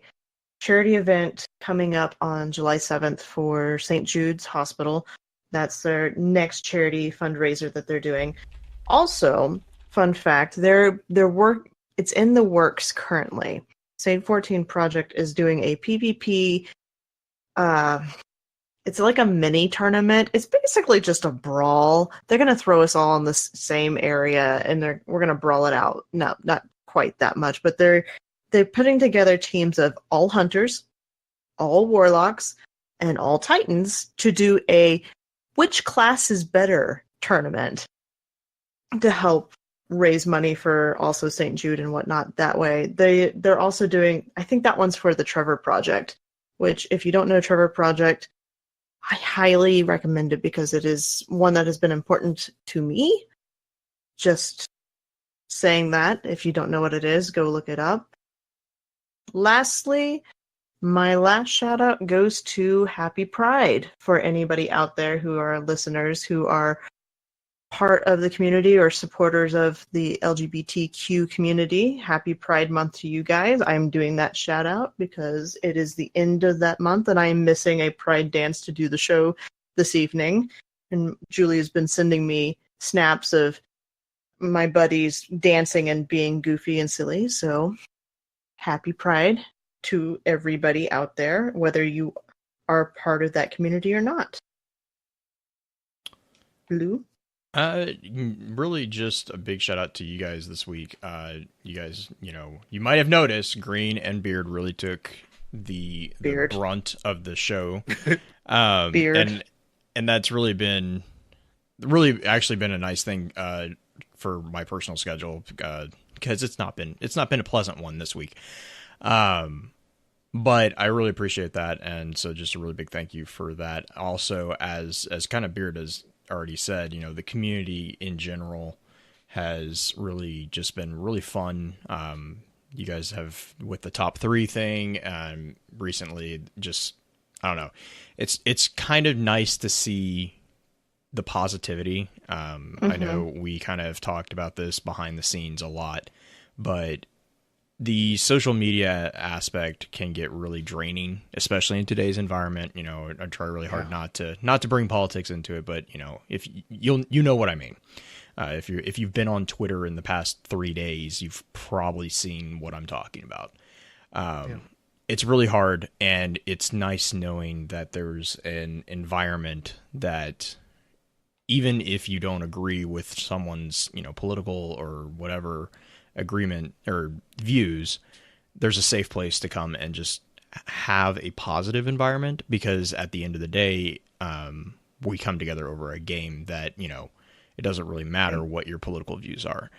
charity event coming up on July 7th for St. Jude's Hospital. That's their next charity fundraiser that they're doing. Also, fun fact, it's in the works currently. St. 14 Project is doing a PvP. It's like a mini tournament. It's basically just a brawl. They're going to throw us all in the same area, and we're going to brawl it out. No, not quite that much, but they're putting together teams of all hunters, all warlocks, and all titans to do a which class is better tournament to help raise money for also St. Jude and whatnot that way. They're also doing, I think that one's for the Trevor Project, which if you don't know Trevor Project, I highly recommend it because it is one that has been important to me. Just saying that, if you don't know what it is, go look it up. Lastly, my last shout out goes to Happy Pride for anybody out there who are listeners who are part of the community or supporters of the LGBTQ community. Happy Pride Month to you guys. I'm doing that shout out because it is the end of that month and I am missing a Pride dance to do the show this evening. And Julie has been sending me snaps of my buddies dancing and being goofy and silly. So happy Pride to everybody out there, whether you are part of that community or not. Blue? Really just a big shout out to you guys this week. You guys, you might have noticed Green and Beard really took the brunt of the show. Beard. And that's really actually been a nice thing, for my personal schedule, because it's not been a pleasant one this week. But I really appreciate that. And so just a really big thank you for that. Also, as kind of Beard has already said, the community in general has really just been really fun. You guys have, with the top 3 thing, recently, just, I don't know, it's kind of nice to see the positivity. I know we kind of talked about this behind the scenes a lot, but the social media aspect can get really draining, especially in today's environment. You know, I try really hard not to bring politics into it, but you know, if you know what I mean. If you've been on Twitter in the past 3 days, you've probably seen what I'm talking about. It's really hard, and it's nice knowing that there's an environment that, even if you don't agree with someone's, you know, political or whatever agreement or views, there's a safe place to come and just have a positive environment, because at the end of the day, we come together over a game that, you know, it doesn't really matter what your political views are.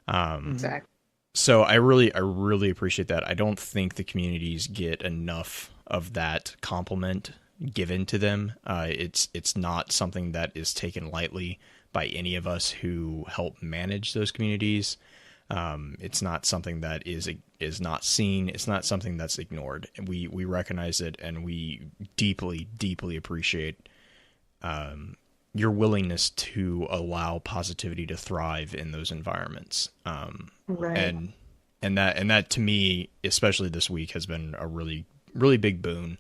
Exactly. So I really appreciate that. I don't think the communities get enough of that compliment given to them. It's not something that is taken lightly by any of us who help manage those communities. It's not something that is not seen. It's not something that's ignored. We recognize it, and we deeply appreciate your willingness to allow positivity to thrive in those environments. Right. And that to me, especially this week, has been a really big boon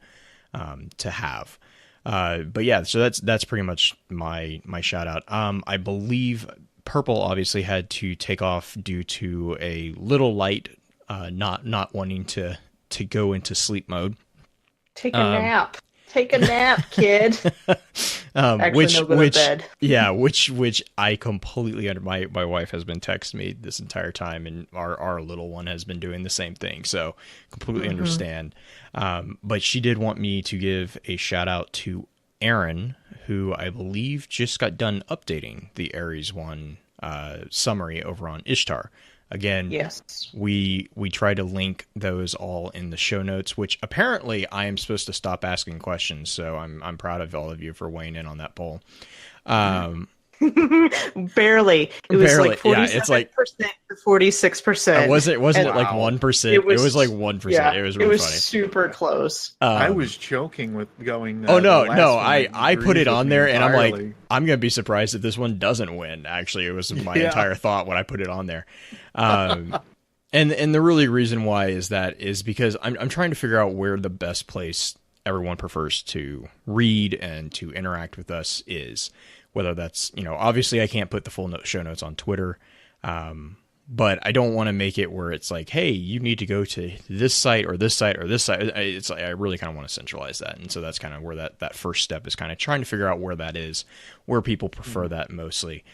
to have. But yeah, so that's pretty much my shout out. I believe Purple obviously had to take off due to a little light, not wanting to go into sleep mode. Take a nap. Take a nap, kid. Actually, no, go to bed. Yeah, which I completely under. My wife has been texting me this entire time, and our little one has been doing the same thing. So completely understand. But she did want me to give a shout out to Aaron, who I believe just got done updating the Ares 1 summary over on Ishtar. Again, yes, we try to link those all in the show notes, which apparently I am supposed to stop asking questions. So I'm proud of all of you for weighing in on that poll. Barely. It was barely, like 47% to 46%. Wasn't it like 1%? It was like 1%. Yeah, it was really funny. Super close. I was joking with going. Oh no! I put it on there, and I'm like, I'm gonna be surprised if this one doesn't win. Actually, it was my entire thought when I put it on there. And the really reason why is because I'm trying to figure out where the best place everyone prefers to read and to interact with us is. Whether that's, you know, obviously I can't put the full show notes on Twitter, but I don't want to make it where it's like, hey, you need to go to this site or this site or this site. It's like, I really kind of want to centralize that. And so that's kind of where that first step is, kind of trying to figure out where that is, where people prefer that mostly.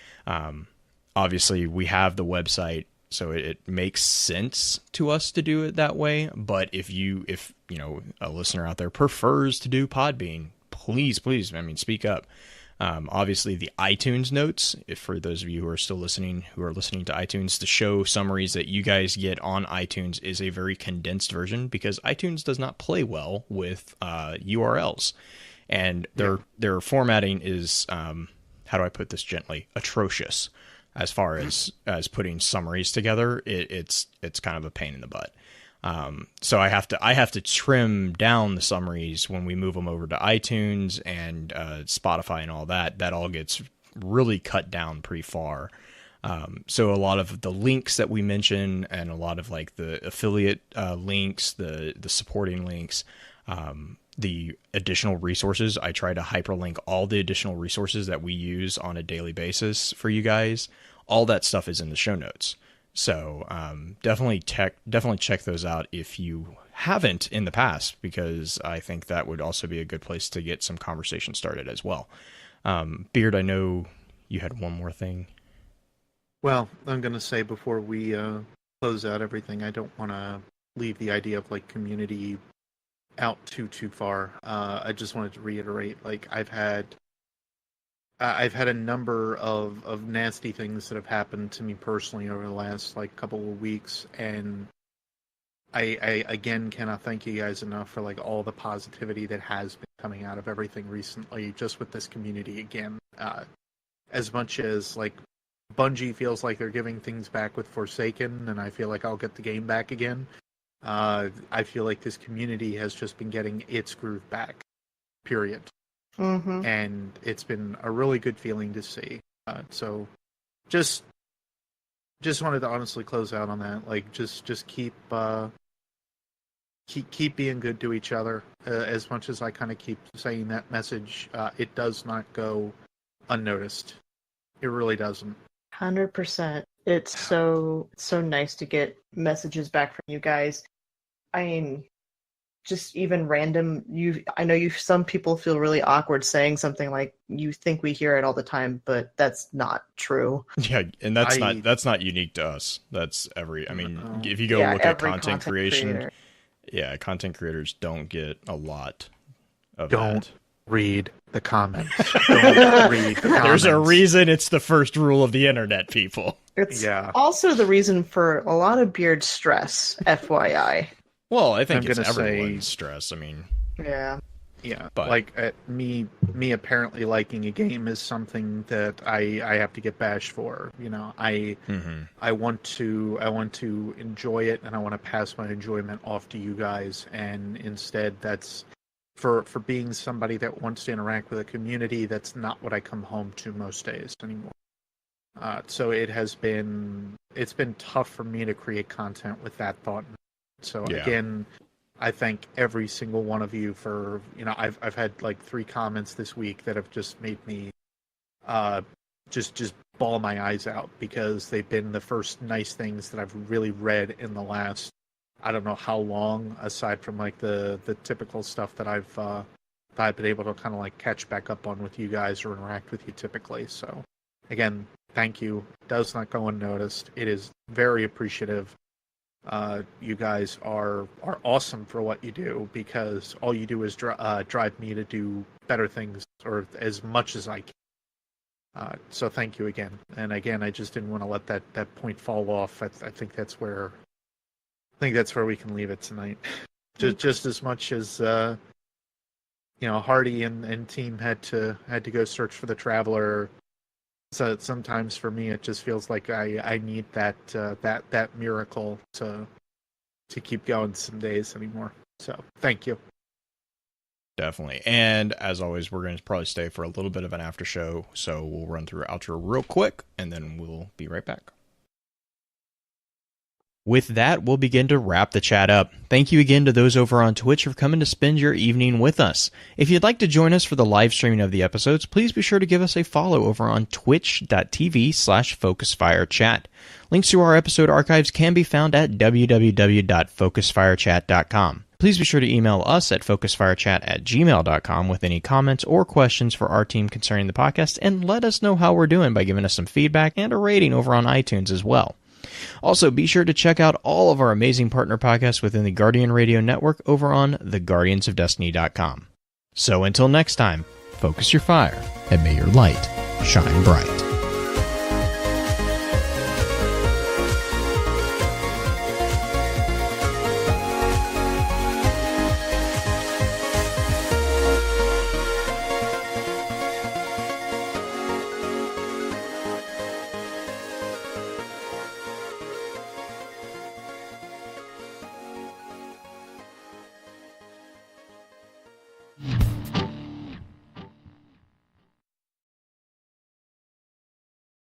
Obviously, we have the website, so it makes sense to us to do it that way. But if you know, a listener out there prefers to do Podbean, please, I mean, speak up. Obviously, the iTunes notes, if for those of you who are still listening, to iTunes, the show summaries that you guys get on iTunes is a very condensed version, because iTunes does not play well with URLs, and their formatting is, how do I put this gently, atrocious as far as putting summaries together. It's kind of a pain in the butt. So I have to trim down the summaries when we move them over to iTunes and Spotify and all that. That all gets really cut down pretty far. So a lot of the links that we mention, and a lot of like the affiliate links, the supporting links, the additional resources, I try to hyperlink all the additional resources that we use on a daily basis for you guys. All that stuff is in the show notes. So definitely check those out if you haven't in the past, because I think that would also be a good place to get some conversation started as well. Beard, I know you had one more thing. Well, I'm going to say before we close out everything, I don't want to leave the idea of like community out too far. I just wanted to reiterate, like I've had a number of nasty things that have happened to me personally over the last like couple of weeks, and I again cannot thank you guys enough for like all the positivity that has been coming out of everything recently, just with this community again. As much as like Bungie feels like they're giving things back with Forsaken, and I feel like I'll get the game back again, I feel like this community has just been getting its groove back, period. Mm-hmm. And it's been a really good feeling to see. So just just wanted to honestly close out on that. Like, just keep being good to each other. As much as I kind of keep saying that message, it does not go unnoticed. It really doesn't. 100%. It's so nice to get messages back from you guys. I mean, just even random. I know some people feel really awkward saying something like, "You think we hear it all the time," but that's not true. Yeah, and that's not unique to us. That's I mean, if you go look at content creation, creator. yeah, content creators don't get a lot of Don't that. read the comments. Don't read the comments. There's a reason it's the first rule of the internet, people. It's also the reason for a lot of Beard stress, FYI. Well, I think it's everyone's stress. I mean, yeah, but like me apparently liking a game is something that I have to get bashed for. You know, I want to enjoy it, and I want to pass my enjoyment off to you guys. And instead, that's for being somebody that wants to interact with a community. That's not what I come home to most days anymore. So it's been tough for me to create content with that thought. So again, I thank every single one of you for, I've had like 3 comments this week that have just made me just bawl my eyes out, because they've been the first nice things that I've really read in the last, I don't know how long, aside from like the typical stuff that I've been able to kind of like catch back up on with you guys or interact with you typically. So again, thank you. It does not go unnoticed. It is very appreciative. You guys are awesome for what you do, because all you do is drive me to do better things, or as much as I can. So thank you again. And again, I just didn't want to let that point fall off. I think that's where we can leave it tonight. just as much as Hardy and team had to go search for the Traveler. So sometimes for me, it just feels like I need that miracle to keep going some days anymore. So thank you. Definitely. And as always, we're going to probably stay for a little bit of an after show. So we'll run through our outro real quick, and then we'll be right back. With that, we'll begin to wrap the chat up. Thank you again to those over on Twitch for coming to spend your evening with us. If you'd like to join us for the live streaming of the episodes, please be sure to give us a follow over on twitch.tv/FocusFireChat. Links to our episode archives can be found at www.focusfirechat.com. Please be sure to email us at focusfirechat@gmail.com with any comments or questions for our team concerning the podcast, and let us know how we're doing by giving us some feedback and a rating over on iTunes as well. Also, be sure to check out all of our amazing partner podcasts within the Guardian Radio Network over on theguardiansofdestiny.com. So until next time, focus your fire, and may your light shine bright.